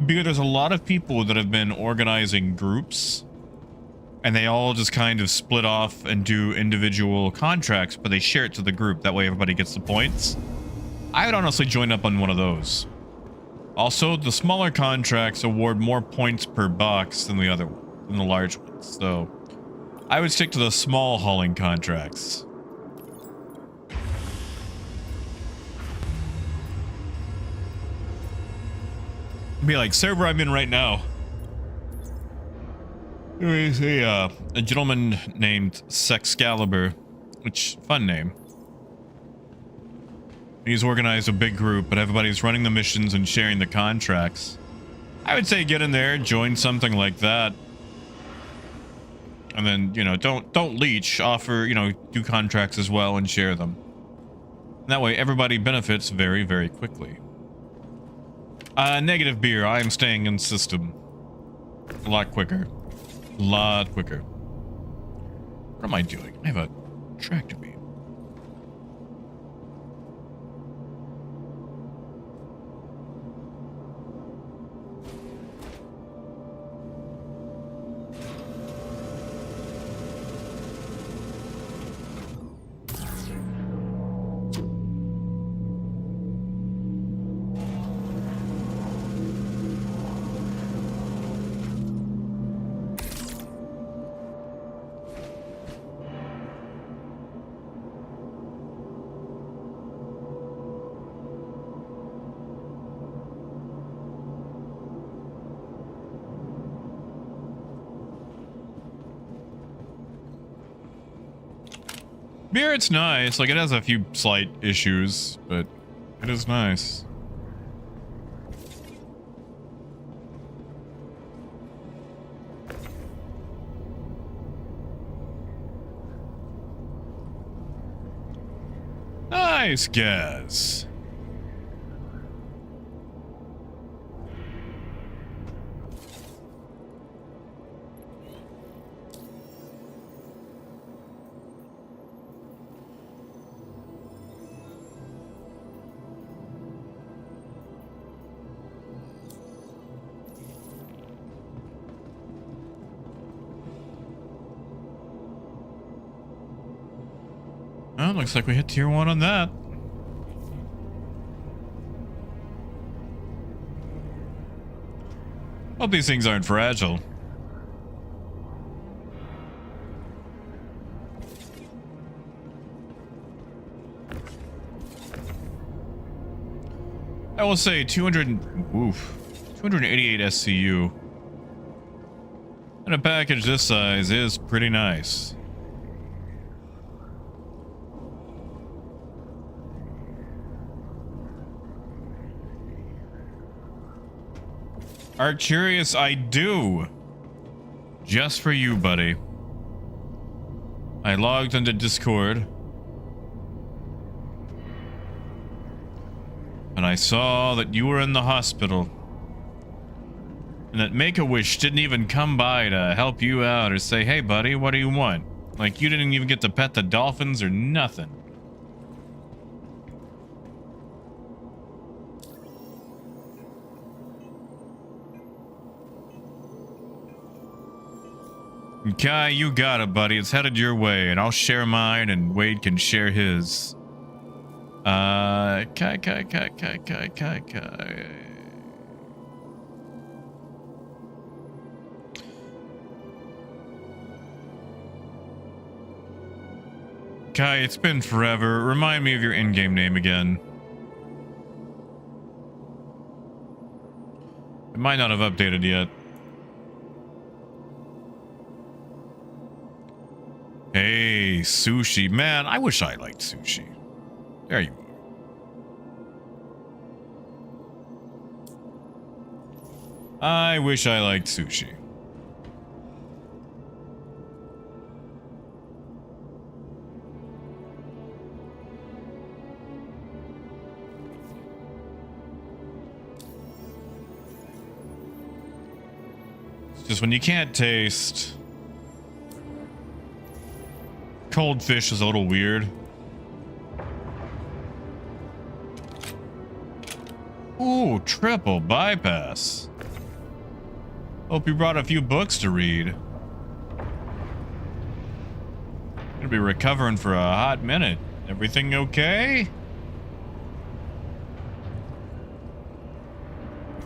Beer, there's a lot of people that have been organizing groups, and they all just kind of split off and do individual contracts, but they share it to the group. That way everybody gets the points. I would honestly join up on one of those. Also, the smaller contracts award more points per box than the large ones, so I would stick to the small hauling contracts. Be like, server I'm in right now. There is a gentleman named Sexcalibur, which, fun name. He's organized a big group, but everybody's running the missions and sharing the contracts. I would say get in there, join something like that. And then, you know, don't leech, offer, you know, do contracts as well and share them. And that way everybody benefits very, very quickly. Negative Beer, I am staying in system. A lot quicker. A lot quicker. What am I doing? I have a tractor beam. Beer, it's nice. Like, it has a few slight issues, but it is nice. Nice, Gaz. Well, looks like we hit tier 1 on that. Hope these things aren't fragile. I will say 288 SCU. And a package this size is pretty nice. Arcurious, I do. Just for you, buddy. I logged into Discord. And I saw that you were in the hospital. And that Make-A-Wish didn't even come by to help you out or say, hey, buddy, what do you want? Like, you didn't even get to pet the dolphins or nothing. Kai, you got it, buddy. It's headed your way, and I'll share mine, and Wade can share his. Kai. Kai, it's been forever. Remind me of your in-game name again. It might not have updated yet. Hey, sushi. Man, I wish I liked sushi. There you are. I wish I liked sushi. It's just when you can't taste... Cold fish is a little weird. Ooh, triple bypass. Hope you brought a few books to read. Gonna be recovering for a hot minute. Everything okay?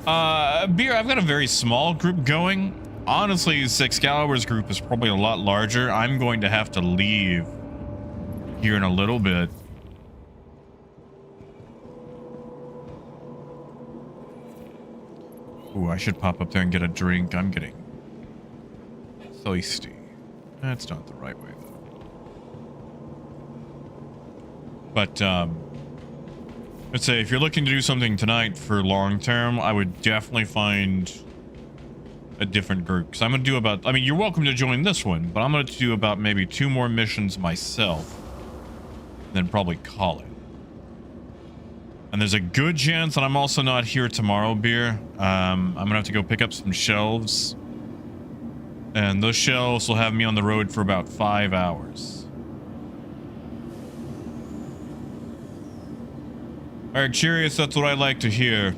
Beer, I've got a very small group going. Honestly, Excalibur's group is probably a lot larger. I'm going to have to leave here in a little bit. Ooh, I should pop up there and get a drink. I'm getting thirsty. That's not the right way, though. But, let's say if you're looking to do something tonight for long term, I would definitely find a different group. Because I'm going to do about... I mean, you're welcome to join this one, but I'm going to do about maybe 2 more missions myself. Then probably call it. And there's a good chance that I'm also not here tomorrow, Beer. I'm going to have to go pick up some shelves. And those shelves will have me on the road for about 5 hours. Alright, curious, that's what I like to hear.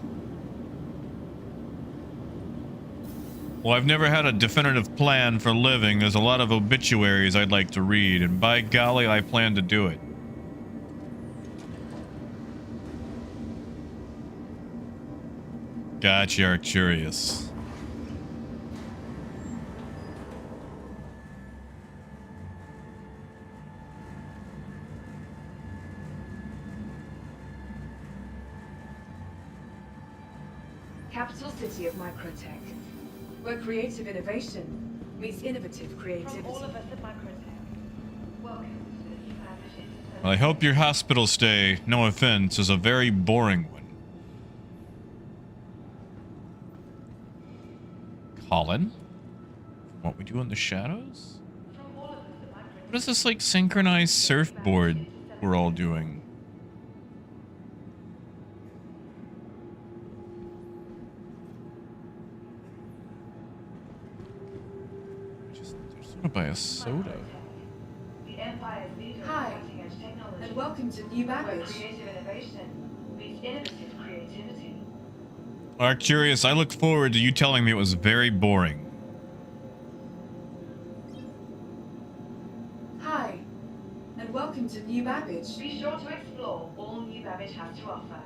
Well, I've never had a definitive plan for living. There's a lot of obituaries I'd like to read, and by golly, I plan to do it. Gotcha, Arcurious. Capital city of microtech, where creative innovation meets innovative creativity. From all of us at Microtech, welcome to the flagship. Well, I hope your hospital stay, no offense, is a very boring one. Colin? What we do in the shadows? What is this, like, synchronized surfboard we're all doing? Just want to buy a soda. Hi, and welcome to New Baggage. Creative innovation meets innovative creativity. Curious, I look forward to you telling me it was very boring. Hi, and welcome to New Babbage. Be sure to explore all New Babbage has to offer.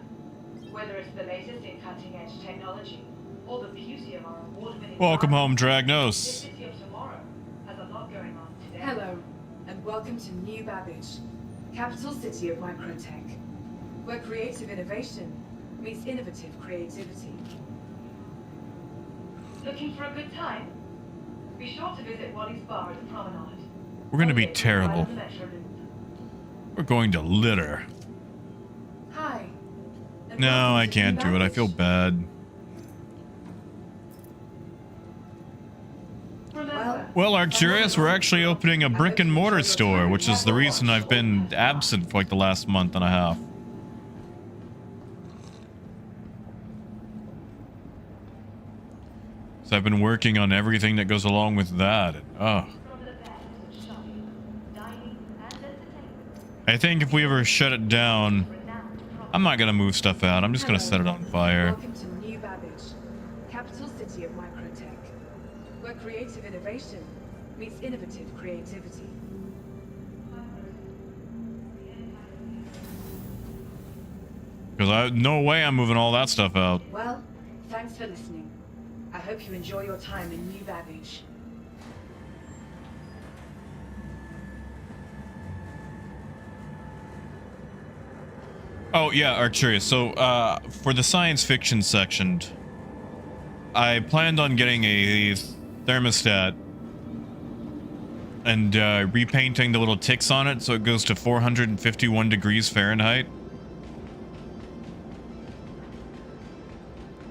Whether it's the latest in cutting-edge technology or the beauty of our award-winning... Welcome home, The Dragnos. city of tomorrow has a lot going on today. Hello, and welcome to New Babbage, capital city of microtech, where creative innovation meets innovative creativity. Looking for a good time? Be sure to visit Wally's bar at the promenade. We're gonna be Located terrible. right on the Metro loop. We're going to litter. Hi. and No, welcome I to can't New do it. I feel Babbage. bad. Remember, Well, Arcturus, we're actually opening a brick and mortar store, which is the reason I've been absent for like the last month and a half. So I've been working on everything that goes along with that. And, oh. from the best of shopping, dining, and entertainment, I think if we ever shut it down, renowned promenade. I'm not gonna move stuff out. I'm just gonna set it on fire. Welcome to New Babbage, capital city of microtech, where creative innovation meets innovative creativity. Because no way I'm moving all that stuff out. Well, thanks for listening. I hope you enjoy your time in New Babbage. Oh yeah, Arcturus. So for the science fiction section, I planned on getting a thermostat and repainting the little ticks on it so it goes to 451 degrees Fahrenheit.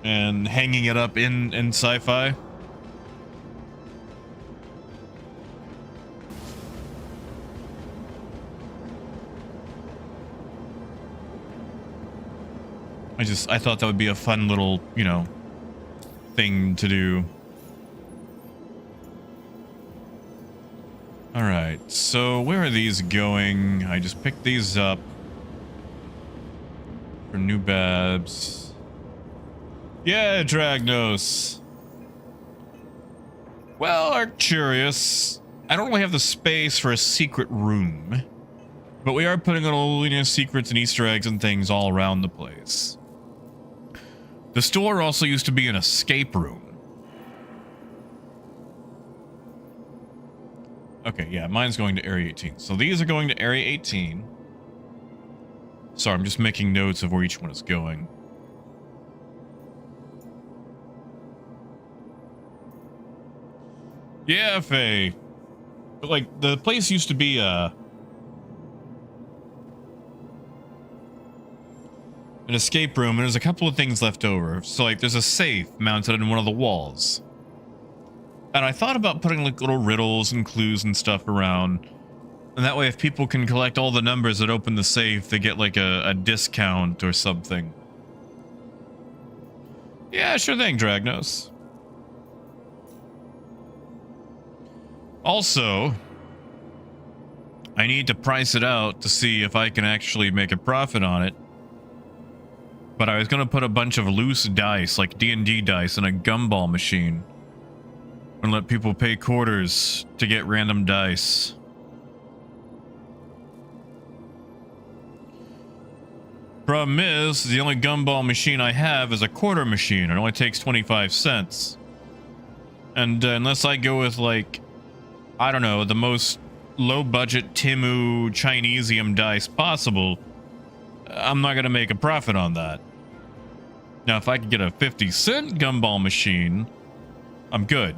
And hanging it up in sci-fi. I thought that would be a fun little, you know, thing to do. All right, so where are these going? I just picked these up for new babs. Yeah, Dragnos. Well, Arcturus, I don't really have the space for a secret room, but we are putting little, you know, secrets and Easter eggs and things all around the place. The store also used to be an escape room. Okay, yeah, mine's going to Area 18. So these are going to Area 18. Sorry, I'm just making notes of where each one is going. Yeah, Faye. But, like, the place used to be, an escape room, and there's a couple of things left over. So, like, there's a safe mounted in one of the walls. And I thought about putting, like, little riddles and clues and stuff around. And that way, if people can collect all the numbers that open the safe, they get, like, a discount or something. Yeah, sure thing, Dragnos. Also, I need to price it out to see if I can actually make a profit on it. But I was going to put a bunch of loose dice, like D&D dice, in a gumball machine. And let people pay quarters to get random dice. Problem is, the only gumball machine I have is a quarter machine. It only takes 25 cents. And unless I go with, like, I don't know, the most low-budget Timu Chinesium dice possible, I'm not going to make a profit on that. Now, if I could get a 50-cent gumball machine, I'm good.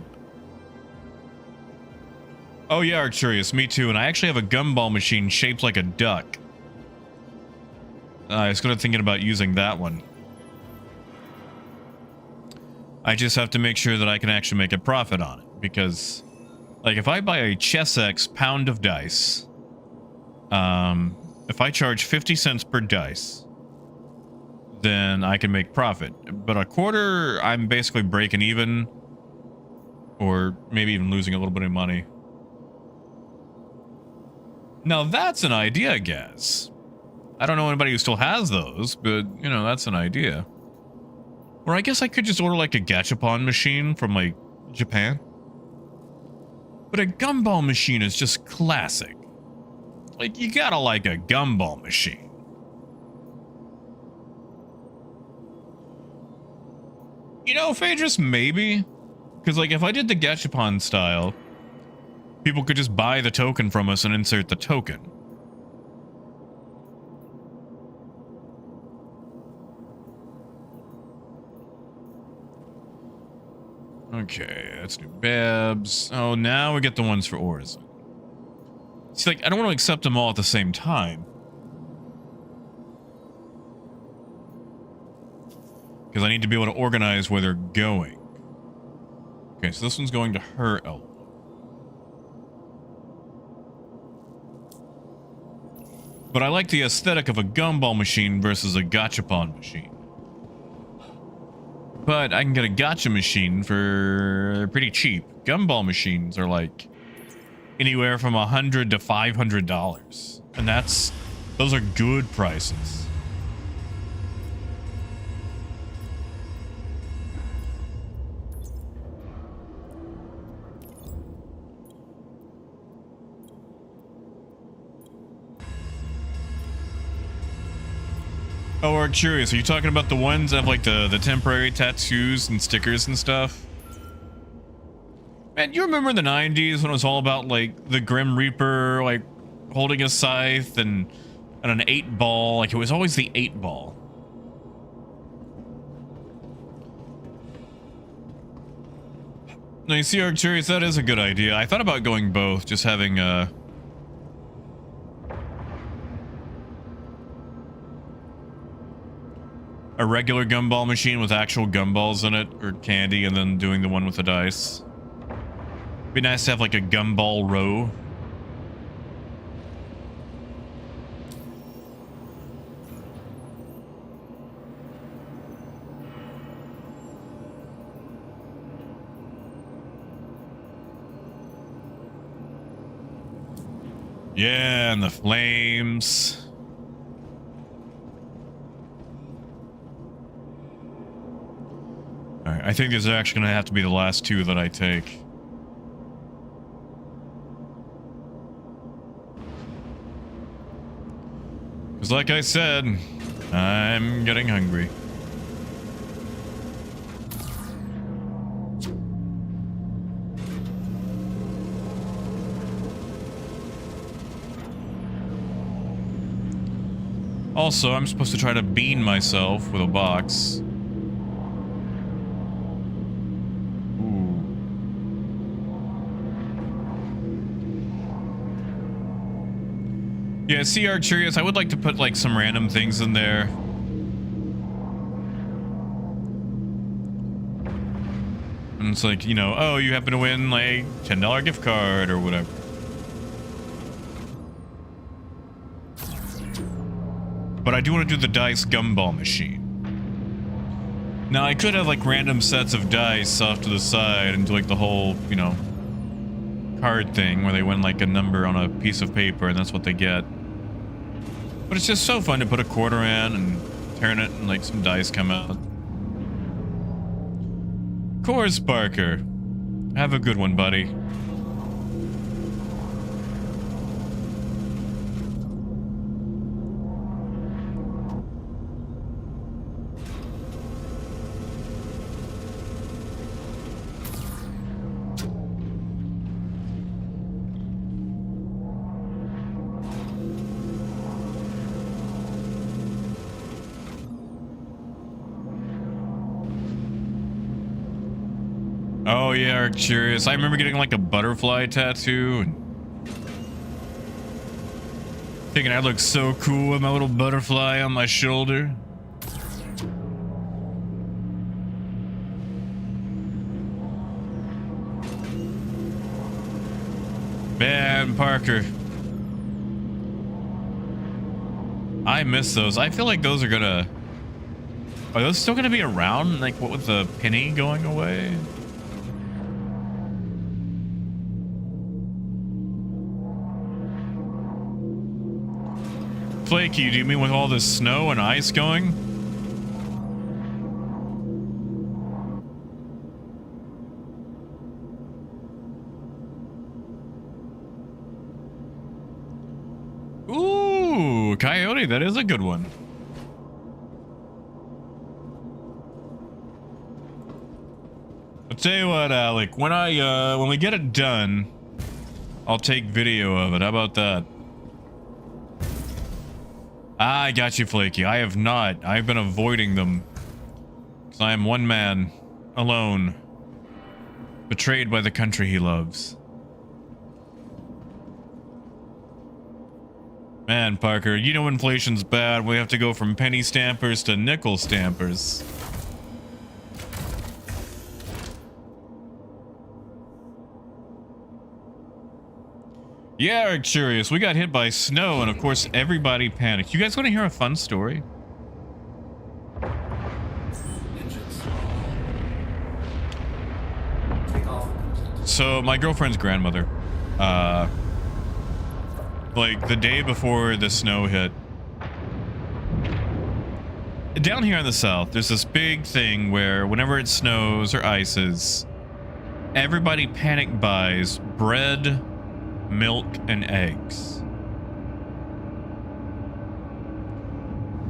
Oh yeah, Arcturus, me too. And I actually have a gumball machine shaped like a duck. I was thinking about using that one. I just have to make sure that I can actually make a profit on it. Because, like, if I buy a Chessex pound of dice, if I charge 50 cents per dice, then I can make profit. But a quarter, I'm basically breaking even, or maybe even losing a little bit of money. Now that's an idea, Gaz. I don't know anybody who still has those, but, you know, that's an idea. Or I guess I could just order, like, a gachapon machine from, like, Japan. But a gumball machine is just classic. Like, you gotta like a gumball machine. You know, Phaedrus, maybe. Because, like, if I did the Gachapon style, people could just buy the token from us and insert the token. Okay, that's new Babs. Oh, now we get the ones for Orison. See, like, I don't want to accept them all at the same time. Because I need to be able to organize where they're going. Okay, so this one's going to her elbow. But I like the aesthetic of a gumball machine versus a gachapon machine. But I can get a gacha machine for pretty cheap. Gumball machines are like anywhere from $100 to $500. And those are good prices. Oh, we're curious. Are you talking about the ones that have like the temporary tattoos and stickers and stuff? Man, you remember in the 90s when it was all about like the Grim Reaper like holding a scythe and an 8-ball? Like it was always the 8-ball. No, you see, Arcturus, that is a good idea. I thought about going both, just having a regular gumball machine with actual gumballs in it, or candy, and then doing the one with the dice. Be nice to have like a gumball row. Yeah, and the flames. Alright, I think these are actually going to have to be the last two that I take. Because like I said, I'm getting hungry. Also, I'm supposed to try to bean myself with a box. Yeah, see, Arcturus, I would like to put like some random things in there. And it's like, you know, oh, you happen to win like $10 gift card or whatever. But I do want to do the dice gumball machine. Now, I could have like random sets of dice off to the side and do like the whole, you know, card thing where they win like a number on a piece of paper and that's what they get. But it's just so fun to put a quarter in and turn it and like some dice come out. Of course, Barker. Have a good one, buddy. Oh yeah, Arcturus. I remember getting like a butterfly tattoo and thinking I look so cool with my little butterfly on my shoulder. Man, Parker. I miss those. I feel like those are gonna... Are those still gonna be around? Like, what with the penny going away? Flaky, do you mean with all this snow and ice going? Ooh, coyote, that is a good one. I'll tell you what, Alec, when we get it done, I'll take video of it. How about that? I got you, Flaky. I have not. I've been avoiding them. Because I am one man, alone, betrayed by the country he loves. Man, Parker, you know inflation's bad. We have to go from penny stampers to nickel stampers. Yeah, Eric Curious, we got hit by snow and of course everybody panicked. You guys want to hear a fun story? Engines. Take off. So my girlfriend's grandmother, like the day before the snow hit, down here in the south, there's this big thing where whenever it snows or ices, everybody panic buys bread, milk, and eggs.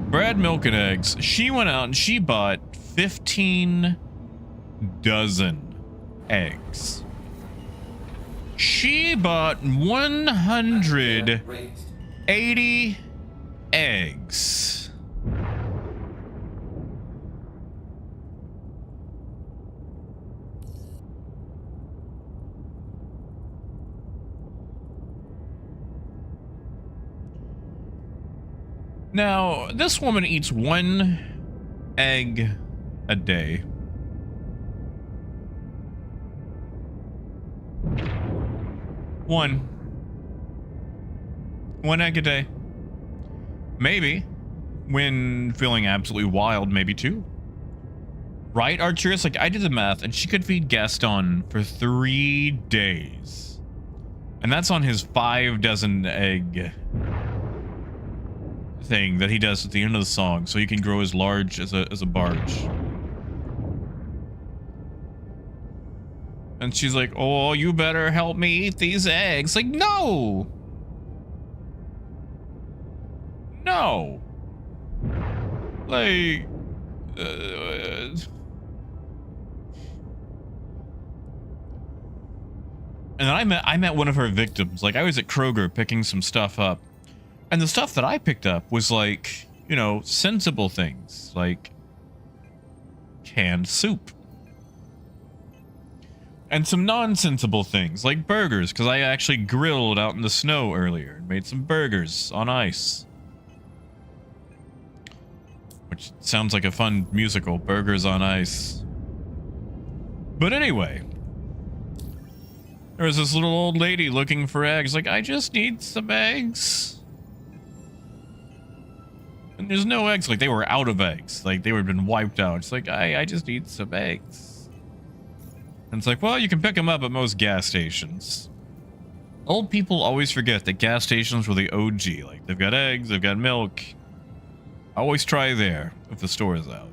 Bread, milk, and eggs. She went out and she bought 15 dozen eggs. She bought 180 eggs. Now, this woman eats 1 egg a day. One egg a day. Maybe. When feeling absolutely wild, maybe 2. Right, Arcturus? Like, I did the math, and she could feed Gaston for 3 days. And that's on his 5 dozen egg thing that he does at the end of the song, so he can grow as large as a barge. And she's like, oh, you better help me eat these eggs. Like, no! No! Like... And then I met one of her victims. Like, I was at Kroger picking some stuff up. And the stuff that I picked up was like, you know, sensible things. Like canned soup. And some non-sensible things, like burgers, because I actually grilled out in the snow earlier and made some burgers on ice. Which sounds like a fun musical, Burgers on Ice. But anyway, there was this little old lady looking for eggs, like, I just need some eggs. And there's no eggs, like, they were out of eggs. Like, they would have been wiped out. It's like, I just need some eggs. And it's like, well, you can pick them up at most gas stations. Old people always forget that gas stations were the OG. Like, they've got eggs, they've got milk. Always try there if the store is out.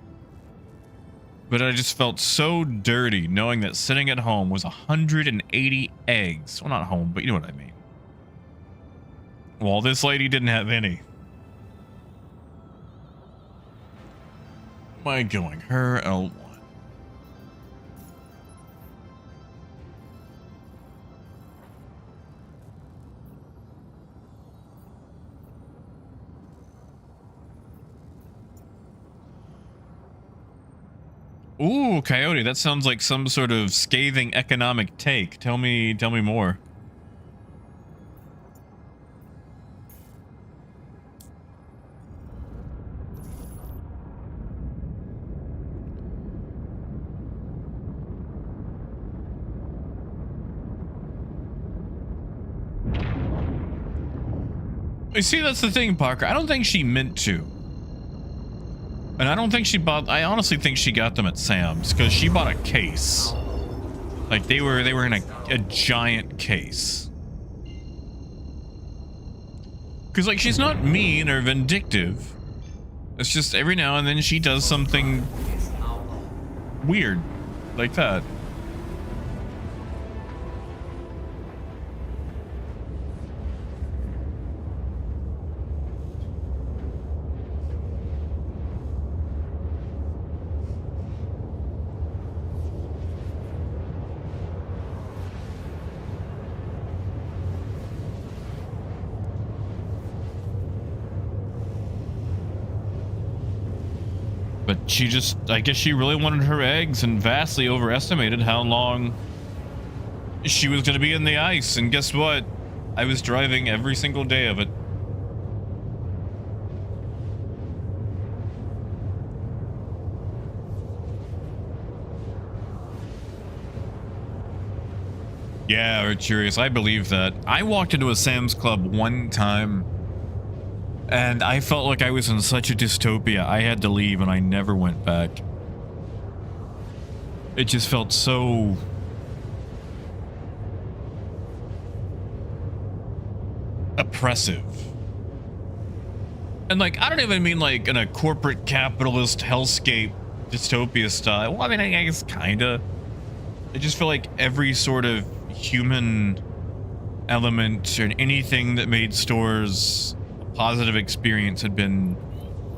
But I just felt so dirty knowing that sitting at home was 180 eggs. Well, not home, but you know what I mean. Well, this lady didn't have any. Am I going her L1? Ooh, Coyote, that sounds like some sort of scathing economic take. Tell me more. You see, that's the thing, Parker. I don't think she meant to. And I don't think she bought... I honestly think she got them at Sam's, because she bought a case. Like, they were in a giant case. Because, like, she's not mean or vindictive. It's just every now and then she does something weird like that. But she just, I guess she really wanted her eggs and vastly overestimated how long she was going to be in the ice. And guess what? I was driving every single day of it. Yeah, Arturius, I believe that. I walked into a Sam's Club one time, and I felt like I was in such a dystopia. I had to leave, and I never went back. It just felt so... oppressive. And, like, I don't even mean, like, in a corporate capitalist hellscape dystopia style. Well, I mean, I guess kinda. I just feel like every sort of human element or anything that made stores a positive experience had been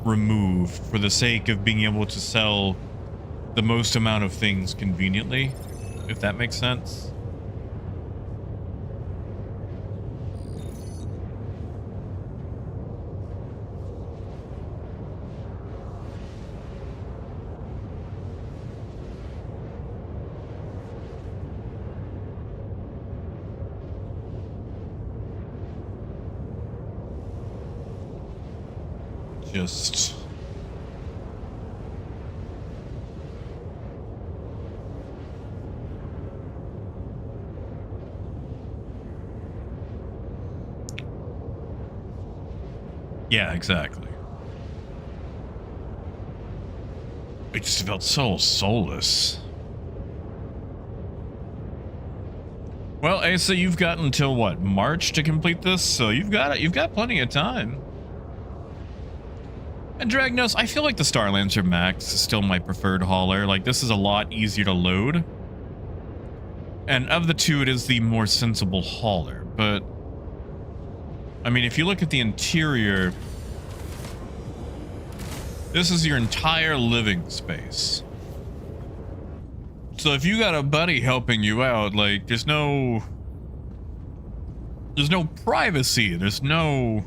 removed for the sake of being able to sell the most amount of things conveniently, if that makes sense. Just... yeah, exactly. It just felt so soulless. Well, Asa, you've got until what, March to complete this, so you've got plenty of time. And Dragnos, I feel like the Starlancer Max is still my preferred hauler. Like, this is a lot easier to load. And of the two, it is the more sensible hauler. But, I mean, if you look at the interior, this is your entire living space. So if you got a buddy helping you out, like, there's no privacy. There's no...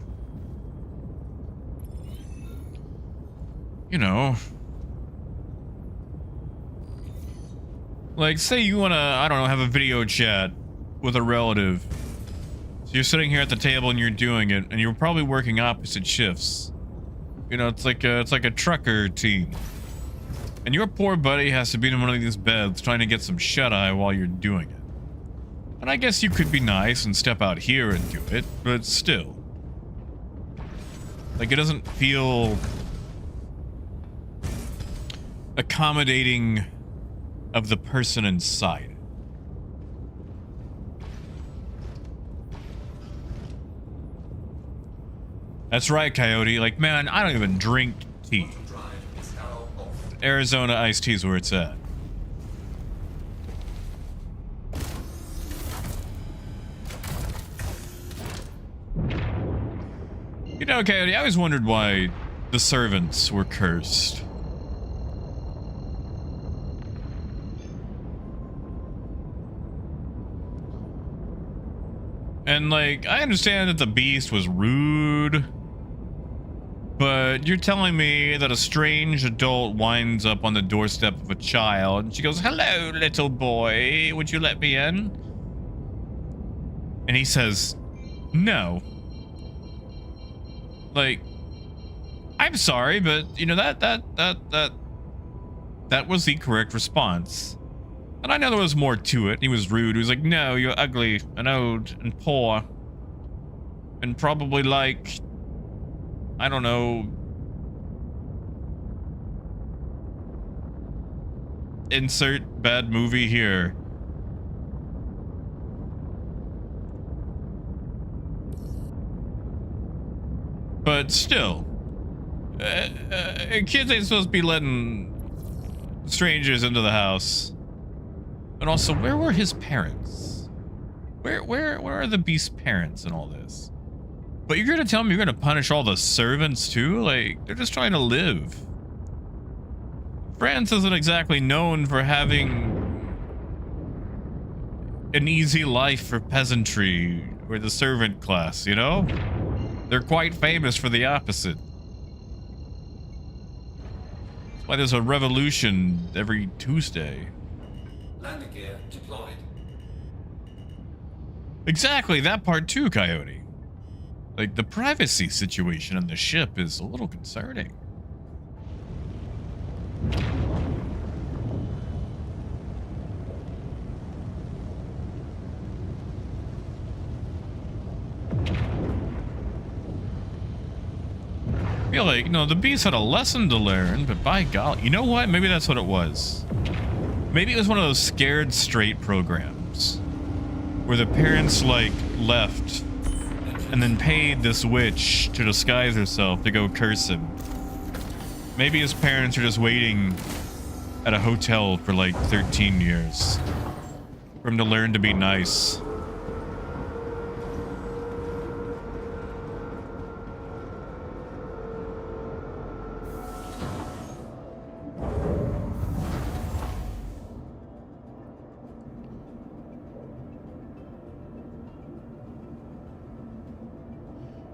you know, like, say you want to, I don't know, have a video chat with a relative. So you're sitting here at the table and you're doing it, and you're probably working opposite shifts. You know, it's like a trucker team. And your poor buddy has to be in one of these beds trying to get some shut-eye while you're doing it. And I guess you could be nice and step out here and do it, but still. Like, it doesn't feel accommodating of the person inside. That's right, Coyote. Like, man, I don't even drink tea. Arizona iced tea is where it's at. You know, Coyote, I always wondered why the servants were cursed. And, like, I understand that the beast was rude, but you're telling me that a strange adult winds up on the doorstep of a child, and she goes, "Hello, little boy, would you let me in?" And he says, "No." Like, I'm sorry, but, you know, that was the correct response. And I know there was more to it. He was rude. He was like, "No, you're ugly and old and poor. And probably like, I don't know, insert bad movie here." But still, kids ain't supposed to be letting strangers into the house. And also, where were his parents? Where are the beast's parents in all this? But you're gonna tell me you're gonna punish all the servants too? Like, they're just trying to live. France isn't exactly known for having an easy life for peasantry or the servant class, you know? They're quite famous for the opposite. That's why there's a revolution every Tuesday. Landing gear deployed. Exactly, that part too, Coyote. Like, the privacy situation on the ship is a little concerning. I feel like, you know, the bees had a lesson to learn, but by golly, you know what? Maybe that's what it was. Maybe it was one of those scared straight programs where the parents, like, left and then paid this witch to disguise herself to go curse him. Maybe his parents are just waiting at a hotel for like 13 years for him to learn to be nice.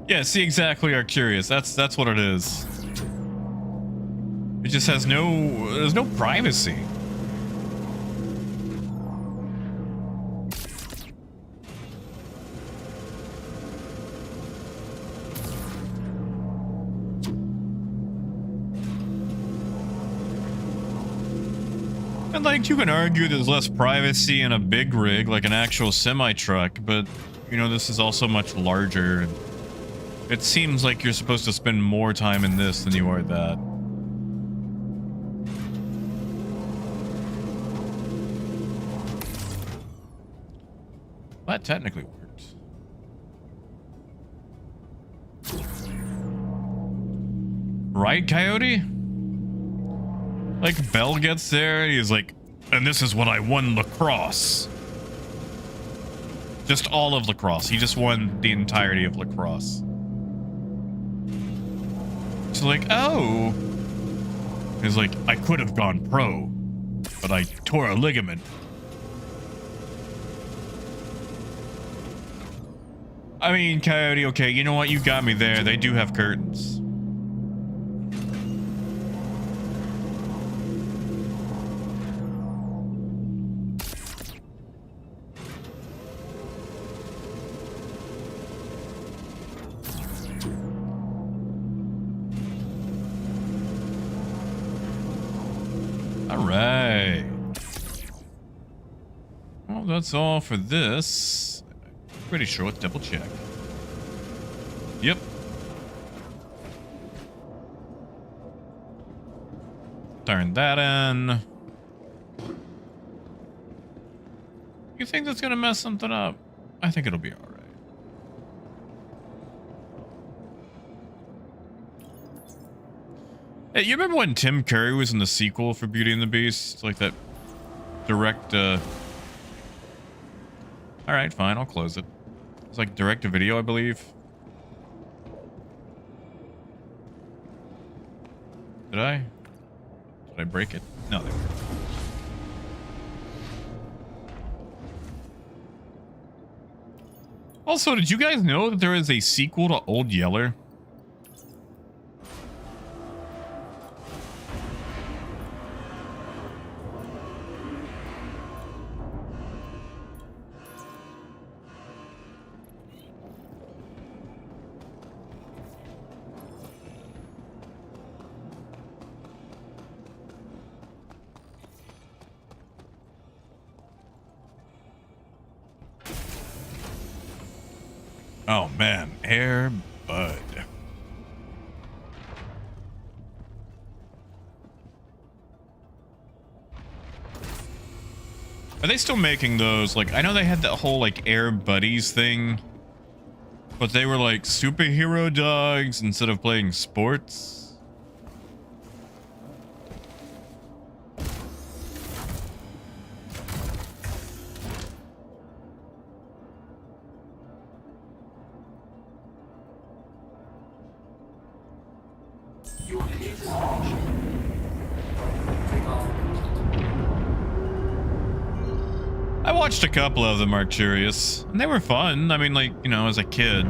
Yeah, see, exactly, Arcurious. That's what it is. It just has there's no privacy. And like, you can argue there's less privacy in a big rig, like an actual semi-truck, but, you know, this is also much larger. It seems like you're supposed to spend more time in this than you are that. That technically worked. Right, Coyote? Like, Bell gets there, and he's like, and this is what I won lacrosse. Just all of lacrosse. He just won the entirety of lacrosse. So like, oh. He's like, I could have gone pro, but I tore a ligament. I mean, Coyote, okay, you know what? You got me there. They do have curtains. All right. Well, that's all for this. Pretty sure. Let's double check. Yep. Turn that in. You think that's gonna mess something up? I think it'll be all right. Hey, you remember when Tim Curry was in the sequel for Beauty and the Beast? Like that direct, All right, fine, I'll close it. It's like direct to video, I believe. Did I break it? No, there we go. Also, did you guys know that there is a sequel to Old Yeller? Oh man, Air Bud. Are they still making those? Like, I know they had that whole like Air Buddies thing, but they were like superhero dogs instead of playing sports. I watched a couple of them, Arcurious, and they were fun. I mean, like, you know, as a kid.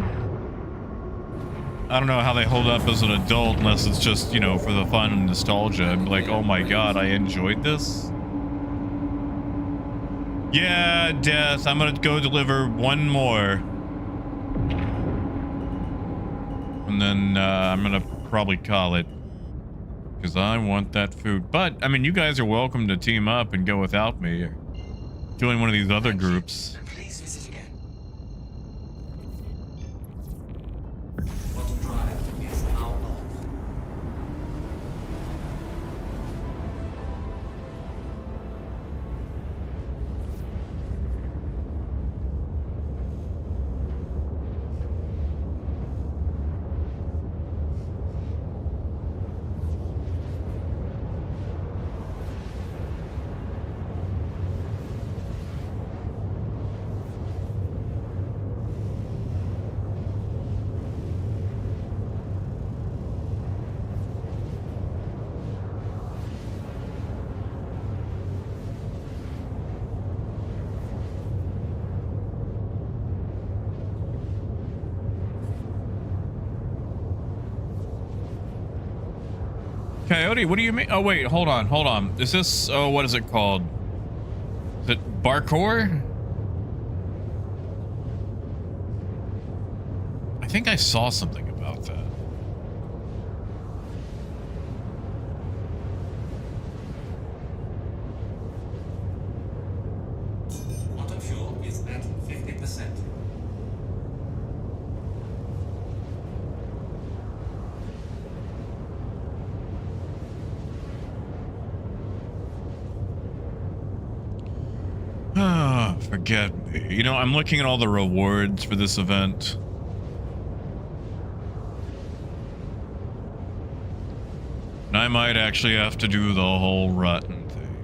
I don't know how they hold up as an adult unless it's just, you know, for the fun and nostalgia. I'm like, oh my god, I enjoyed this. Yeah, Death, I'm gonna go deliver one more. And then I'm gonna probably call it. Because I want that food. But, I mean, you guys are welcome to team up and go without me. Or join one of these other groups. Please visit again. Bottom drive is now off. Coyote, what do you mean? Oh, wait, hold on. Is this, oh, what is it called? Is it parkour? I think I saw something about that. Motor fuel is at 50%. Ah, forget me. You know, I'm looking at all the rewards for this event. And I might actually have to do the whole rotten thing.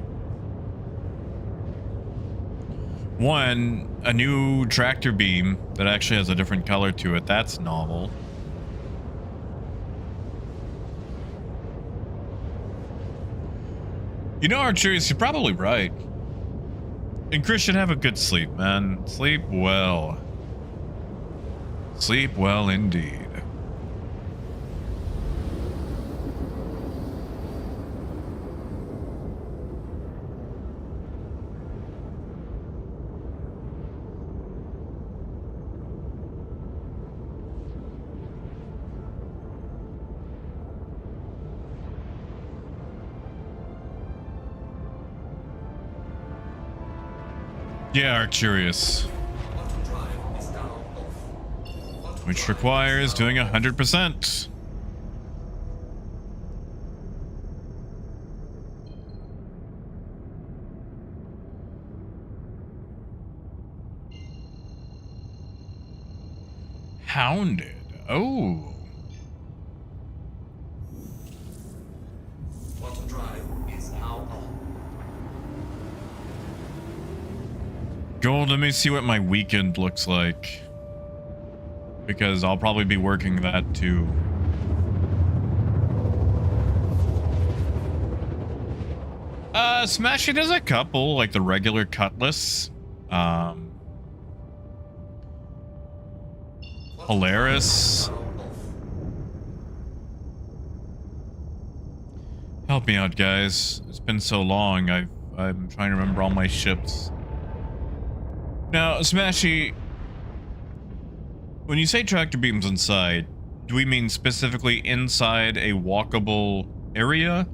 One, a new tractor beam that actually has a different color to it. That's novel. You know, Archerius, you're probably right. And Chris should have a good sleep, man. Sleep well. Sleep well indeed. Yeah, Arcurious. Bottom drive is now off. Bottom Which drive requires is now doing 100%. Hounded. Oh. Bottom drive is now on. Gold, let me see what my weekend looks like. Because I'll probably be working that too. Smash It is a couple, like the regular Cutlass. Polaris. Help me out, guys. It's been so long. I'm trying to remember all my ships. Now, Smashy, when you say tractor beams inside, do we mean specifically inside a walkable area?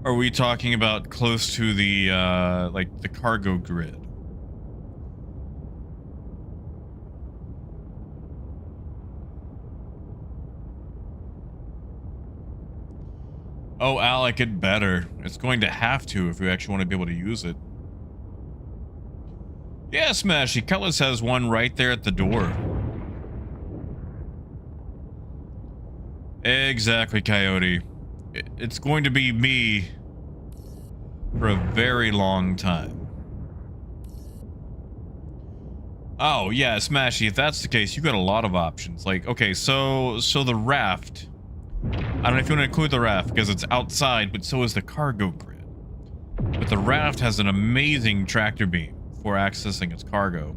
Or are we talking about close to the, like, the cargo grid? Oh, Alec, it better. It's going to have to if we actually want to be able to use it. Yeah, Smashy. Cutlass has one right there at the door. Exactly, Coyote. It's going to be me for a very long time. Oh, yeah, Smashy, if that's the case, you got a lot of options. Like, okay, so the raft. I don't know if you want to include the raft because it's outside, but so is the cargo grid. But the raft has an amazing tractor beam for accessing its cargo.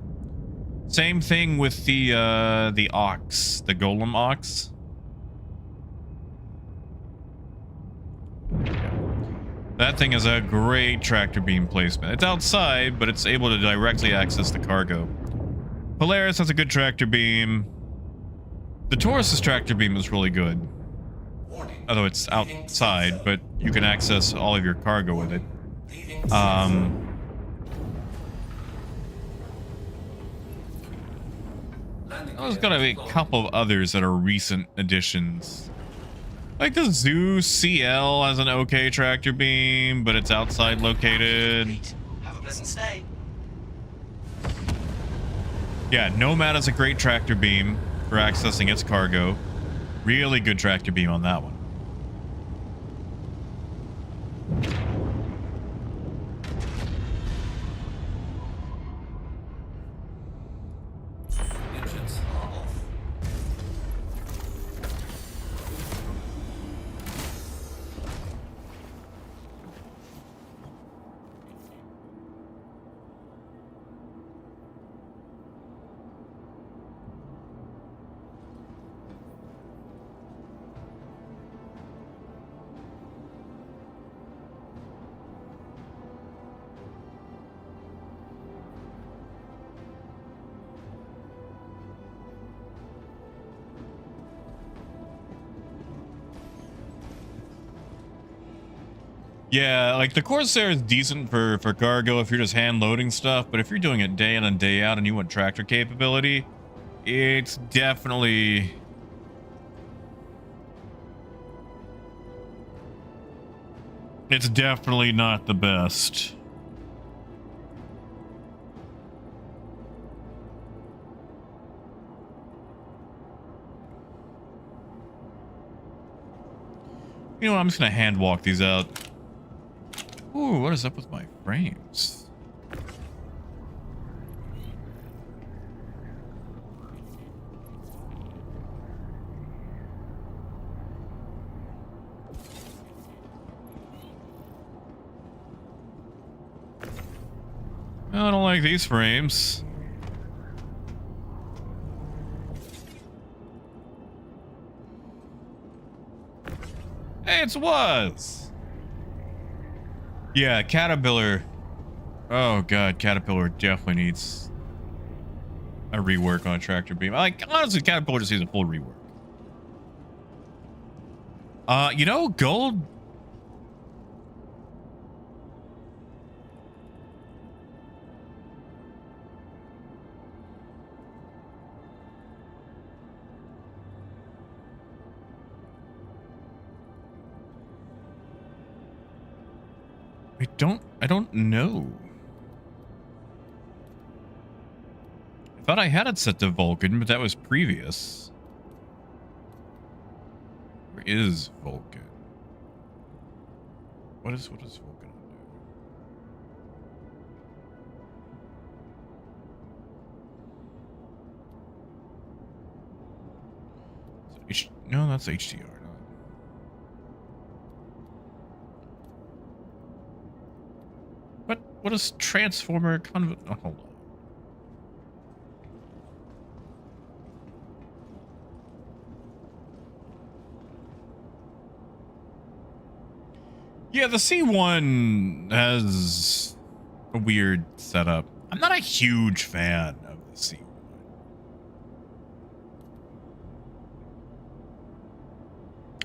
Same thing with the ox, the golem ox. That thing is a great tractor beam placement. It's outside, but it's able to directly access the cargo. Polaris has a good tractor beam. The Taurus's tractor beam is really good. Although it's outside, but you can access all of your cargo with it. There's gotta be a couple of others that are recent additions. Like the Zoo CL has an okay tractor beam, but it's outside located. Have a pleasant stay. Yeah, Nomad has a great tractor beam for accessing its cargo. Really good tractor beam on that one. Engines are off. Yeah, like the Corsair is decent for cargo if you're just hand loading stuff, but if you're doing it day in and day out and you want tractor capability, it's definitely not the best. You know what, I'm just gonna hand walk these out. Ooh, what is up with my frames? I don't like these frames. Hey, it's was. Yeah, Caterpillar. Oh god, Caterpillar definitely needs a rework on tractor beam. Like honestly, Caterpillar just needs a full rework. You know, gold. I don't know. I thought I had it set to Vulcan, but that was previous. Where is Vulcan? What is Vulcan do? No, that's HDR. What is Transformer Convent? Oh, hold on. Yeah, the C1 has a weird setup. I'm not a huge fan of the C1.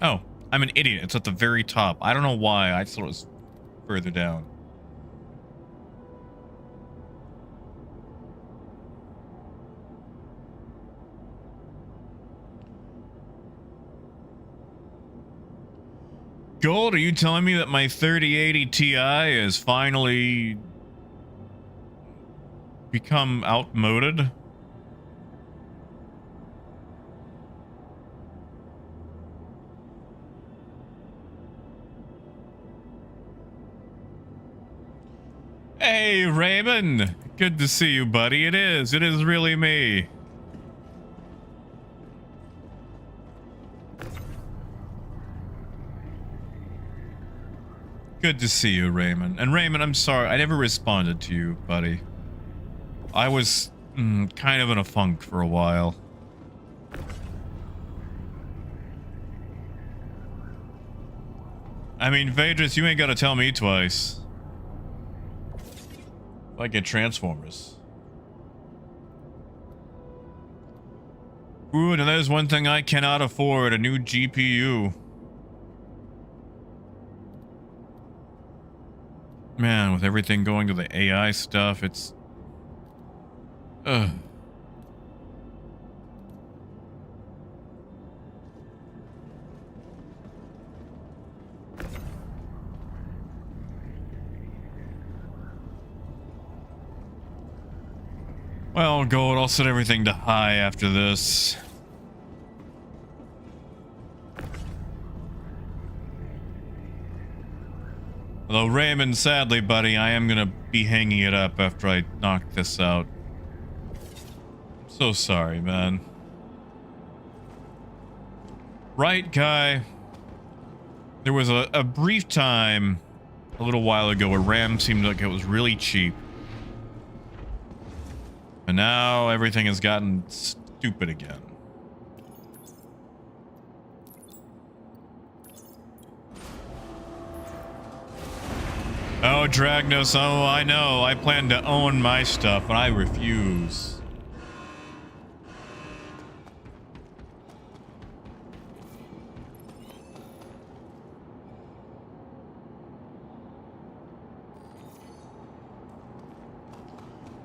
Oh, I'm an idiot. It's at the very top. I don't know why. I thought it was further down. Gold, are you telling me that my 3080 Ti has finally become outmoded? Hey, Raymond. Good to see you, buddy. It is really me. Good to see you, Raymond. And Raymond, I'm sorry, I never responded to you, buddy. I was kind of in a funk for a while. I mean, Phaedrus, you ain't gotta tell me twice. If I get Transformers. Ooh, and there's one thing I cannot afford, a new GPU. Man, with everything going to the AI stuff, it's... Ugh. Well, Gold, I'll set everything to high after this. Although, Raymond, sadly, buddy, I am gonna be hanging it up after I knock this out. So sorry, man. Right, Kai? There was a brief time a little while ago where RAM seemed like it was really cheap. And now everything has gotten stupid again. Oh, Dragnos, oh, I know. I plan to own my stuff, but I refuse.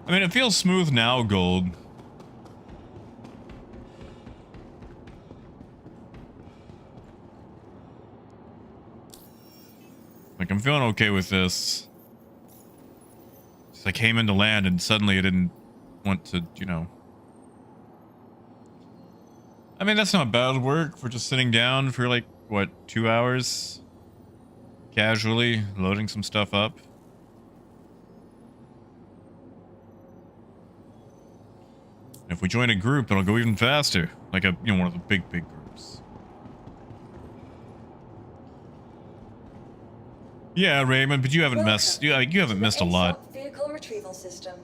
I mean, it feels smooth now, Gold. Like, I'm feeling okay with this. Just, I came into land and suddenly I didn't want to, you know. I mean, that's not bad work for just sitting down for like, what, 2 hours? Casually loading some stuff up. If we join a group, it'll go even faster. Like a, you know, one of the big groups. Yeah, Raymond, but you haven't missed. You haven't missed a lot. Vehicle retrieval system.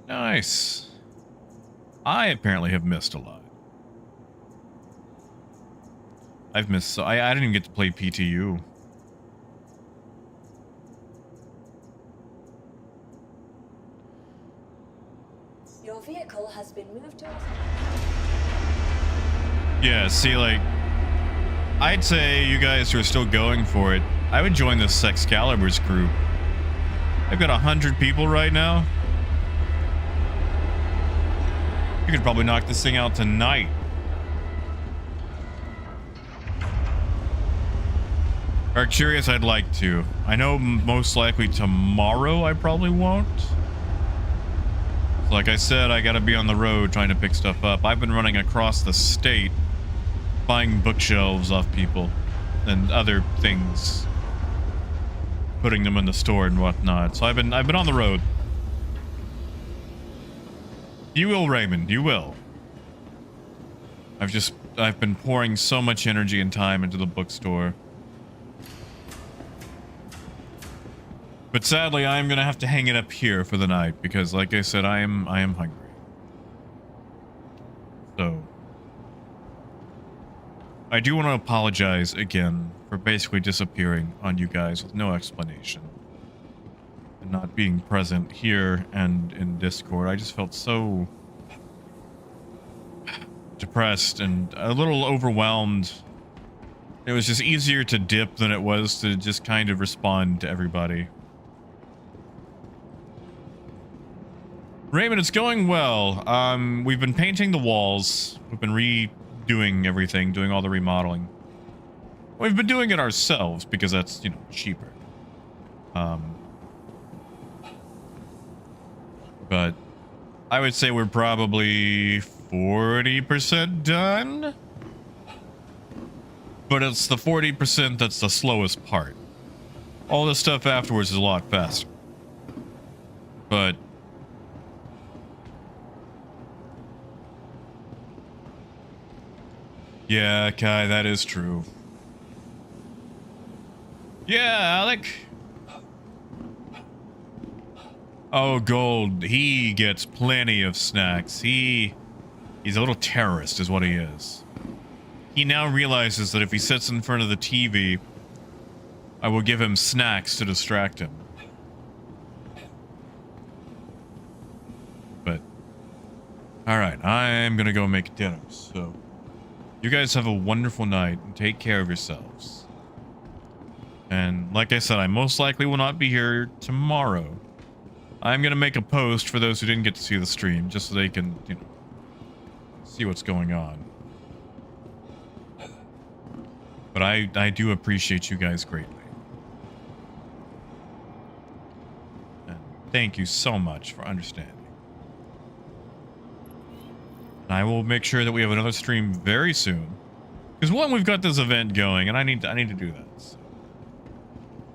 Nice. I apparently have missed a lot. I've missed. So I didn't even get to play PTU. Your vehicle has been moved to. Yeah, see, like, I'd say you guys who are still going for it, I would join this Excalibur's group. I've got 100 people right now. You could probably knock this thing out tonight. Arcturius, I'd like to. I know most likely tomorrow I probably won't. Like I said, I gotta be on the road trying to pick stuff up. I've been running across the state, buying bookshelves off people and other things, putting them in the store and whatnot. So I've been on the road. You will, Raymond. You will. I've been pouring so much energy and time into the bookstore. But sadly, I'm gonna have to hang it up here for the night because, like I said, I am hungry. So, I do want to apologize again for basically disappearing on you guys with no explanation and not being present here and in Discord. I just felt so depressed and a little overwhelmed. It was just easier to dip than it was to just kind of respond to everybody. Raymond, it's going well. We've been painting the walls. We've been redoing everything, doing all the remodeling. We've been doing it ourselves because that's, you know, cheaper. But I would say we're probably 40% done. But it's the 40% that's the slowest part. All the stuff afterwards is a lot faster. But yeah, Kai, that is true. Yeah, Alec. Oh, Gold, he gets plenty of snacks. He's a little terrorist is what he is. he now realizes that if he sits in front of the TV, I will give him snacks to distract him. But, alright, I'm gonna go make dinner, so you guys have a wonderful night and take care of yourselves. And like I said, I most likely will not be here tomorrow. I'm gonna make a post for those who didn't get to see the stream, just so they can, you know, see what's going on. But I do appreciate you guys greatly. And thank you so much for understanding. And I will make sure that we have another stream very soon. Because one, we've got this event going, and I need to do that. So.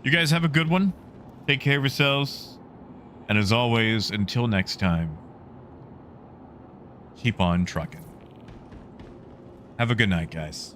You guys have a good one. Take care of yourselves. And as always, until next time, keep on trucking. Have a good night, guys.